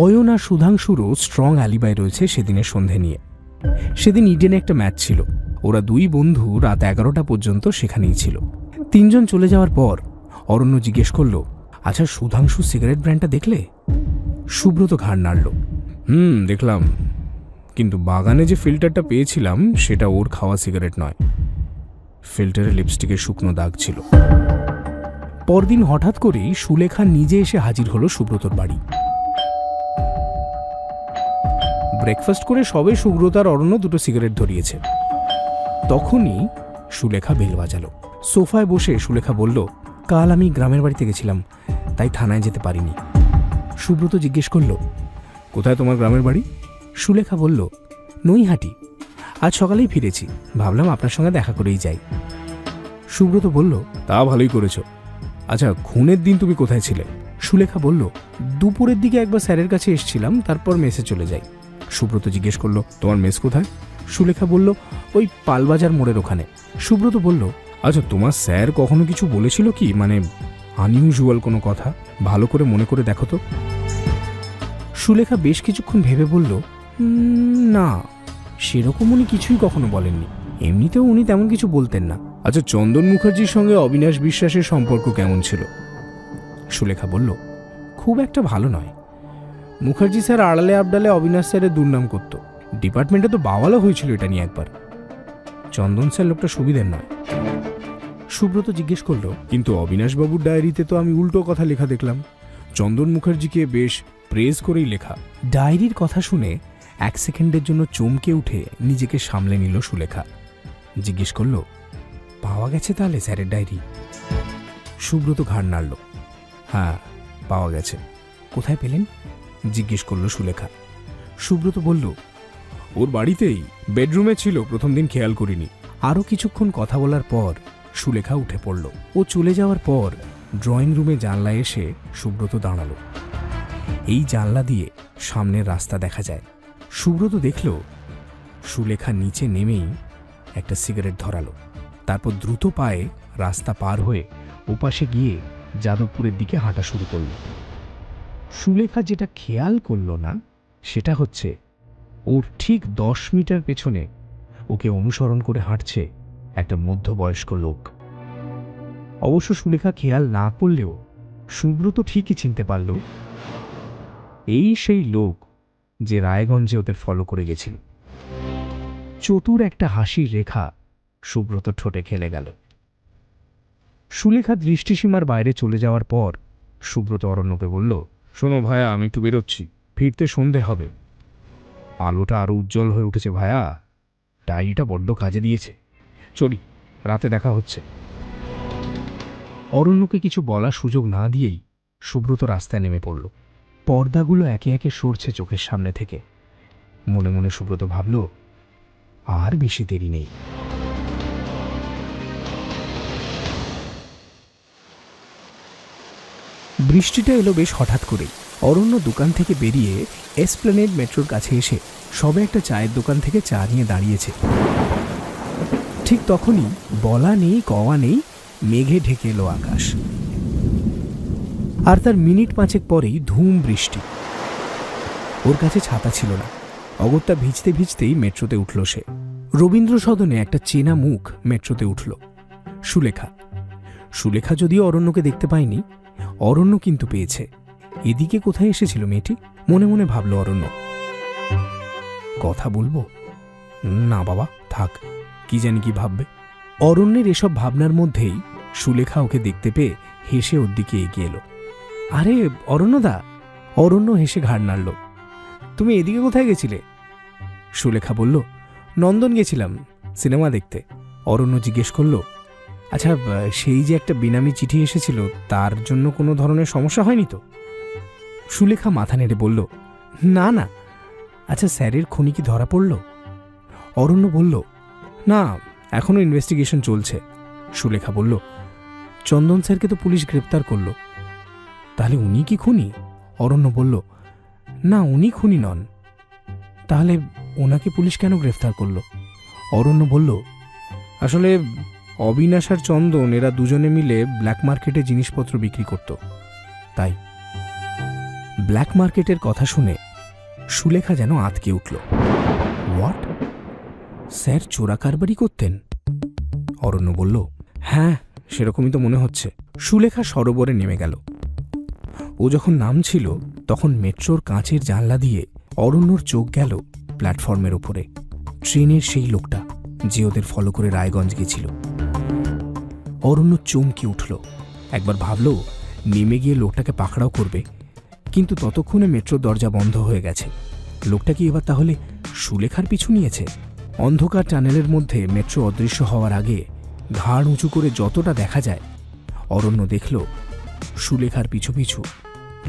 অয়ন আর সুধাংশুরও স্ট্রং অ্যালিবাই রয়েছে সেদিনের সন্ধে নিয়ে। সেদিন ইডেনে একটা ম্যাচ ছিল। ওরা 2 বন্ধু রাত 11টা পর্যন্ত সেখানেই ছিল। 3 জন চলে যাওয়ার পর অরণ্য জিজ্ঞেস করল, আচ্ছা, সুধাংশু সিগারেট ব্র্যান্ডটা দেখলে? সুব্রত ঘাড় নাড়ল, দেখলাম, কিন্তু বাগানে যে ফিল্টারটা পেয়েছিলাম সেটা ওর খাওয়া সিগারেট নয়। ফিল্টারে লিপস্টিকের শুকনো দাগ ছিল। পরদিন হঠাৎ করেই সুলেখা নিজে এসে হাজির হলো সুব্রতর বাড়ি। ব্রেকফাস্ট করে সবে সুব্রত আর অরণ্য 2টো সিগারেট ধরিয়েছে। তখনই সুলেখা বেল বাজালো। সোফায় বসে সুলেখা বলল, কাল আমি গ্রামের বাড়িতে গেছিলাম, তাই থানায় যেতে পারিনি। সুব্রত জিজ্ঞেস করল, কোথায় তোমার গ্রামের বাড়ি? সুলেখা বলল, নৈহাটি। আজ সকালেই ফিরেছি, ভাবলাম আপনার সঙ্গে দেখা করেই যাই। সুব্রত বলল, তা ভালোই করেছ। আচ্ছা, খুনের দিন তুমি কোথায় ছিলে? সুলেখা বলল, দুপুরের দিকে একবার স্যারের কাছে এসেছিলাম, তারপর মেসে চলে যাই। সুব্রত জিজ্ঞেস করল, তোমার মেস কোথায়? সুলেখা বলল, ওই পালবাজার মোড়ের ওখানে। সুব্রত বলল, আচ্ছা, তোমার স্যার কখনো কিছু বলেছিল কি, মানে আনইউজুয়াল কোনো কথা? ভালো করে মনে করে দেখো তো। সুলেখা বেশ কিছুক্ষণ ভেবে বলল, না, সেরকম উনি কিছুই কখনো বলেননি। এমনিতেও উনি তেমন কিছু বলতেন না। আচ্ছা, চন্দন মুখার্জির সঙ্গে অবিনাশ বিশ্বাসের সম্পর্ক কেমন ছিল? সুলেখা বলল, খুব একটা ভালো নয়। মুখার্জি স্যার আড়ালে আবডালে অবিনাশ স্যারের দুর্নাম করত। ডিপার্টমেন্টে তো বাওয়ালও হয়েছিল এটা নিয়ে একবার। চন্দন স্যার লোকটা সুবিধের নয়। সুব্রত জিজ্ঞেস করল, কিন্তু অবিনাশবাবুর ডায়েরিতে তো আমি উল্টো কথা লেখা দেখলাম। চন্দন মুখার্জিকে বেশ প্রেজ করেই লেখা। ডায়েরির কথা শুনে এক সেকেন্ডের জন্য চমকে উঠে নিজেকে সামলে নিল সুলেখা। জিজ্ঞেস করল, পাওয়া গেছে তাহলে স্যারের ডায়েরি? সুব্রত ঘাড় নাড়ল। হ্যাঁ, পাওয়া গেছে। কোথায় পেলেন? জিজ্ঞেস করল সুলেখা। সুব্রত বলল, ওর বাড়িতেই, বেডরুমে ছিল, প্রথম দিন খেয়াল করিনি। আরও কিছুক্ষণ কথা বলার পর সুলেখা উঠে পড়ল। ও চলে যাওয়ার পর ড্রয়িং রুমে জানলায় এসে সুব্রত দাঁড়ালো। এই জানলা দিয়ে সামনের রাস্তা দেখা যায়। সুব্রত দেখল সুলেখা নিচে নেমেই একটা সিগারেট ধরালো, তারপর দ্রুত পায়ে রাস্তা পার হয়ে ওপাশে গিয়ে যাদবপুরের দিকে হাঁটা শুরু করল। সুলেখা যেটা খেয়াল করল না সেটা হচ্ছে, ওর ঠিক 10 মিটার পেছনে ওকে অনুসরণ করে হাঁটছে একটা মধ্যবয়স্ক লোক। অবশ্য সুলেখা খেয়াল না করলেও সুব্রত ঠিকই চিনতে পারল, এই সেই লোক যে রায়গঞ্জে ওদের ফলো করে গেছিল। চতুর একটা হাসির রেখা সুব্রত ঠোঁটে খেলে গেল। সুলেখা দৃষ্টিসীমার বাইরে চলে যাওয়ার পর সুব্রত অরণ্যকে বলল, শোনো ভায়া, আমি একটু বেরোচ্ছি, ফিরতে সন্ধে হবে। আলোটা আরো উজ্জ্বল হয়ে উঠেছে ভায়া, ডায়েরিটা বড্ড কাজে দিয়েছে। চলি, রাতে দেখা হচ্ছে। অরণ্যকে কিছু বলার সুযোগ না দিয়েই সুব্রত রাস্তায় নেমে পড়ল। পর্দাগুলো একে একে সরছে চোখের সামনে থেকে। মনে মনে সুব্রত ভাবল, আর বেশি দেরি নেই। বৃষ্টিটা এলো বেশ হঠাৎ করেই। অরণ্য দোকান থেকে বেরিয়ে এসপ্ল্যানেড মেট্রোর কাছে এসে সবে একটা চায়ের দোকান থেকে চা নিয়ে দাঁড়িয়েছে। ঠিক তখনই বলা নেই কওয়া নেই মেঘে ঢেকে এলো আকাশ, আর তার মিনিট 5 পরেই ধুম বৃষ্টি। ওর কাছে ছাতা ছিল না। অগত্যা ভিজতে ভিজতেই মেট্রোতে উঠল সে। রবীন্দ্র সদনে একটা চেনা মুখ মেট্রোতে উঠল, সুলেখা। সুলেখা যদিও অরণ্যকে দেখতে পায়নি, অরণ্য কিন্তু পেয়েছে। এদিকে কোথায় এসেছিল মেয়েটি? মনে মনে ভাবল অরণ্য। কথা বলবো? না বাবা, থাক, কি জানি কি ভাববে। অরণ্যের এসব ভাবনার মধ্যেই সুলেখা ওকে দেখতে পেয়ে হেসে ওর দিকে এগিয়ে এলো। আরে অরণ্যদা! অরণ্য হেসে ঘাড় নাড়ল। তুমি এদিকে কোথায় গেছিলে? সুলেখা বলল, নন্দন গেছিলাম সিনেমা দেখতে। অরণ্য জিজ্ঞেস করল, আচ্ছা, সেই যে একটা বেনামি চিঠি এসেছিল, তার জন্য কোনো ধরনের সমস্যা হয়নি তো? সুলেখা মাথা নেড়ে বলল, না না। আচ্ছা, স্যারের খুনি কি ধরা পড়ল? অরণ্য বলল, না, এখনো ইনভেস্টিগেশন চলছে। সুলেখা বলল, চন্দন স্যারকে তো পুলিশ গ্রেপ্তার করল, তাহলে উনি কি খুনি? অরণ্য বলল, না, উনি খুনি নন। তাহলে ওনাকে পুলিশ কেন গ্রেফতার করল? অরণ্য বলল, আসলে অবিনাশ আর চন্দন এরা দুজনে মিলে ব্ল্যাক মার্কেটে জিনিসপত্র বিক্রি করত, তাই। ব্ল্যাক মার্কেটের কথা শুনে সুলেখা যেন আঁতকে উঠল। হোয়াট? স্যার চোরা কারবারি করতেন? অরণ্য বলল, হ্যাঁ, সেরকমই তো মনে হচ্ছে। সুলেখা সরোবরে নেমে গেল। ও যখন নামছিল তখন মেট্রোর কাঁচের জানলা দিয়ে অরণ্যর চোখ গেল প্ল্যাটফর্মের ওপরে। ট্রেনের সেই লোকটা যে ওদের ফলো করে রায়গঞ্জ গেছিল। অরণ্য চমকে উঠল। একবার ভাবল নেমে গিয়ে লোকটাকে পাকড়াও করবে, কিন্তু ততক্ষণে মেট্রোর দরজা বন্ধ হয়ে গেছে। লোকটা কি এবার তাহলে সুলেখার পিছু নিয়েছে? অন্ধকার টানেলের মধ্যে মেট্রো অদৃশ্য হওয়ার আগে ঘাড় উঁচু করে যতটা দেখা যায়, অরণ্য দেখল সুলেখার পিছু পিছু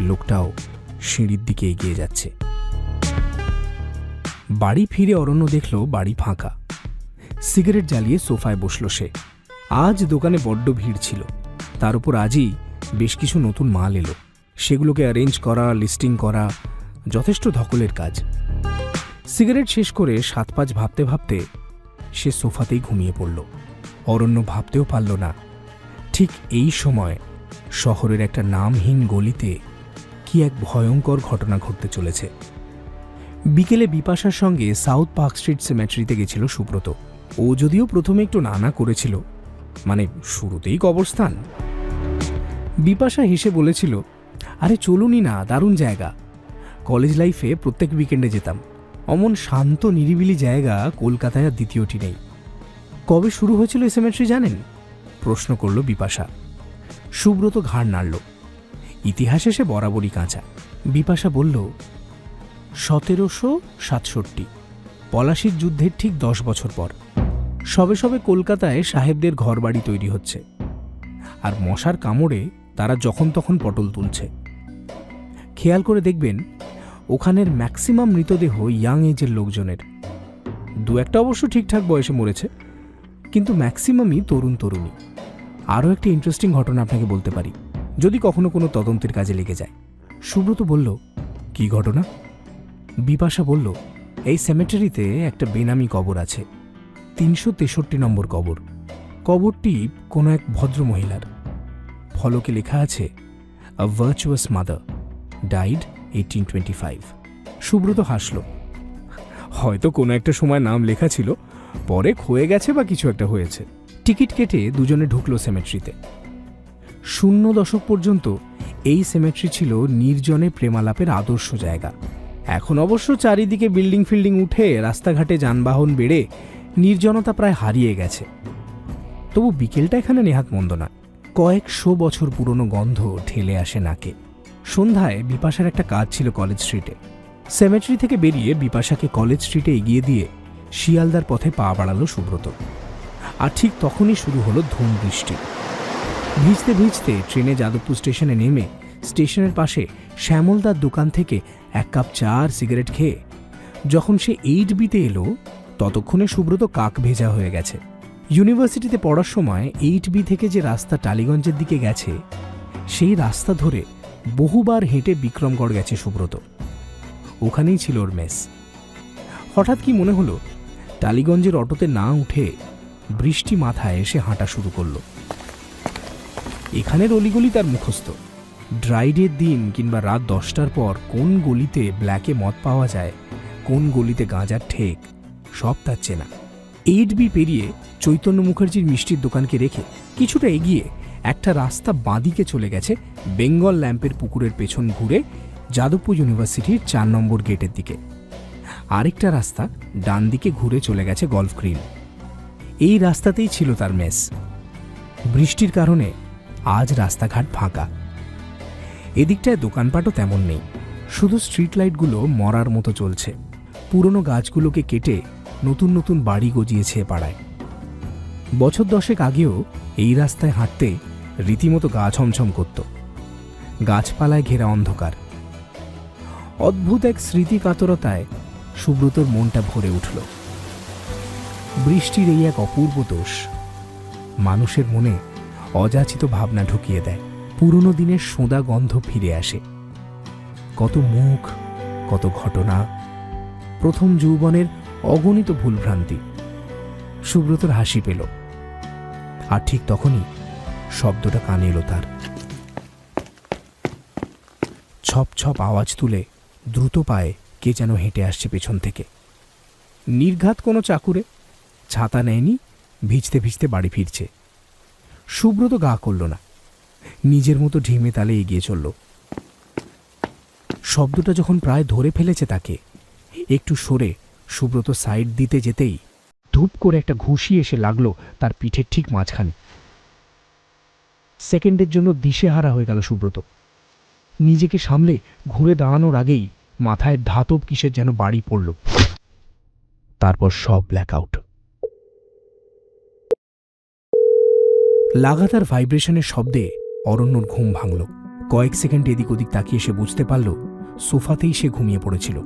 লোকটাও সিঁড়ির দিকে এগিয়ে যাচ্ছে। বাড়ি ফিরে অরণ্য দেখল বাড়ি ফাঁকা। সিগারেট জ্বালিয়ে সোফায় বসল সে। আজ দোকানে বড্ড ভিড় ছিল, তার উপর আজই বেশ কিছু নতুন মাল এলো। সেগুলোকে অ্যারেঞ্জ করা, লিস্টিং করা, যথেষ্ট ধকলের কাজ। সিগারেট শেষ করে 7-5 ভাবতে ভাবতে সে সোফাতেই ঘুমিয়ে পড়ল। অরণ্য ভাবতেও পারল না ঠিক এই সময় শহরের একটা নামহীন গলিতে কি এক ভয়ঙ্কর ঘটনা ঘটতে চলেছে। বিকেলে বিপাশার সঙ্গে সাউথ পার্ক স্ট্রিট সিমেট্রিতে গেছিল সুব্রত। ও যদিও প্রথমে একটু নানা করেছিল, মানে শুরুতেই কবরস্থান। বিপাশা হেসে বলেছিল, আরে চলুনই না, দারুণ জায়গা। কলেজ লাইফে প্রত্যেক উইকেন্ডে যেতাম। অমন শান্ত নিরিবিলি জায়গা কলকাতায় আর দ্বিতীয়টি নেই। কবে শুরু হয়েছিল এই সিমেট্রি জানেন? প্রশ্ন করল বিপাশা। সুব্রত ঘাড় নাড়ল। ইতিহাসে সে বরাবরই কাঁচা। বিপাশা বলল, 1767, পলাশির যুদ্ধের ঠিক 10 বছর পর। সবে সবে কলকাতায় সাহেবদের ঘরবাড়ি তৈরি হচ্ছে, আর মশার কামড়ে তারা যখন তখন পটল তুলছে। খেয়াল করে দেখবেন ওখানের ম্যাক্সিমাম মৃতদেহ ইয়াং এজের লোকজনের। 2-1টা অবশ্য ঠিকঠাক বয়সে মরেছে, কিন্তু ম্যাক্সিমামই তরুণ তরুণী। আরও একটা ইন্টারেস্টিং ঘটনা আপনাকে বলতে পারি, যদি কখনো কোনো তদন্তের কাজে লেগে যায়। সুব্রত বলল, কি ঘটনা? বিপাশা বলল, এই সেমেটারিতে একটা বেনামি কবর আছে, 363 নম্বর কবর। কবরটি কোনো এক ভদ্রমহিলার। ফলকে লেখা আছে, আ ভার্চুয়াস মাদার, ডাইড 1825। সুব্রত হাসল। হয়তো কোনো একটা সময় নাম লেখা ছিল, পরে ক্ষয়ে গেছে বা কিছু একটা হয়েছে। টিকিট কেটে দুজনে ঢুকলো সেমেট্রিতে। 0 দশক পর্যন্ত এই সেমেট্রি ছিল নির্জনে প্রেমালাপের আদর্শ জায়গা। এখন অবশ্য চারিদিকে বিল্ডিং ফিল্ডিং উঠে রাস্তাঘাটে যানবাহন বেড়ে নির্জনতা প্রায় হারিয়ে গেছে। তবু বিকেলটা এখানে নেহাত মন্দ না। কয়েকশো বছর পুরনো গন্ধ ঠেলে আসে নাকে। সন্ধ্যায় বিপাশার একটা কাজ ছিল কলেজ স্ট্রিটে। সেমেট্রি থেকে বেরিয়ে বিপাশাকে কলেজ স্ট্রিটে এগিয়ে দিয়ে শিয়ালদার পথে পা বাড়ালো সুব্রত। আর ঠিক তখনই শুরু হলো ধুম বৃষ্টি। ভিজতে ভিজতে ট্রেনে যাদবপুর স্টেশনে নেমে স্টেশনের পাশে শ্যামলদার দোকান থেকে 1 কাপ চা আর সিগারেট খেয়ে যখন সে 8Bতে এলো, ততক্ষণে সুব্রত কাক ভেজা হয়ে গেছে। ইউনিভার্সিটিতে পড়ার সময় 8B থেকে যে রাস্তা টালিগঞ্জের দিকে গেছে, সেই রাস্তা ধরে বহুবার হেঁটে বিক্রমগড় গেছে সুব্রত। ওখানেই ছিল ওর মেস। হঠাৎ কি মনে হলো, টালিগঞ্জের অটোতে না উঠে বৃষ্টি মাথায় এসে হাঁটা শুরু করল। এখানের অলিগলি তার মুখস্থ। ড্রাইডের দিন কিংবা রাত 10টার পর কোন গলিতে ব্ল্যাকে মদ পাওয়া যায়, কোন গলিতে গাঁজার ঠেক, সব তার চেনা। 8B পেরিয়ে চৈতন্য মুখার্জির মিষ্টির দোকানকে রেখে কিছুটা এগিয়ে একটা রাস্তা বাঁদিকে চলে গেছে বেঙ্গল ল্যাম্পের পুকুরের পেছন ঘুরে যাদবপুর ইউনিভার্সিটির 4 নম্বর গেটের দিকে। আরেকটা রাস্তা ডান দিকে ঘুরে চলে গেছে গলফ গ্রিন। এই রাস্তাতেই ছিল তার মেস। বৃষ্টির কারণে আজ রাস্তাঘাট ফাঁকা। এদিকটায় দোকানপাটও তেমন নেই, শুধু স্ট্রিট লাইটগুলো মরার মতো চলছে। পুরনো গাছগুলোকে কেটে নতুন নতুন বাড়ি গজিয়েছে পাড়ায়। বছর 10 আগেও এই রাস্তায় হাঁটতে রীতিমতো গা ছমছম করত। গাছপালায় ঘেরা অন্ধকার। অদ্ভুত এক স্মৃতি কাতরতায় সুব্রতর মনটা ভরে উঠল। বৃষ্টির এই এক অপূর্ব দোষ মানুষের মনে অযাচিত ভাবনা ঢুকিয়ে দেয়। পুরনো দিনের সোঁদা গন্ধ ফিরে আসে। কত মুখ, কত ঘটনা, প্রথম যৌবনের অগণিত ভুলভ্রান্তি। সুব্রতর হাসি পেল। আর ঠিক তখনই শব্দটা কানে এলো তার। ছপ ছপ আওয়াজ তুলে দ্রুত পায়ে কে যেন হেঁটে আসছে পেছন থেকে। নির্ঘাত কোনো চাকুরে, ছাতা নেয়নি, ভিজতে ভিজতে বাড়ি ফিরছে। সুব্রত গা করল না, নিজের মতো ঢিমে তালে এগিয়ে চলল। শব্দটা যখন প্রায় ধরে ফেলেছে তাকে, একটু সরে সুব্রত সাইড দিতে যেতেই ধূপ করে একটা ঘুষি এসে লাগলো তার পিঠের ঠিক মাঝখানে। সেকেন্ডের জন্য দিশেহারা হয়ে গেল সুব্রত। নিজেকে সামলে ঘুরে দাঁড়ানোর আগেই মাথায় ধাতব কিসের যেন বাড়ি পড়ল। তারপর সব ব্ল্যাকআউট। লাগাতার ভাইব্রেশনের শব্দে অরণ্যর ঘুম ভাঙল। কয়েক সেকেন্ড এদিক ওদিক তাকিয়ে সে বুঝতে পারল সোফাতেই সে ঘুমিয়ে পড়েছিল।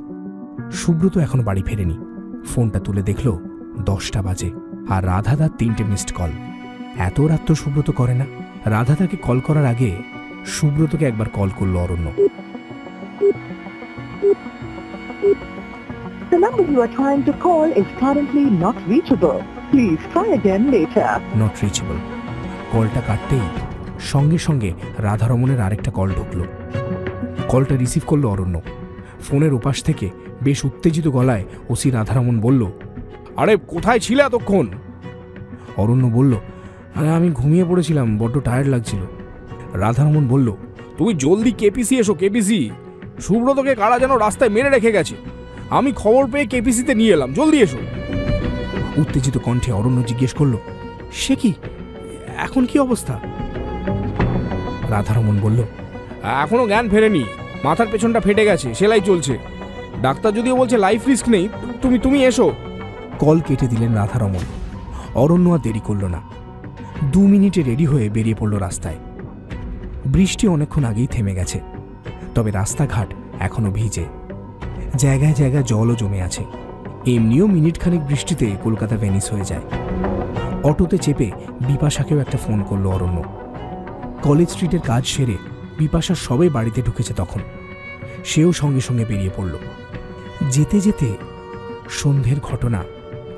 সুব্রত এখনো বাড়ি ফেরেনি। ফোনটা তুলে দেখল 10টা বাজে, আর রাধাদার 3টে মিসড কল। এত রাত তো সুব্রত করে না। রাধা তাকে কল করার আগে সুব্রতকে একবার কল করলো অরণ্য। The number you are trying to call is currently not reachable. Please try again later. Not reachable. কলটা কাটতেই সঙ্গে সঙ্গে রাধারমণের আরেকটা কল ঢুকল। কলটা রিসিভ করলো অরণ্য। ফোনের ওপাশ থেকে বেশ উত্তেজিত গলায় ওসি রাধারমণ বলল, আরে কোথায় ছিলে এতক্ষণ? অরণ্য বলল, আরে আমি ঘুমিয়ে পড়েছিলাম, বড্ড টায়ার্ড লাগছিল। রাধারমণ বলল, তুমি জলদি কেপিসি এসো, কেপিসি। সুব্রতকে কারা যেন রাস্তায় মেরে রেখে গেছে। আমি খবর পেয়ে কেপিসিতে নিয়ে এলাম, জলদি এসো। উত্তেজিত কণ্ঠে অরণ্য জিজ্ঞেস করলো, সে কি, এখন কি অবস্থা? রাধারমণ বলল, এখনো জ্ঞান ফেরেনি, মাথার পেছনটা ফেটে গেছে, সেলাই চলছে। ডাক্তার যদিও বলছে লাইফ রিস্ক নেই, তুমি এসো। কল কেটে দিলেন রাধারমণ। অরণ্য আর দেরি করল না, 2 মিনিটে রেডি হয়ে বেরিয়ে পড়ল রাস্তায়। বৃষ্টি অনেকক্ষণ আগেই থেমে গেছে, তবে রাস্তাঘাট এখনো ভিজে, জায়গায় জায়গায় জলও জমে আছে। এমনিও মিনিটখানেক বৃষ্টিতে কলকাতা ভেনিস হয়ে যায়। অটোতে চেপে বিপাশাকেও একটা ফোন করলো অরণ্য। কলেজ স্ট্রিটের কাজ সেরে বিপাশার সবাই বাড়িতে ঢুকেছে তখন। সেও সঙ্গে সঙ্গে বেরিয়ে পড়ল। যেতে যেতে সন্ধ্যের ঘটনা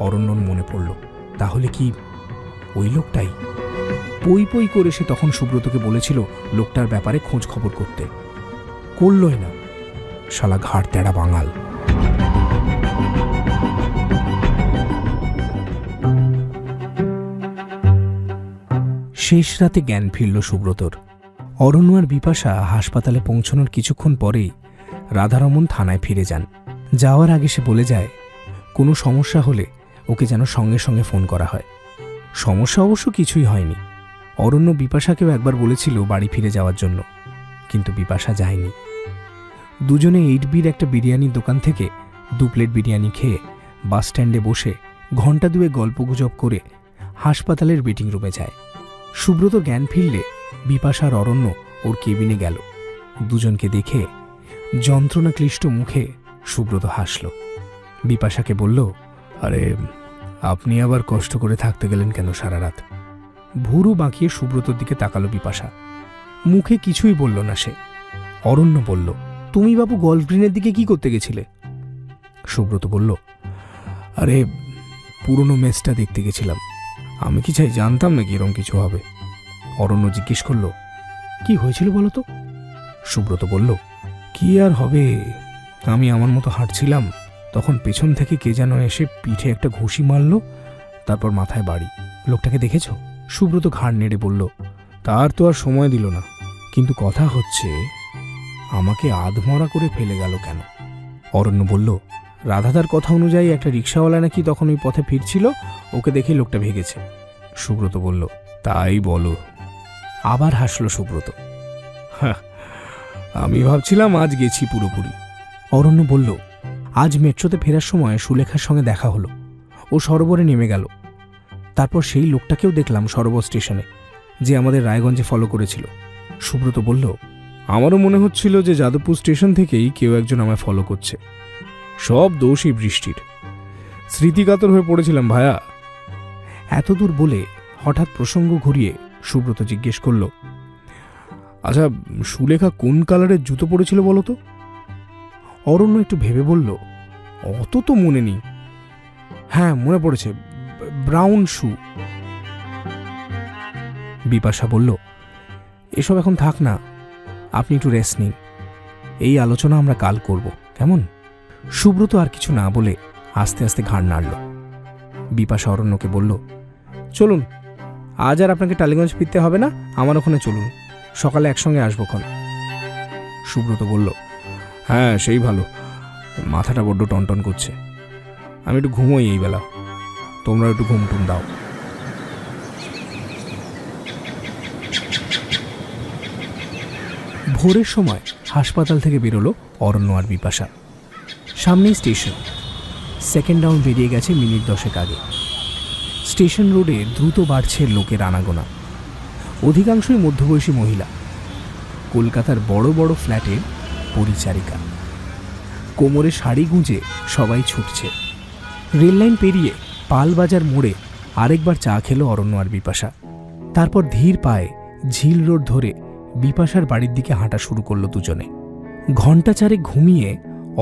অরণ্যর মনে পড়ল। তাহলে কি ওই লোকটাই? পই পই করে সে তখন সুব্রতকে বলেছিল লোকটার ব্যাপারে খোঁজ খবর করতে। করলই না, শালা ঘাড় তেড়া বাঙাল। শেষ রাতে জ্ঞান ফিরল সুব্রতর। অরণ্য আর বিপাশা হাসপাতালে পৌঁছানোর কিছুক্ষণ পরেই রাধারমণ থানায় ফিরে যান। যাওয়ার আগে সে বলে যায়, কোনো সমস্যা হলে ওকে যেন সঙ্গে সঙ্গে ফোন করা হয়। সমস্যা অবশ্য কিছুই হয়নি। অরণ্য বিপাশাকেও একবার বলেছিল বাড়ি ফিরে যাওয়ার জন্য, কিন্তু বিপাশা যায়নি। দুজনে 8Bর একটা বিরিয়ানির দোকান থেকে 2 প্লেট বিরিয়ানি খেয়ে বাস স্ট্যান্ডে বসে ঘণ্টা 2 গল্পগুজব করে হাসপাতালের ওয়েটিং রুমে যায়। সুব্রত জ্ঞান ফিরলে বিপাশার অরণ্য ওর কেবিনে গেল। দুজনকে দেখে যন্ত্রণাক্লিষ্ট মুখে সুব্রত হাসল। বিপাশাকে বলল, আরে আপনি আবার কষ্ট করে থাকতে গেলেন কেন সারা রাত? ভুরু বাঁকিয়ে সুব্রতর দিকে তাকালো বিপাশা। মুখে কিছুই বলল না সে। অরণ্য বলল, তুমি বাবু গল্ফ গ্রিনের দিকে কি করতে গেছিলে? সুব্রত বলল, আরে পুরনো ম্যাচটা দেখতে গেছিলাম। আমি কি চাই জানতাম নাকি এরকম কিছু হবে? অরণ্য জিজ্ঞেস করল, কি হয়েছিল বলো তো? সুব্রত বলল, কি আর হবে, আমি আমার মতো হাঁটছিলাম, তখন পেছন থেকে কে যেন এসে পিঠে একটা ঘুষি মারল, তারপর মাথায় বাড়ি। লোকটাকে দেখেছ? সুব্রত ঘাড় নেড়ে বলল, তার তো আর সময় দিল না, কিন্তু কথা হচ্ছে আমাকে আধমরা করে ফেলে গেল কেন? অরণ্য বলল, রাধাদার কথা অনুযায়ী একটা রিক্সাওয়ালা নাকি তখন ওই পথে ফিরছিল, ওকে দেখে লোকটা ভেগেছে। সুব্রত বলল, তাই বলো? আবার হাসল সুব্রত। আমি ভাবছিলাম আজ গেছি পুরোপুরি। অরণ্য বলল, আজ মেট্রোতে ফেরার সময় সুলেখার সঙ্গে দেখা হলো, ও সরোবরে নেমে গেল। তারপর সেই লোকটাকেও দেখলাম সরোবর স্টেশনে, যে আমাদের রায়গঞ্জে ফলো করেছিল। সুব্রত বলল, আমারও মনে হচ্ছিল যে যাদবপুর স্টেশন থেকেই কেউ একজন আমায় ফলো করছে। সব দোষই বৃষ্টির। স্মৃতিকাতর হয়ে পড়েছিলাম ভায়া। এতদূর বলে হঠাৎ প্রসঙ্গ ঘুরিয়ে সুব্রত জিজ্ঞেস করল, আচ্ছা সুলেখা কোন কালারের জুতো পরেছিল বলো তো? অরণ্য একটু ভেবে বলল, অত তো মনে নেই। হ্যাঁ মনে পড়েছে, ব্রাউন শু। বিপাশা বলল, এসব এখন থাক না, আপনি একটু রেস্ট নিন, এই আলোচনা আমরা কাল করব, কেমন? সুব্রত আর কিছু না বলে আস্তে আস্তে ঘাড় নাড়ল। বিপাশা অরণ্যকে বলল, চলুন, আজ আর আপনাকে টালিগঞ্জ ফিরতে হবে না, আমার ওখানে চলুন, সকালে একসঙ্গে আসবোক্ষণ। সুব্রত বলল, হ্যাঁ সেই ভালো, মাথাটা বড্ড টনটন করছে, আমি একটু ঘুমোই এই বেলা, তোমরা একটু ঘুমটুম দাও। ভোরের সময় হাসপাতাল থেকে বেরোলো অরণ্য আর বিপাশা। সামনেই স্টেশন। সেকেন্ড ডাউন বেরিয়ে গেছে মিনিট 10 আগে। স্টেশন রোডে দ্রুত বাড়ছে লোকের আনাগোনা, অধিকাংশই মধ্যবয়সী মহিলা, কলকাতার বড় বড় ফ্ল্যাটের পরিচারিকা। কোমরে শাড়ি গুঁজে সবাই ছুটছে। রেললাইন পেরিয়ে পালবাজার মোড়ে আরেকবার চা খেলো অরণ্য আর বিপাশা। তারপর ধীর পায়ে ঝিল রোড ধরে বিপাশার বাড়ির দিকে হাঁটা শুরু করলো দুজনে। ঘণ্টা চারেক ঘুমিয়ে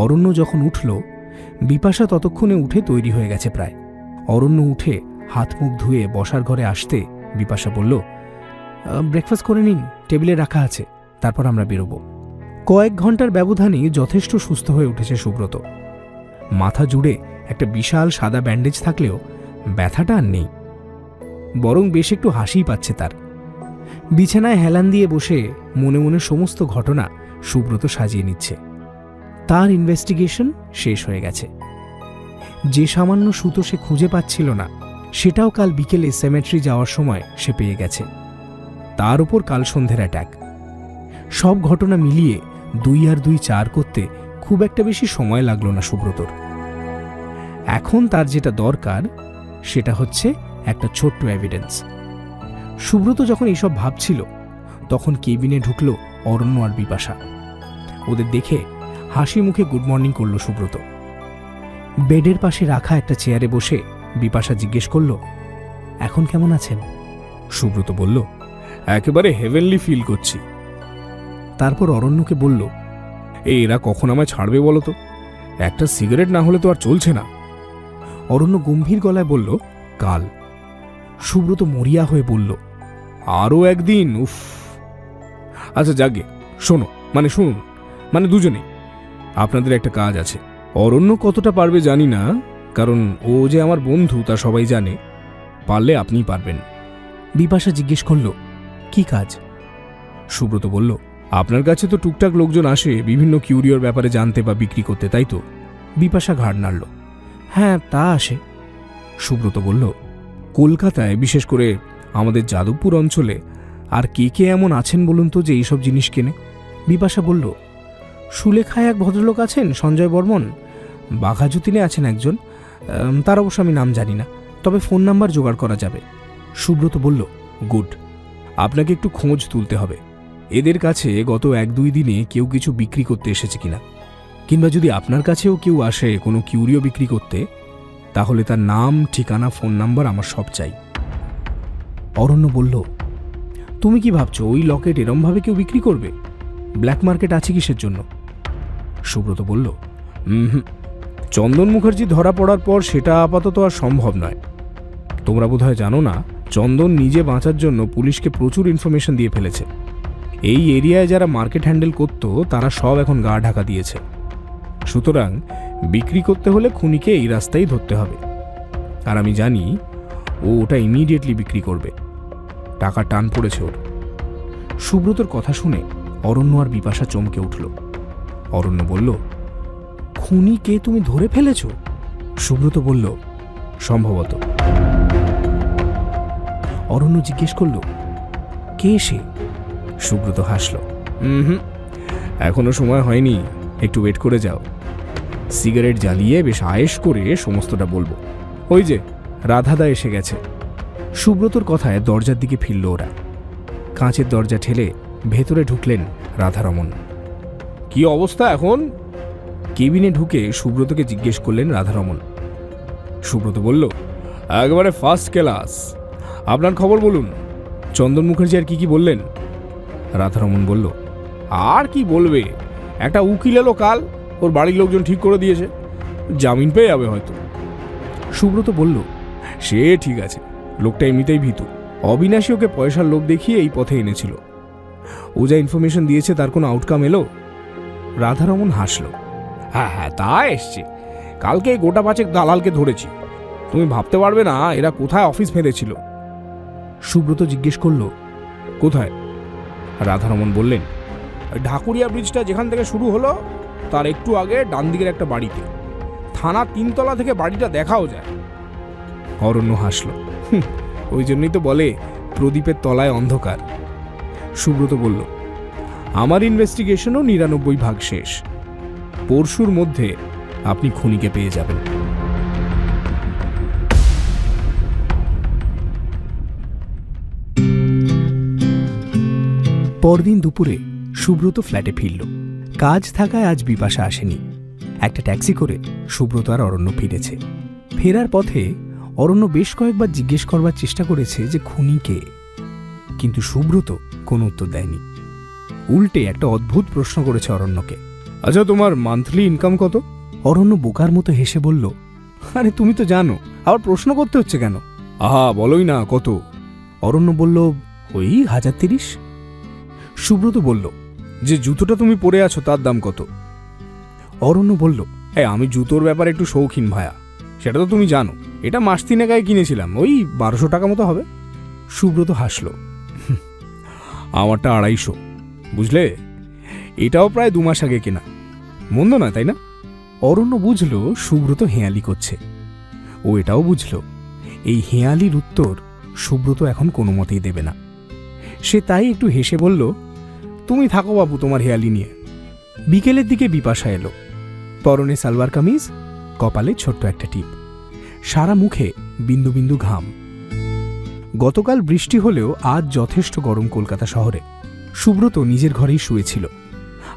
অরণ্য যখন উঠল, বিপাশা ততক্ষণে উঠে তৈরি হয়ে গেছে প্রায়। অরণ্য উঠে হাত মুখ ধুয়ে বসার ঘরে আসতে বিপাশা বলল, ব্রেকফাস্ট করে নিন, টেবিলে রাখা আছে, তারপর আমরা বেরোবো। কয়েক ঘন্টার ব্যবধানে যথেষ্ট সুস্থ হয়ে উঠেছে সুব্রত। মাথা জুড়ে একটা বিশাল সাদা ব্যান্ডেজ থাকলেও ব্যথাটা আর নেই, বরং বেশ একটু হাসিই পাচ্ছে তার। বিছানায় হেলান দিয়ে বসে মনে মনে সমস্ত ঘটনা সুব্রত সাজিয়ে নিচ্ছে। তার ইনভেস্টিগেশন শেষ হয়ে গেছে। যে সামান্য সুতো সে খুঁজে পাচ্ছিল না, সেটাও কাল বিকেলে সেমেট্রি যাওয়ার সময় সে পেয়ে গেছে। তার উপর কাল সন্ধ্যের অ্যাটাক। সব ঘটনা মিলিয়ে 2 আর 2 4 করতে খুব একটা বেশি সময় লাগলো না সুব্রতর। এখন তার যেটা দরকার সেটা হচ্ছে একটা ছোট্ট এভিডেন্স। সুব্রত যখন এইসব ভাবছিল, তখন কেবিনে ঢুকলো অরণ্য আর বিপাশা। ওদের দেখে হাসি মুখে গুড মর্নিং করলো সুব্রত। বেডের পাশে রাখা একটা চেয়ারে বসে বিপাশা জিজ্ঞেস করল, এখন কেমন আছেন? সুব্রত বলল, একেবারে হেভেনলি ফিল করছি। তারপর অরণ্যকে বলল, এরা কখন আমায় ছাড়বে বলো তো? একটা সিগারেট না হলে তো আর চলছে না। অরণ্য গম্ভীর গলায় বলল, কাল। সুব্রত মরিয়া হয়ে বলল, আরও একদিন? উফ। আচ্ছা যাগে, শোনো, শুনুন, দুজনেই। আপনাদের একটা কাজ আছে। অরণ্য কতটা পারবে জানি না, কারণ ও যে আমার বন্ধু তা সবাই জানে। পারলে আপনিই পারবেন। বিপাশা জিজ্ঞেস করল, কি কাজ? সুব্রত বলল, আপনার কাছে তো টুকটাক লোকজন আসে বিভিন্ন কিউরিওর ব্যাপারে জানতে বা বিক্রি করতে, তাই তো? বিপাশা ঘাড় নাড়ল। হ্যাঁ, তা আসে। সুব্রত বলল, কলকাতায় বিশেষ করে আমাদের যাদবপুর অঞ্চলে আর কে কে এমন আছেন বলুন তো যে এইসব জিনিস কেনে? বিপাশা বলল, সুলেখায় এক ভদ্রলোক আছেন, সঞ্জয় বর্মন। বাঘাযতীনে আছেন একজন, তার অবশ্য আমি নাম জানি না, তবে ফোন নাম্বার জোগাড় করা যাবে। সুব্রত বলল, গুড। আপনাকে একটু খোঁজ তুলতে হবে এদের কাছে গত 1-2 দিনে কেউ কিছু বিক্রি করতে এসেছে কিনা, কিংবা যদি আপনার কাছেও কেউ আসে কোনো কিউরিও বিক্রি করতে, তাহলে তার নাম, ঠিকানা, ফোন নাম্বার আমার সব চাই। অরণ্য বলল, তুমি কি ভাবছো ওই লকেট এরমভাবে কেউ বিক্রি করবে? ব্ল্যাক মার্কেট আছে কিসের জন্য? সুব্রত বলল, চন্দন মুখার্জি ধরা পড়ার পর সেটা আপাতত আর সম্ভব নয়। তোমরা বোধহয় জানো না, চন্দন নিজে বাঁচার জন্য পুলিশকে প্রচুর ইনফরমেশন দিয়ে ফেলেছে। এই এরিয়ায় যারা মার্কেট হ্যান্ডেল করত তারা সব এখন গা ঢাকা দিয়েছে। সুতরাং বিক্রি করতে হলে খুনিকে এই রাস্তায় ধরতে হবে। আর আমি জানি ও ওটা ইমিডিয়েটলি বিক্রি করবে। টাকা টান পড়েছে ওর। সুব্রতর কথা শুনে অরণ্য আর বিপাশা চমকে উঠল। অরণ্য বলল, খুনিকে তুমি ধরে ফেলেছ? সুব্রত বলল, সম্ভবত। অরণ্য জিজ্ঞেস করল, কে সে? সুব্রত হাসল, এখনো সময় হয়নি, একটু ওয়েট করে যাও। সিগারেট জ্বালিয়ে বেশ আয়েশ করে সমস্তটা বলবো। ওই যে রাধাদা এসে গেছে। সুব্রতর কথায় দরজার দিকে ফিরল ওরা। কাঁচের দরজা ঠেলে ভেতরে ঢুকলেন রাধারমন। কি অবস্থা এখন? কেবিনে ঢুকে সুব্রতকে জিজ্ঞেস করলেন রাধারমন। সুব্রত বলল, একেবারে ফার্স্ট ক্লাস। আপনার খবর বলুন। চন্দন মুখার্জি আর কি বললেন? রাধারমন বলল, আর কি বলবে, একটা উকিল এলো কাল, ওর বাড়ির লোকজন ঠিক করে দিয়েছে, জামিন পেয়ে যাবে হয়তো। সুব্রত বলল, সে ঠিক আছে, লোকটা এমনিতেই ভীতু। অবিনাশী ওকে পয়সার লোভ দেখিয়ে এই পথে এনেছিল। ও যা ইনফরমেশন দিয়েছে তার কোনো আউটকাম এলো? রাধারমন হাসল, হ্যাঁ, তা এসছে। কালকে গোটা 5 দালালকে ধরেছি। তুমি ভাবতে পারবে না এরা কোথায় অফিস ফেঁদেছিল। সুব্রত জিজ্ঞেস করল, কোথায়? রাধারমন বললেন, ঢাকুরিয়া ব্রিজটা যেখান থেকে শুরু হলো তার একটু আগে ডান দিকের একটা বাড়িতে। থানা 3 তলা থেকে বাড়িটা দেখাও যায়। অরণ্য হাসল, ওই জন্যই তো বলে প্রদীপের তলায় অন্ধকার। সুব্রত বলল, আমার ইনভেস্টিগেশনও 99 শেষ। পরশুর মধ্যে আপনি খুনিকে পেয়ে যাবেন। পরদিন দুপুরে সুব্রত ফ্ল্যাটে ফিরল। কাজ থাকায় আজ বিপাশা আসেনি। একটা ট্যাক্সি করে সুব্রত আর অরণ্য ফিরেছে। ফেরার পথে অরণ্য বেশ কয়েকবার জিজ্ঞেস করবার চেষ্টা করেছে যে খুনি কে, কিন্তু সুব্রত কোনো উত্তর দেয়নি। উল্টে একটা অদ্ভুত প্রশ্ন করেছে অরণ্যকে, আচ্ছা তোমার মান্থলি ইনকাম কত? অরণ্য বোকার মতো হেসে বলল, আরে তুমি তো জানো, আবার প্রশ্ন করতে হচ্ছে কেন? আহা বলোই না, কত? অরণ্য বলল, ওই 1030। সুব্রত বলল, যে জুতোটা তুমি পরে আছো তার দাম কত? অরণ্য বলল, আমি জুতোর ব্যাপারে একটু শৌখিন ভায়া, সেটা তো তুমি জানো। এটা মাস 3 আগে কিনেছিলাম, ওই 1200 টাকা মতো হবে। সুব্রত হাসল, আমারটা 250, বুঝলে? এটাও প্রায় 2 মাস আগে কেনা, মন্দ নয় তাই না? অরণ্য বুঝল সুব্রত হেঁয়ালি করছে। ও এটাও বুঝল এই হেঁয়ালির উত্তর সুব্রত এখন কোনো মতেই দেবে না। সে তাই একটু হেসে বলল, তুমি থাকো বাবু তোমার হেঁয়ালি নিয়ে। বিকেলের দিকে বিপাশা এলো, পরনে সালোয়ার কামিজ, কপালে ছোট্ট একটা টিপ, সারা মুখে বিন্দু বিন্দু ঘাম। গতকাল বৃষ্টি হলেও আজ যথেষ্ট গরম কলকাতা শহরে। সুব্রত নিজের ঘরেই শুয়েছিল,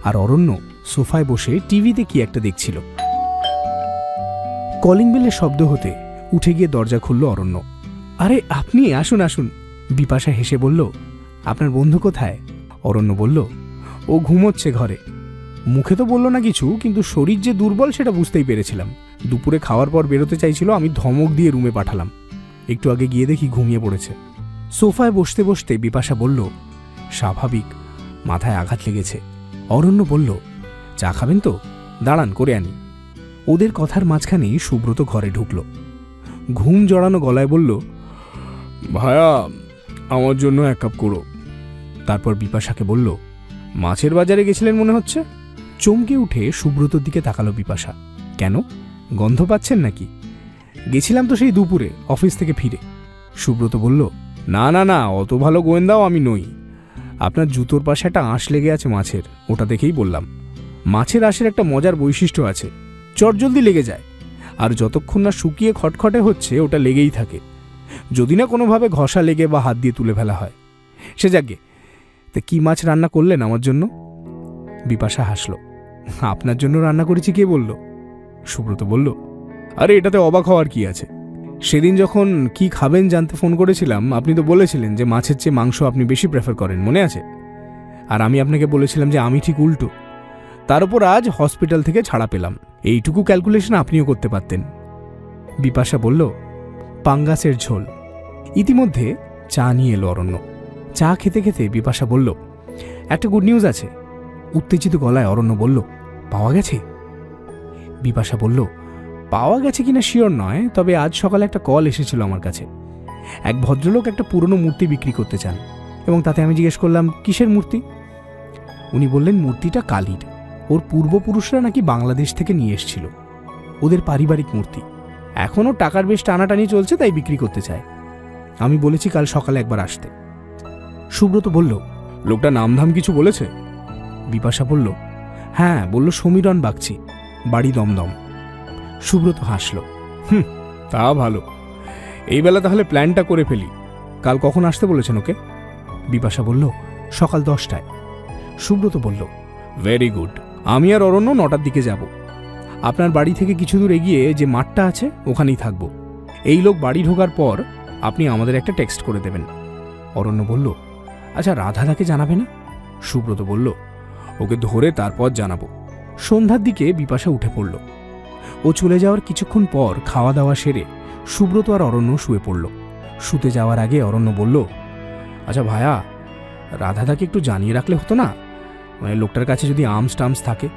আর অরণ্য সোফায় বসে টিভিতে কি একটা দেখছিল। কলিং বেলের শব্দ হতে উঠে গিয়ে দরজা খুলল অরণ্য। আরে আপনি আসুন আসুন। বিপাশা হেসে বলল, আপনার বন্ধু কোথায়? অরণ্য বলল, ও ঘুমোচ্ছে ঘরে। মুখে তো বলল না কিছু, কিন্তু শরীর যে দুর্বল সেটা বুঝতেই পেরেছিলাম। দুপুরে খাওয়ার পর বেরোতে চাইছিল, আমি ধমক দিয়ে রুমে পাঠালাম। একটু আগে গিয়ে দেখি ঘুমিয়ে পড়েছে। সোফায় বসতে বসতে বিপাশা বলল, স্বাভাবিক, মাথায় আঘাত লেগেছে। অরণ্য বলল, চা খাবেন তো? দাঁড়ান করে আনি। ওদের কথার মাঝখানেই সুব্রত ঘরে ঢুকল। ঘুম জড়ানো গলায় বলল, ভায়া আমার জন্য 1 কাপ করো। তারপর বিপাশাকে বলল, মাছের বাজারে গেছিলেন মনে হচ্ছে। চমকে উঠে সুব্রতর দিকে তাকালো বিপাশা। কেন, গন্ধ পাচ্ছেন নাকি? গেছিলাম তো সেই দুপুরে অফিস থেকে ফিরে। সুব্রত বলল, না না না, অত ভালো গোয়েন্দাও আমি নই। আপনার জুতোর পাশে একটা আঁশ লেগে আছে মাছের, ওটা দেখেই বললাম। মাছের আঁশের একটা মজার বৈশিষ্ট্য আছে, চটজলদি লেগে যায়, আর যতক্ষণ না শুকিয়ে খটখটে হচ্ছে ওটা লেগেই থাকে, যদি না কোনোভাবে ঘষা লেগে বা হাত দিয়ে তুলে ফেলা হয়। সে যাকে, তা কি মাছ রান্না করলেন আমার জন্য? বিপাশা হাসল, আপনার জন্য রান্না করেছি কে বলল? সুব্রত বলল, আরে এটাতে অবাক হওয়ার কি আছে? সেদিন যখন কি খাবেন জানতে ফোন করেছিলাম, আপনি তো বলেছিলেন যে মাছের চেয়ে মাংস আপনি বেশি প্রেফার করেন, মনে আছে? আর আমি আপনাকে বলেছিলাম যে আমি ঠিক উল্টো। তার উপর আজ হসপিটাল থেকে ছাড়া পেলাম, এইটুকু ক্যালকুলেশন আপনিও করতে পারতেন। বিপাশা বলল, পাঙ্গাসের ঝোল। ইতিমধ্যে চা নিয়ে এলো অরণ্য। চা খেতে খেতে বিপাশা বলল, একটা গুড নিউজ আছে। উত্তেজিত গলায় অরণ্য বলল, পাওয়া গেছে? বিপাশা বলল, পাওয়া গেছে কিনা শিওর নয়, তবে আজ সকালে একটা কল এসেছিল আমার কাছে। এক ভদ্রলোক একটা পুরনো মূর্তি বিক্রি করতে চান, এবং তাতে আমি জিজ্ঞেস করলাম, কিসের মূর্তি? উনি বললেন, মূর্তিটা কালীর। ওর পূর্বপুরুষরা নাকি বাংলাদেশ থেকে নিয়ে এসেছিল, ওদের পারিবারিক মূর্তি। এখনও টাকার বেশ টানাটানি চলছে, তাই বিক্রি করতে চায়। আমি বলেছি কাল সকালে একবার আসতে। সুব্রত বলল, লোকটা নামধাম কিছু বলেছে? বিপাশা বলল, হ্যাঁ, বলল সমীরণ বাগচি, বাড়ি দমদম। সুব্রত হাসল, তা ভালো। এই বেলা তাহলে প্ল্যানটা করে ফেলি। কাল কখন আসতে বলেছেন ওকে? বিপাশা বলল, সকাল 10টায়। সুব্রত বলল, ভেরি গুড। আমি আর অরণ্য 9টার দিকে যাব। আপনার বাড়ি থেকে কিছু দূর এগিয়ে যে মাঠটা আছে ওখানেই থাকব। এই লোক বাড়ি ঢোকার পর আপনি আমাদের একটা টেক্সট করে দেবেন। অরণ্য বলল, আচ্ছা রাধাদাকে জানাবে না? সুব্রত বলল, ওকে ধরে তারপর জানাবো। সন্ধ্যার দিকে বিপাশা উঠে পড়ল। ও চলে যাওয়ার কিছুক্ষণ পর খাওয়া দাওয়া সেরে সুব্রত আর অরণ্য শুয়ে পড়ল। শুতে যাওয়ার আগে অরণ্য বলল, আচ্ছা ভায়া, রাধাদাকে একটু জানিয়ে রাখলে হতো না, মানে লোকটার কাছে যদি আর্মস টার্মস থাকে?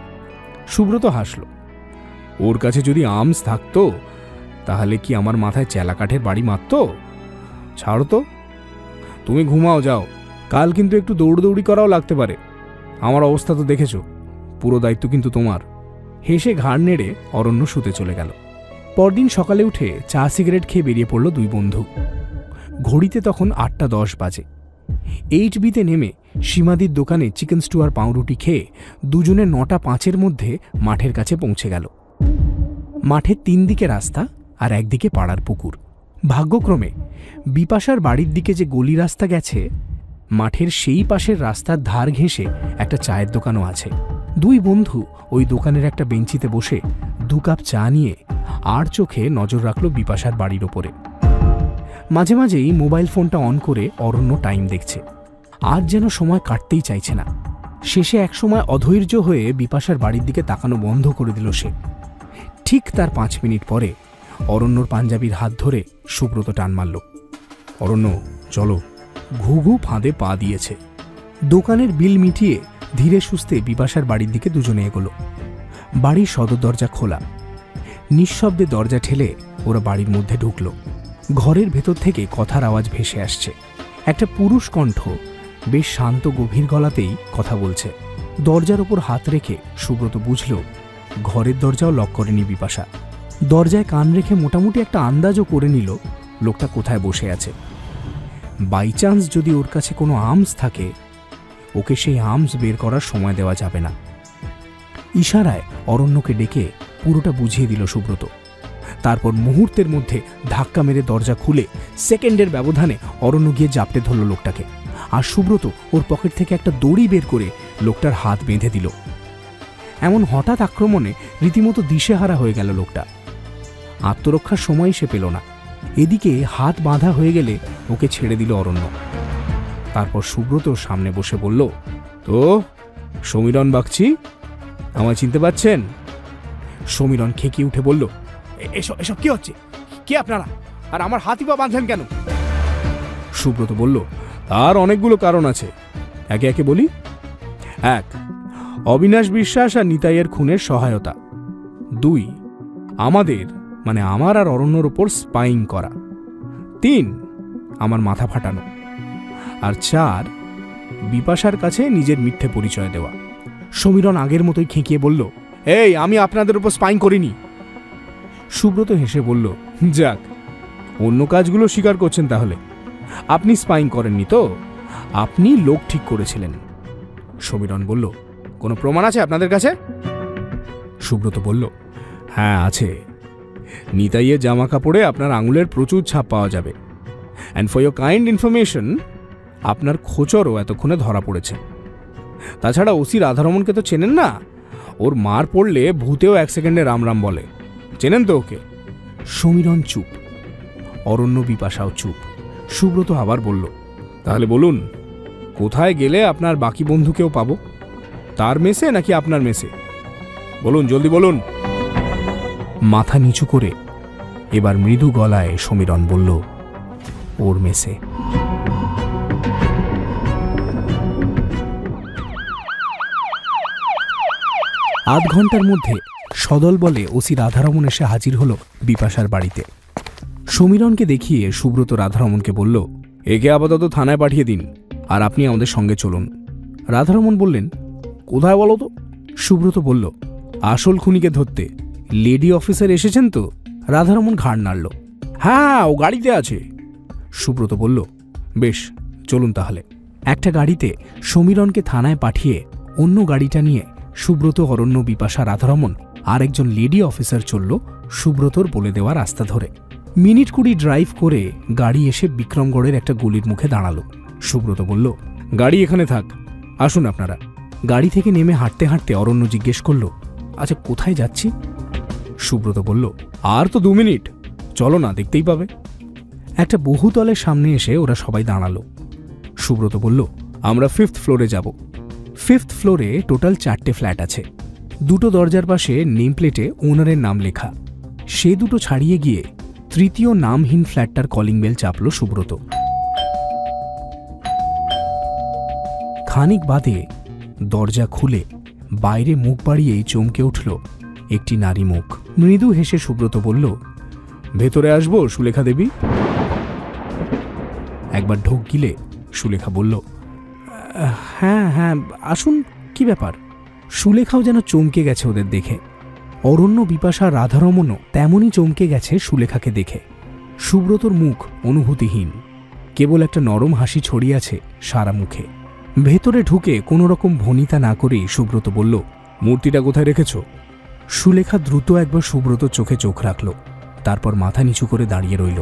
সুব্রত হাসল, ওর কাছে যদি আর্মস থাকতো তাহলে কি আমার মাথায় চেলা কাঠের বাড়ি মারত? ছাড়ো তো, তুমি ঘুমাও যাও। কাল কিন্তু একটু দৌড়দৌড়ি করাও লাগতে পারে। আমার অবস্থা তো দেখেছ, পুরো দায়িত্ব কিন্তু তোমার। হেসে ঘাড় নেড়ে অরণ্য শুতে চলে গেল। পরদিন সকালে উঠে চা সিগারেট খেয়ে বেরিয়ে পড়ল দুই বন্ধু। ঘড়িতে তখন 8টা 10 বাজে। HB-তে নেমে সীমাদির দোকানে চিকেন স্টু আর পাউরুটি খেয়ে দুজনে 9টা 5-এর মধ্যে মাঠের কাছে পৌঁছে গেল। মাঠের 3 দিকে রাস্তা আর একদিকে পাড়ার পুকুর। ভাগ্যক্রমে বিপাশার বাড়ির দিকে যে গলি রাস্তা গেছে, মাঠের সেই পাশের রাস্তার ধার ঘেঁষে একটা চায়ের দোকানও আছে। দুই বন্ধু ওই দোকানের একটা বেঞ্চিতে বসে 2 কাপ চা নিয়ে আর চোখে নজর রাখল বিপাশার বাড়ির ওপরে। মাঝে মাঝেই মোবাইল ফোনটা অন করে অরণ্য টাইম দেখছে। আজ যেন সময় কাটতেই চাইছে না। শেষে একসময় অধৈর্য হয়ে বিপাশার বাড়ির দিকে তাকানো বন্ধ করে দিল সে। ঠিক তার 5 মিনিট পরে অরণ্যর পাঞ্জাবির হাত ধরে সুব্রত টান মারল। অরণ্য, চলো। ঘুঘু ফাঁদে পা দিয়েছে। দোকানের বিল মিটিয়ে ধীরে সুস্থে বিপাশার বাড়ির দিকে দুজনে এগোলো। বাড়ির সদর দরজা খোলা। নিঃশব্দে দরজা ঠেলে ওরা বাড়ির মধ্যে ঢুকল। ঘরের ভেতর থেকে কথার আওয়াজ ভেসে আসছে। একটা পুরুষ কণ্ঠ বেশ শান্ত গভীর গলাতেই কথা বলছে। দরজার ওপর হাত রেখে সুব্রত বুঝল ঘরের দরজাও লক করেনি বিপাশা। দরজায় কান রেখে মোটামুটি একটা আন্দাজও করে নিল লোকটা কোথায় বসে আছে। বাই চান্স যদি ওর কাছে কোনো আর্মস থাকে, ওকে সেই আর্মস বের করার সময় দেওয়া যাবে না। ইশারায় অরণ্যকে ডেকে পুরোটা বুঝিয়ে দিল সুব্রত। তারপর মুহূর্তের মধ্যে ধাক্কা মেরে দরজা খুলে সেকেন্ডের ব্যবধানে অরণ্য গিয়ে জাপটে ধরল লোকটাকে। আর সুব্রত ওর পকেট থেকে একটা দড়ি বের করে লোকটার হাত বেঁধে দিল। এমন হঠাৎ আক্রমণে রীতিমতো দিশেহারা হয়ে গেল লোকটা। আত্মরক্ষার সময় সে পেল না। এদিকে হাত বাঁধা হয়ে গেলে ওকে ছেড়ে দিল অরণ্য। তারপর সুব্রত সামনে বসে বলল, তো সমীরণ বাগচি, আমায় চিনতে পারছেন? সমীরণ খেকিয়ে উঠে বলল, এসব এসব কি হচ্ছে? কে আপনারা? আর আমার হাতই বা বাঁধলেন কেন? সুব্রত বলল, তার অনেকগুলো কারণ আছে, একে একে বলি। 1, অবিনাশ বিশ্বাস আর নিতাইয়ের খুনের সহায়তা। 2, আমাদের মানে আমার আর অরণ্যর ওপর স্পাইং করা। 3, আমার মাথা ফাটানো। আর 4, বিপাশার কাছে নিজের মিথ্যে পরিচয় দেওয়া। সমীরণ আগের মতোই খেঁকিয়ে বলল, এই, আমি আপনাদের উপর স্পাইং করিনি। সুব্রত হেসে বলল, যাক, অন্য কাজগুলো স্বীকার করছেন তাহলে। আপনি স্পাইং করেননি তো, আপনি লোক ঠিক করেছিলেন। সমীরণ বলল, কোনো প্রমাণ আছে আপনাদের কাছে? সুব্রত বলল, হ্যাঁ আছে। নিতাইয়ের জামা কাপড়ে আপনার আঙুলের প্রচুর ছাপ পাওয়া যাবে। And for your kind information, আপনার খোঁচরও এতক্ষণে ধরা পড়েছে। তাছাড়া ওসি রাধারমণকে তো চেনেন না? ওর মার পড়লে ভূতেও 1 সেকেন্ডে রাম রাম বলে। চেনেন তো ওকে? সমীরণ চুপ, অরণ্য বিপাশাও চুপ। সুব্রত আবার বলল, তাহলে বলুন, কোথায় গেলে আপনার বাকি বন্ধুকেও পাবো? তার মেসে নাকি আপনার মেসে? বলুন, জলদি বলুন। মাথা নিচু করে এবার মৃদু গলায় সমীরণ বলল, ওর মেসে। আধ ঘন্টার মধ্যে সদল বলে ওসি রাধারমণ এসে হাজির হল বিপাশার বাড়িতে। সমীরণকে দেখিয়ে সুব্রত রাধারমণকে বলল, একে আপাতত থানায় পাঠিয়ে দিন, আর আপনি আমাদের সঙ্গে চলুন। রাধারমণ বললেন, কোথায় বলো তো? সুব্রত বলল, আসল খুনিকে ধরতে। লেডি অফিসার এসেছেন তো? রাধারমণ ঘাড় নাড়ল। হ্যাঁ, ও গাড়িতে আছে। সুব্রত বলল, বেশ, চলুন তাহলে। একটা গাড়িতে সমীরণকে থানায় পাঠিয়ে অন্য গাড়িটা নিয়ে সুব্রত, অরণ্য, বিপাশা, রাধারমণ আর একজন লেডি অফিসার চলল সুব্রতর বলে দেওয়া রাস্তা ধরে। মিনিট 20 ড্রাইভ করে গাড়ি এসে বিক্রমগড়ের একটা গলির মুখে দাঁড়ালো। সুব্রত বলল, গাড়ি এখানে থাক, আসুন আপনারা। গাড়ি থেকে নেমে হাঁটতে হাঁটতে অরণ্য জিজ্ঞেস করল, আচ্ছা কোথায় যাচ্ছি? সুব্রত বলল, আর তো 2 মিনিট, চলো না, দেখতেই পাবে। একটা বহুতলের সামনে এসে ওরা সবাই দাঁড়ালো। সুব্রত বলল, আমরা 5th ফ্লোরে যাব। 5th ফ্লোরে টোটাল 4টে ফ্ল্যাট আছে। 2টো দরজার পাশে নেম প্লেটে ওনারের নাম লেখা। সে 2টো ছাড়িয়ে গিয়ে 3য় নামহীন ফ্ল্যাটটার কলিং বেল চাপল সুব্রত। খানিক বাদে দরজা খুলে বাইরে মুখ বাড়িয়েই চমকে উঠল একটি নারী মুখ। মৃদু হেসে সুব্রত বলল, ভেতরে আসবো সুলেখা দেবী? একবার ঢোক গিলে সুলেখা বলল, হ্যাঁ হ্যাঁ, আসুন। কি ব্যাপার? সুলেখাও যেন চমকে গেছে ওদের দেখে। অরণ্য, বিপাশা, রাধারমণও তেমনই চমকে গেছে সুলেখাকে দেখে। সুব্রতর মুখ অনুভূতিহীন, কেবল একটা নরম হাসি ছড়িয়ে আছে সারা মুখে। ভেতরে ঢুকে কোনো রকম ভনিতা না করেই সুব্রত বলল, মূর্তিটা কোথায় রেখেছ? সুলেখা দ্রুত একবার সুব্রতর চোখে চোখ রাখল, তারপর মাথা নিচু করে দাঁড়িয়ে রইল।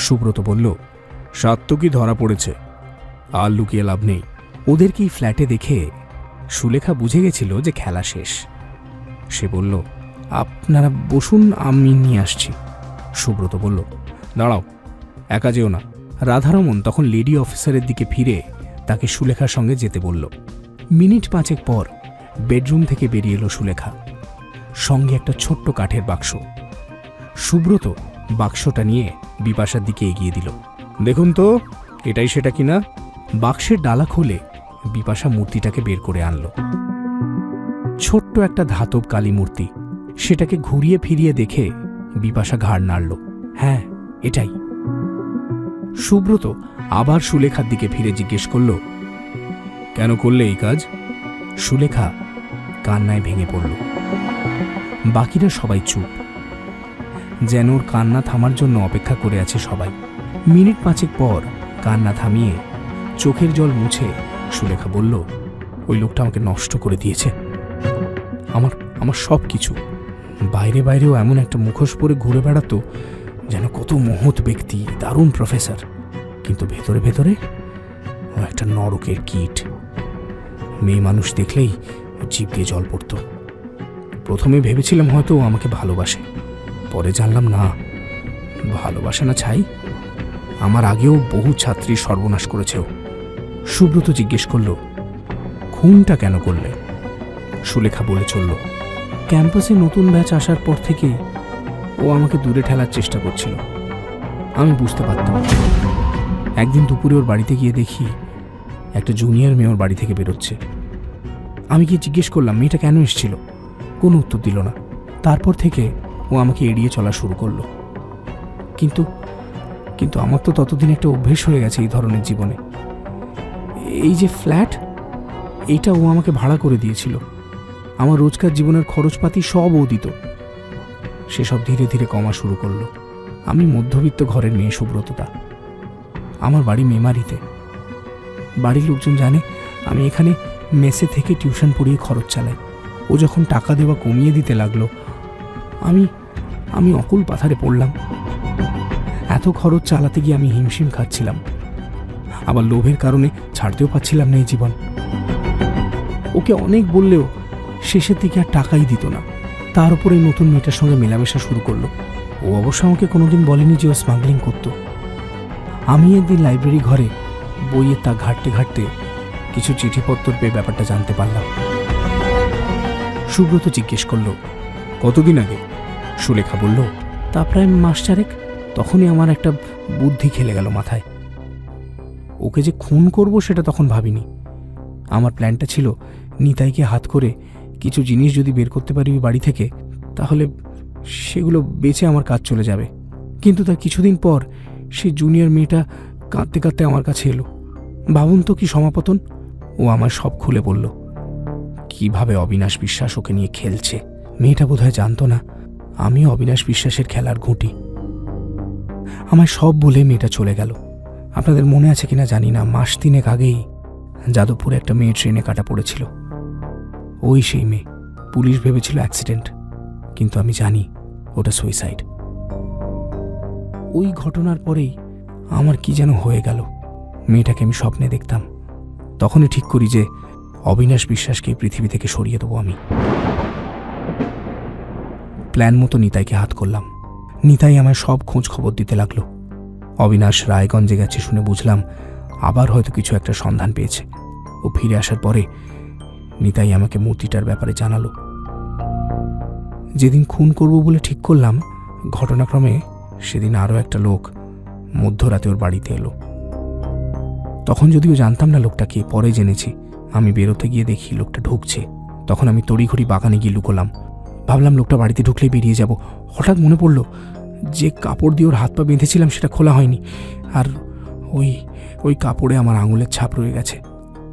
সুব্রত বলল, সাত্তকী ধরা পড়েছে, আর লুকিয়ে লাভ নেই। ওদেরকেই ফ্ল্যাটে দেখে সুলেখা বুঝে গেছিল যে খেলা শেষ। সে বলল, আপনারা বসুন, আমি নিয়ে আসছি। সুব্রত বলল, দাঁড়াও, একা যেও না। রাধারমন তখন লেডি অফিসারের দিকে ফিরে তাকে সুলেখার সঙ্গে যেতে বলল। মিনিট 5 পর বেডরুম থেকে বেরিয়ে এলো সুলেখা, সঙ্গে একটা ছোট্ট কাঠের বাক্স। সুব্রত বাক্সটা নিয়ে বিপাশার দিকে এগিয়ে দিল। দেখুন তো, এটাই সেটা কিনা। বাক্সের ডালা খুলে বিপাশা মূর্তিটাকে বের করে আনল। ছোট্ট একটা ধাতব কালী মূর্তি। সেটাকে ঘুরিয়ে ফিরিয়ে দেখে বিপাশা ঘাড় নাড়ল। হ্যাঁ, এটাই। সুব্রত আবার সুলেখার দিকে ফিরে জিজ্ঞেস করল, কেন করলে এই কাজ? সুলেখা কান্নায় ভেঙে পড়ল। বাকিরা সবাই চুপ, যেন ওর কান্না থামার জন্য অপেক্ষা করে আছে সবাই। মিনিট 5 পর কান্না থামিয়ে চোখের জল মুছে সুলেখা বলল, ওই লোকটা আমাকে নষ্ট করে দিয়েছে। আমার সব কিছু। বাইরে বাইরেও এমন একটা মুখোশ পরে ঘুরে বেড়াতো যেন কত মহৎ ব্যক্তি, দারুণ প্রফেসর, কিন্তু ভেতরে ভেতরে ও একটা নরকের কীট। মেয়ে মানুষ দেখলেই জিভ দিয়ে জল পড়ত। প্রথমে ভেবেছিলাম হয়তো ও আমাকে ভালোবাসে, পরে জানলাম না, ভালোবাসে না ছাই, আমার আগেও বহু ছাত্রীর সর্বনাশ করেছে ও। সুব্রত জিজ্ঞেস করল, খুনটা কেন করলে? সুলেখা বলে চলল, ক্যাম্পাসে নতুন ব্যাচ আসার পর থেকেই ও আমাকে দূরে ঠেলার চেষ্টা করছিল। আমি বুঝতে পারতাম। একদিন দুপুরে ওর বাড়িতে গিয়ে দেখি একটা জুনিয়র মেয়ে ওর বাড়ি থেকে বেরোচ্ছে। আমি গিয়ে জিজ্ঞেস করলাম মেয়েটা কেন এসেছিল। কোনো উত্তর দিল না। তারপর থেকে ও আমাকে এড়িয়ে চলা শুরু করলো। কিন্তু কিন্তু আমার তো ততদিন একটা অভ্যেস হয়ে গেছে এই ধরনের জীবনে। এই যে ফ্ল্যাট, এইটা ও আমাকে ভাড়া করে দিয়েছিল। আমার রোজকার জীবনের খরচপাতি সব ও দিত। সেসব ধীরে ধীরে কমা শুরু করলো। আমি মধ্যবিত্ত ঘরের মেয়ে সুব্রততা। আমার বাড়ি মেমারিতে। বাড়ির লোকজন জানে আমি এখানে মেসে থেকে টিউশন পড়িয়ে খরচ চালাই। ও যখন টাকা দেওয়া কমিয়ে দিতে লাগলো, আমি অকুল পাথারে পড়লাম। এত খরচ চালাতে গিয়ে আমি হিমশিম খাচ্ছিলাম। আবার লোভের কারণে ছাড়তেও পারছিলাম না এই জীবন। ওকে অনেক বললেও শেষের দিকে আর টাকাই দিত না। তার উপরে নতুন মেয়েটার সঙ্গে মেলামেশা শুরু করলো। ও অবশ্য আমাকে কোনোদিন বলেনি যে ও স্মাগলিং করত। আমি একদিন লাইব্রেরি ঘরে বইয়ের তা ঘাঁটতে ঘাঁটতে কিছু চিঠিপত্র পেয়ে ব্যাপারটা জানতে পারলাম। সুব্রত জিজ্ঞেস করল, কতদিন আগে? সুলেখা বলল, তা প্রায় মাস 4। তখনই আমার একটা বুদ্ধি খেলে গেল মাথায়। ওকে যে খুন করব সেটা তখন ভাবিনি। আমার প্ল্যানটা ছিল নিতাইকে হাত করে কিছু জিনিস যদি বের করতে পারি ওই বাড়ি থেকে, তাহলে সেগুলো বেচে আমার কাজ চলে যাবে। কিন্তু তার কিছুদিন পর সেই জুনিয়র মেয়েটা কাঁদতে কাঁদতে আমার কাছে এলো। ভাবুন তো কি সমাপতন। ও আমার সব খুলে বলল, কিভাবে অবিনাশ বিশ্বাস ওকে নিয়ে খেলছে। মেয়েটা বোধহয় জানতো না আমি অবিনাশ বিশ্বাসের খেলার ঘুঁটি। আমায় সব বলে মেয়েটা চলে গেল। আপনাদের মনে আছে কিনা জানি না, মাস 3 আগেই যাদবপুরে একটা মেয়ে ট্রেনে কাটা পড়েছিল। ওই সেই মেয়ে। পুলিশ ভেবেছিল অ্যাক্সিডেন্ট, কিন্তু আমি জানি ওটা সুইসাইড। ওই ঘটনার পরেই আমার কি যেন হয়ে গেল। মেয়েটাকে আমি স্বপ্নে দেখতাম। তখনই ঠিক করি যে অবিনাশ বিশ্বাসকে পৃথিবী থেকে সরিয়ে দেবো আমি। প্ল্যান মতো নিতাইকে হাত করলাম। নিতাই আমায় সব খোঁজ খবর দিতে লাগলো। অবিনাশ রায়গঞ্জে গেছে শুনে বুঝলাম আবার হয়তো কিছু একটা সন্ধান পেয়েছে। ও ফিরে আসার পরে নিতাই আমাকে মূর্তিটার ব্যাপারে জানালো। যেদিন খুন করব বলে ঠিক করলাম, ঘটনাক্রমে সেদিন আরও একটা লোক মধ্যরাতে ওর বাড়িতে এলো। তখন যদিও জানতাম না লোকটা কে, পরে জেনেছি। আমি বেরোতে গিয়ে দেখি লোকটা ঢুকছে। তখন আমি তড়িঘড়ি বাগানে গিয়ে লুকোলাম। ভাবলাম লোকটা বাড়িতে ঢুকলেই বেরিয়ে যাব। হঠাৎ মনে পড়ল যে কাপড় দিয়ে ওর হাত পা বেঁধেছিলাম সেটা খোলা হয়নি, আর ওই কাপড়ে আমার আঙুলের ছাপ রয়ে গেছে।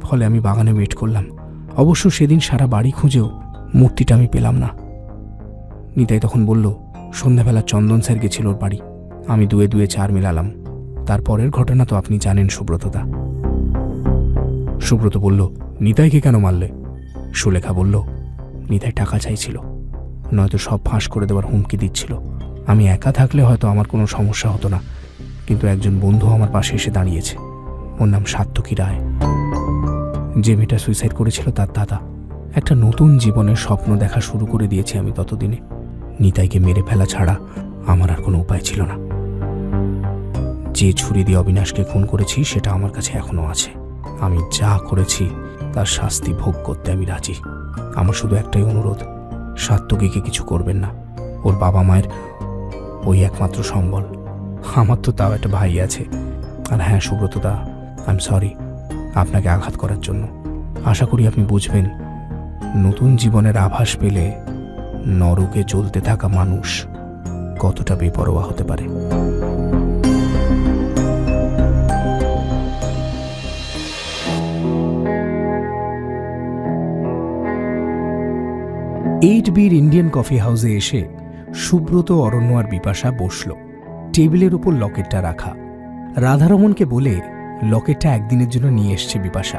ফলে আমি বাগানে ওয়েট করলাম। অবশ্য সেদিন সারা বাড়ি খুঁজেও মূর্তিটা আমি পেলাম না। নিতাই তখন বলল সন্ধ্যাবেলা চন্দন স্যার গেছিল ওর বাড়ি। আমি 2 2 4 মেলালাম। তারপরের ঘটনা তো আপনি জানেন সুব্রতদা। সুব্রত বলল, নিতাইকে কেন মারলে? সুলেখা বলল, নিতাই টাকা চাইছিল, নয়তো সব ফাঁস করে দেওয়ার হুমকি দিচ্ছিল। আমি একা থাকলে হয়তো আমার কোনো সমস্যা হতো না, কিন্তু একজন বন্ধু আমার পাশে এসে দাঁড়িয়েছে। ওর নাম সাত্তকী রায়। যে মেয়েটা সুইসাইড করেছিল তার দাদা। একটা নতুন জীবনের স্বপ্ন দেখা শুরু করে দিয়েছি আমি ততদিনে। নিতাইকে মেরে ফেলা ছাড়া আমার আর কোনো উপায় ছিল না। যে ছুরি দিয়ে অবিনাশকে খুন করেছি সেটা আমার কাছে এখনো আছে। আমি যা করেছি তার শাস্তি ভোগ করতে আমি রাজি। আমার শুধু একটাই অনুরোধ, সাত্তকীকে কিছু করবেন না। ওর বাবা মায়ের ওই একমাত্র সম্বল। আমার তো তাও একটা ভাই আছে। আর হ্যাঁ সুব্রতদা, আই এম সরি আপনাকে আঘাত করার জন্য। আশা করি আপনি বুঝবেন নতুন জীবনের আভাস পেলে নরকে জ্বলতে থাকা মানুষ কতটা বেপরোয়া হতে পারে। এইট বির ইন্ডিয়ান কফি হাউসে এসে সুব্রত, অরণ্য আর বিপাশা বসল। টেবিলের উপর লকেটটা রাখা। রাধারমণকে বলে লকেটটা একদিনের জন্য নিয়ে এসছে বিপাশা।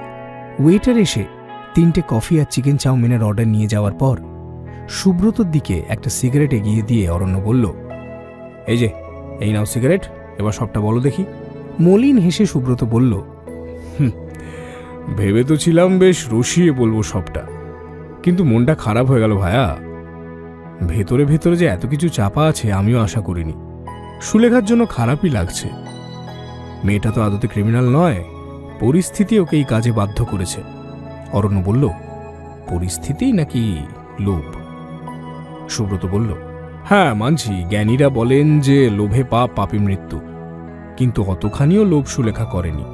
ওয়েটার এসে 3টে কফি আর চিকেন চাউমিনের অর্ডার নিয়ে যাওয়ার পর সুব্রতর দিকে একটা সিগারেট এগিয়ে দিয়ে অরণ্য বলল, এই নাও সিগারেট, এবার সবটা বলো দেখি। মলিন হেসে সুব্রত বলল, ভেবে তো ছিলাম বেশ রসিয়ে বলবো সবটা, কিন্তু মনটা খারাপ হয়ে গেল ভায়া। ভেতরে ভেতরে যে এত কিছু চাপা আছে আমিও আশা করিনি। সুলেখার জন্য খারাপই লাগছে। মেয়েটা তো আদতে ক্রিমিনাল নয়, পরিস্থিতি ওকে এই কাজে বাধ্য করেছে। অরণ্য বলল, পরিস্থিতি নাকি লোভ? সুব্রত বলল, হ্যাঁ মানছি, জ্ঞানীরা বলেন যে লোভে পাপ, পাপী মৃত্যু, কিন্তু অতখানিও লোভ সুলেখা করেনি।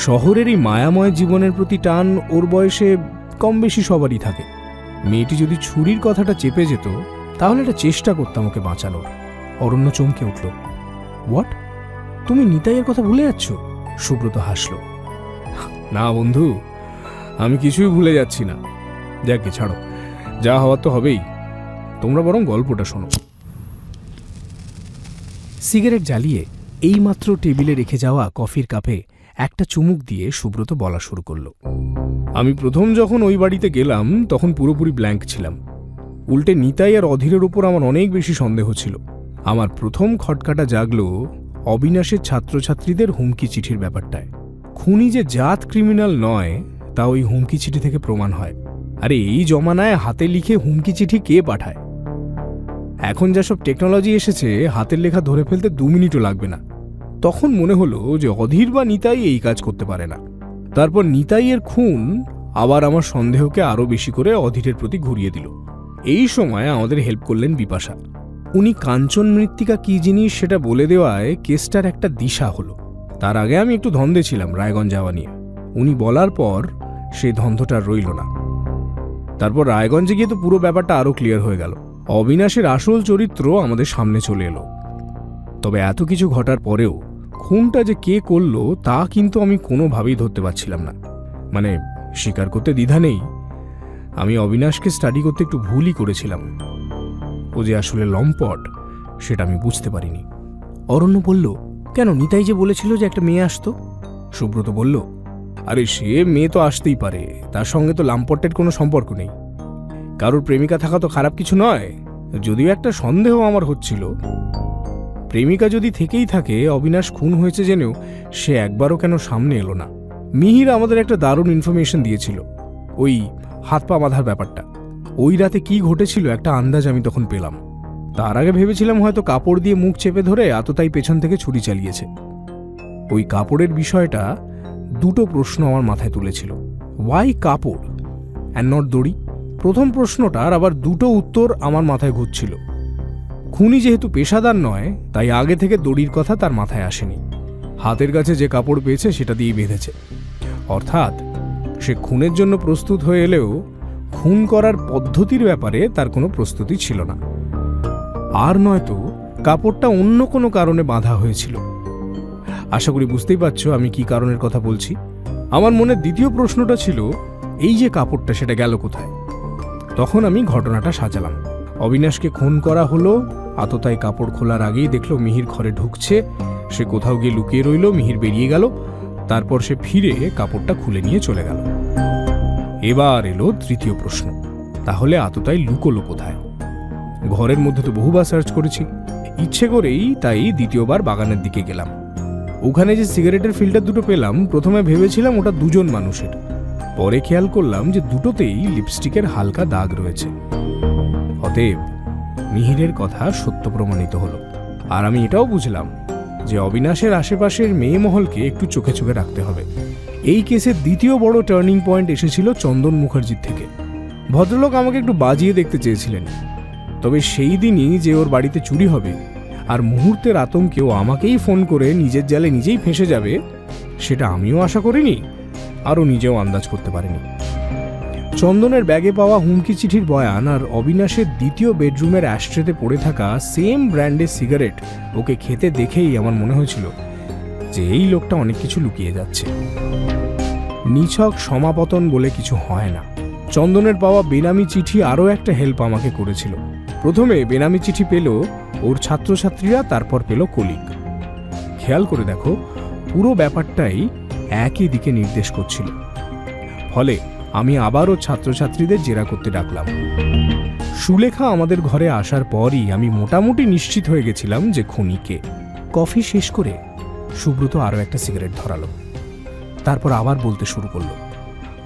শহরের এই মায়াময় জীবনের প্রতি টান ওর বয়সে কম বেশি সবারই থাকে। মেয়েটি যদি ছুরির কথাটা চেপে যেত তাহলে একটা চেষ্টা করতাম ওকে বাঁচানোর। অরণ্য চমকে উঠল, হোয়াট? তুমি নিতাইয়ের কথা ভুলে যাচ্ছ? সুব্রত হাসল, না বন্ধু, আমি কিছুই ভুলে যাচ্ছি না। যাকে ছাড়ো, যা হওয়ার তো হবেই। তোমরা বরং গল্পটা শোনো। সিগারেট জ্বালিয়ে এইমাত্র টেবিলে রেখে যাওয়া কফির কাপে একটা চুমুক দিয়ে সুব্রত বলা শুরু করল, আমি প্রথম যখন ওই বাড়িতে গেলাম তখন পুরোপুরি ব্ল্যাঙ্ক ছিলাম। উল্টে নিতাই আর অধীরের উপর আমার অনেক বেশি সন্দেহ ছিল। আমার প্রথম খটকাটা জাগল অবিনাশের ছাত্রছাত্রীদের হুমকি চিঠির ব্যাপারটায়। খুনি যে জাত ক্রিমিনাল নয় তা ওই হুমকি চিঠি থেকে প্রমাণ হয়। আরে এই জমানায় হাতে লিখে হুমকি চিঠি কে পাঠায়? এখন যা সব টেকনোলজি এসেছে, হাতের লেখা ধরে ফেলতে 2 মিনিটও লাগবে না। তখন মনে হলো যে অধীর বা নিতাই এই কাজ করতে পারে না। তারপর নিতাইয়ের খুন আবার আমার সন্দেহকে আরও বেশি করে অধীরের প্রতি ঘুরিয়ে দিল। এই সময় আমাদের হেল্প করলেন বিপাশা। উনি কাঞ্চন মৃত্তিকা কি জিনিস সেটা বলে দেওয়ায় কেসটার একটা দিশা হলো। তার আগে আমি একটু ধন্দে ছিলাম রায়গঞ্জ যাওয়া নিয়ে। উনি বলার পর সেই ধন্ধটা রইল না। তারপর রায়গঞ্জে গিয়ে তো পুরো ব্যাপারটা আরও ক্লিয়ার হয়ে গেল। অবিনাশের আসল চরিত্র আমাদের সামনে চলে এলো। তবে এত কিছু ঘটার পরেও খুনটা যে কে করলো তা কিন্তু আমি কোনোভাবেই ধরতে পারছিলাম না। মানে স্বীকার করতে দ্বিধা নেই, আমি অবিনাশকে স্টাডি করতে একটু ভুলই করেছিলাম। ও যে আসলে লম্পট সেটা আমি বুঝতে পারিনি। অরণ্য বলল, কেন, নিতাই যে বলেছিল যে একটা মেয়ে আসতো? সুব্রত বলল, আরে সে মেয়ে তো আসতেই পারে, তার সঙ্গে তো লম্পটের কোনো সম্পর্ক নেই। কারোর প্রেমিকা থাকা তো খারাপ কিছু নয়, যদিও একটা সন্দেহ আমার হচ্ছিল। প্রেমিকা যদি থেকেই থাকে, অবিনাশ খুন হয়েছে জেনেও সে একবারও কেন সামনে এলো না? মিহির আমাদের একটা দারুণ ইনফরমেশন দিয়েছিল, ওই হাত পা বাঁধার ব্যাপারটা। ওই রাতে কি ঘটেছিল একটা আন্দাজ আমি তখন পেলাম। তার আগে ভেবেছিলাম হয়তো কাপড় দিয়ে মুখ চেপে ধরে আততায়ী পেছন থেকে ছুরি চালিয়েছে। ওই কাপড়ের বিষয়টা 2টো প্রশ্ন আমার মাথায় তুলেছিল। ওয়াই কাপড় অ্যান্ড নট দড়ি? প্রথম প্রশ্নটার আবার 2টো উত্তর আমার মাথায় ঘুরছিল। খুনি যেহেতু পেশাদার নয়, তাই আগে থেকে দড়ির কথা তার মাথায় আসেনি। হাতের কাছে যে কাপড় পেয়েছে সেটা দিয়েই বেঁধেছে। অর্থাৎ সে খুনের জন্য প্রস্তুত হয়ে এলেও খুন করার পদ্ধতির ব্যাপারে তার কোনো প্রস্তুতি ছিল না। আর নয়তো কাপড়টা অন্য কোনো কারণে বাঁধা হয়েছিল। আশা করি বুঝতেই পারছো আমি কি কারণের কথা বলছি। আমার মনে দ্বিতীয় প্রশ্নটা ছিল, এই যে কাপড়টা সেটা গেল কোথায়? তখন আমি ঘটনাটা সাজালাম। অবিনাশকে খুন করা হলো, আততায়ী কাপড় খোলার আগেই দেখলো মিহির ঘরে ঢুকছে। সে কোথাও গিয়ে লুকিয়ে রইল, মিহির বেরিয়ে গেল, তারপর সে ফিরে কাপড়টা খুলে নিয়ে চলে গেল। এবার এলো তৃতীয় প্রশ্ন, তাহলে আততায়ী লুকোলো কোথায়? ঘরের মধ্যে তো বহুবার সার্চ করেছি, ইচ্ছে করেই তাই দ্বিতীয়বার বাগানের দিকে গেলাম। ওখানে যে সিগারেটের ফিল্টার 2টো পেলাম, প্রথমে ভেবেছিলাম ওটা 2জন মানুষের, পরে খেয়াল করলাম যে দুটোতেই লিপস্টিকের হালকা দাগ রয়েছে। অতএব মিহিরের কথা সত্য প্রমাণিত হলো। আর আমি এটাও বুঝলাম যে অবিনাশের আশেপাশের মেয়ে মহলকে একটু চোখে চোখে রাখতে হবে। এই কেসের দ্বিতীয় বড় টার্নিং পয়েন্ট এসেছিল চন্দন মুখার্জির থেকে। ভদ্রলোক আমাকে একটু বাজিয়ে দেখতে চেয়েছিলেন, তবে সেই দিনই যে ওর বাড়িতে চুরি হবে আর মুহূর্তের আতঙ্কেও আমাকেই ফোন করে নিজের জালে নিজেই ফেঁসে যাবে, সেটা আমিও আশা করিনি, আরও নিজেও আন্দাজ করতে পারিনি। চন্দনের ব্যাগে পাওয়া হুমকি চিঠির বয়ান আর অবিনাশের দ্বিতীয় বেডরুমের অ্যাশট্রেতে পড়ে থাকা সেম ব্র্যান্ডের সিগারেট ওকে খেতে দেখেই আমার মনে হয়েছিল যে এই লোকটা অনেক কিছু লুকিয়ে যাচ্ছে। নিছক সমাপতন বলে কিছু হয় না। চন্দনের পাওয়া বেনামি চিঠি আরও একটা হেল্প আমাকে করেছিল। প্রথমে বেনামি চিঠি পেল ওর ছাত্রছাত্রীরা, তারপর পেল কলিগ। খেয়াল করে দেখো, পুরো ব্যাপারটাই একই দিকে নির্দেশ করছিল। ফলে আমি আবারও ছাত্রছাত্রীদের জেরা করতে ডাকলাম। সুলেখা আমাদের ঘরে আসার পরই আমি মোটামুটি নিশ্চিত হয়ে গেছিলাম যে খুনি কে। কফি শেষ করে সুব্রত আরও একটা সিগারেট ধরালো, তারপর আবার বলতে শুরু করলো,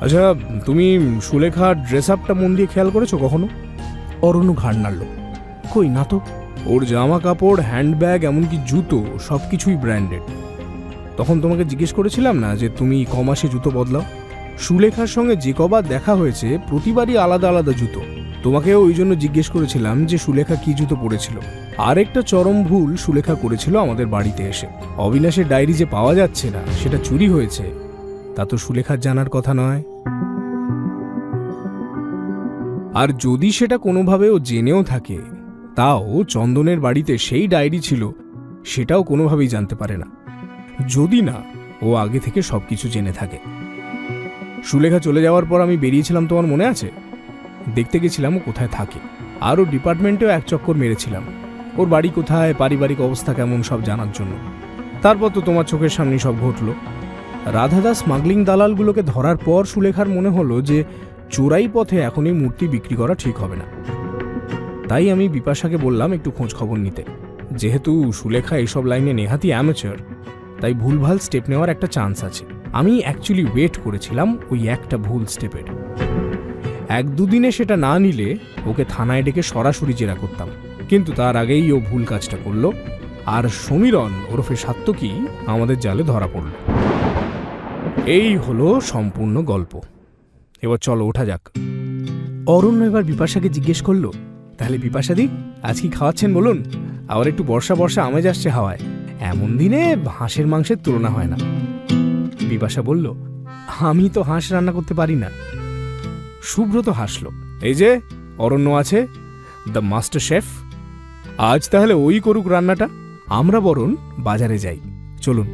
আচ্ছা তুমি সুলেখার ড্রেস আপটা মন দিয়ে খেয়াল করেছো কখনো? অরণ্য ঘাড় নাড়ল, কই না তো। ওর জামা কাপড়, হ্যান্ডব্যাগ, এমনকি জুতো সবকিছুই ব্র্যান্ডেড। তখন তোমাকে জিজ্ঞেস করেছিলাম না যে তুমি কমাসে জুতো বদলাও? সুলেখার সঙ্গে যে কবার দেখা হয়েছে প্রতিবারই আলাদা আলাদা জুতো। তোমাকেও ওই জন্য জিজ্ঞেস করেছিলাম যে সুলেখা কি জুতো পরেছিল। আরেকটা চরম ভুল সুলেখা করেছিল আমাদের বাড়িতে এসে। অবিনাশের ডায়েরি যে পাওয়া যাচ্ছে না, সেটা চুরি হয়েছে, তা তো সুলেখার জানার কথা নয়। আর যদি সেটা কোনোভাবে ও জেনেও থাকে, তাও চন্দনের বাড়িতে সেই ডায়েরি ছিল সেটাও কোনোভাবেই জানতে পারে না, যদি না ও আগে থেকে সবকিছু জেনে থাকে। সুলেখা চলে যাওয়ার পর আমি বেরিয়েছিলাম, তোমার মনে আছে? দেখতে গেছিলাম ও কোথায় থাকে, আর ও ডিপার্টমেন্টেও এক চক্কর মেরেছিলাম, ওর বাড়ি কোথায়, পারিবারিক অবস্থা কেমন সব জানার জন্য। তারপর তো তোমার চোখের সামনে সব ঘটলো। রাধাদা স্মাগলিং দালালগুলোকে ধরার পর সুলেখার মনে হলো যে চোরাই পথে এখন এই মূর্তি বিক্রি করা ঠিক হবে না। তাই আমি বিপাশাকে বললাম একটু খোঁজ খবর নিতে। যেহেতু সুলেখা এইসব লাইনে নেহাতি অ্যামেচার, তাই ভুলভাল স্টেপ নেওয়ার একটা চান্স আছে। আমি অ্যাকচুয়ালি ওয়েট করেছিলাম ওই একটা ভুল স্টেপের। এক দুদিনে সেটা না নিলে ওকে থানায় ডেকে সরাসরি জেরা করতাম, কিন্তু তার আগেই ও ভুল কাজটা করলো, আর সমীরণ ওরফে সাত্তকী আমাদের জালে ধরা পড়ল। এই হলো সম্পূর্ণ গল্প। এবার চলো ওঠা যাক। অরণ্য এবার বিপাশাকে জিজ্ঞেস করলো, তাহলে বিপাশাদি আজ কি খাওয়াচ্ছেন বলুন? আবার একটু বর্ষা বর্ষা আমেজ আসছে হাওয়ায়, এমন দিনে হাঁসের মাংসের তুলনা হয় না। বিপাশা বলল, আমি তো হাঁস রান্না করতে পারি না। সুব্রত হাসল, এই যে অরণ্য আছে, দ্য মাস্টার শেফ, আজ তাহলে ওই করুক রান্নাটা, আমরা বরং বাজারে যাই, চলুন।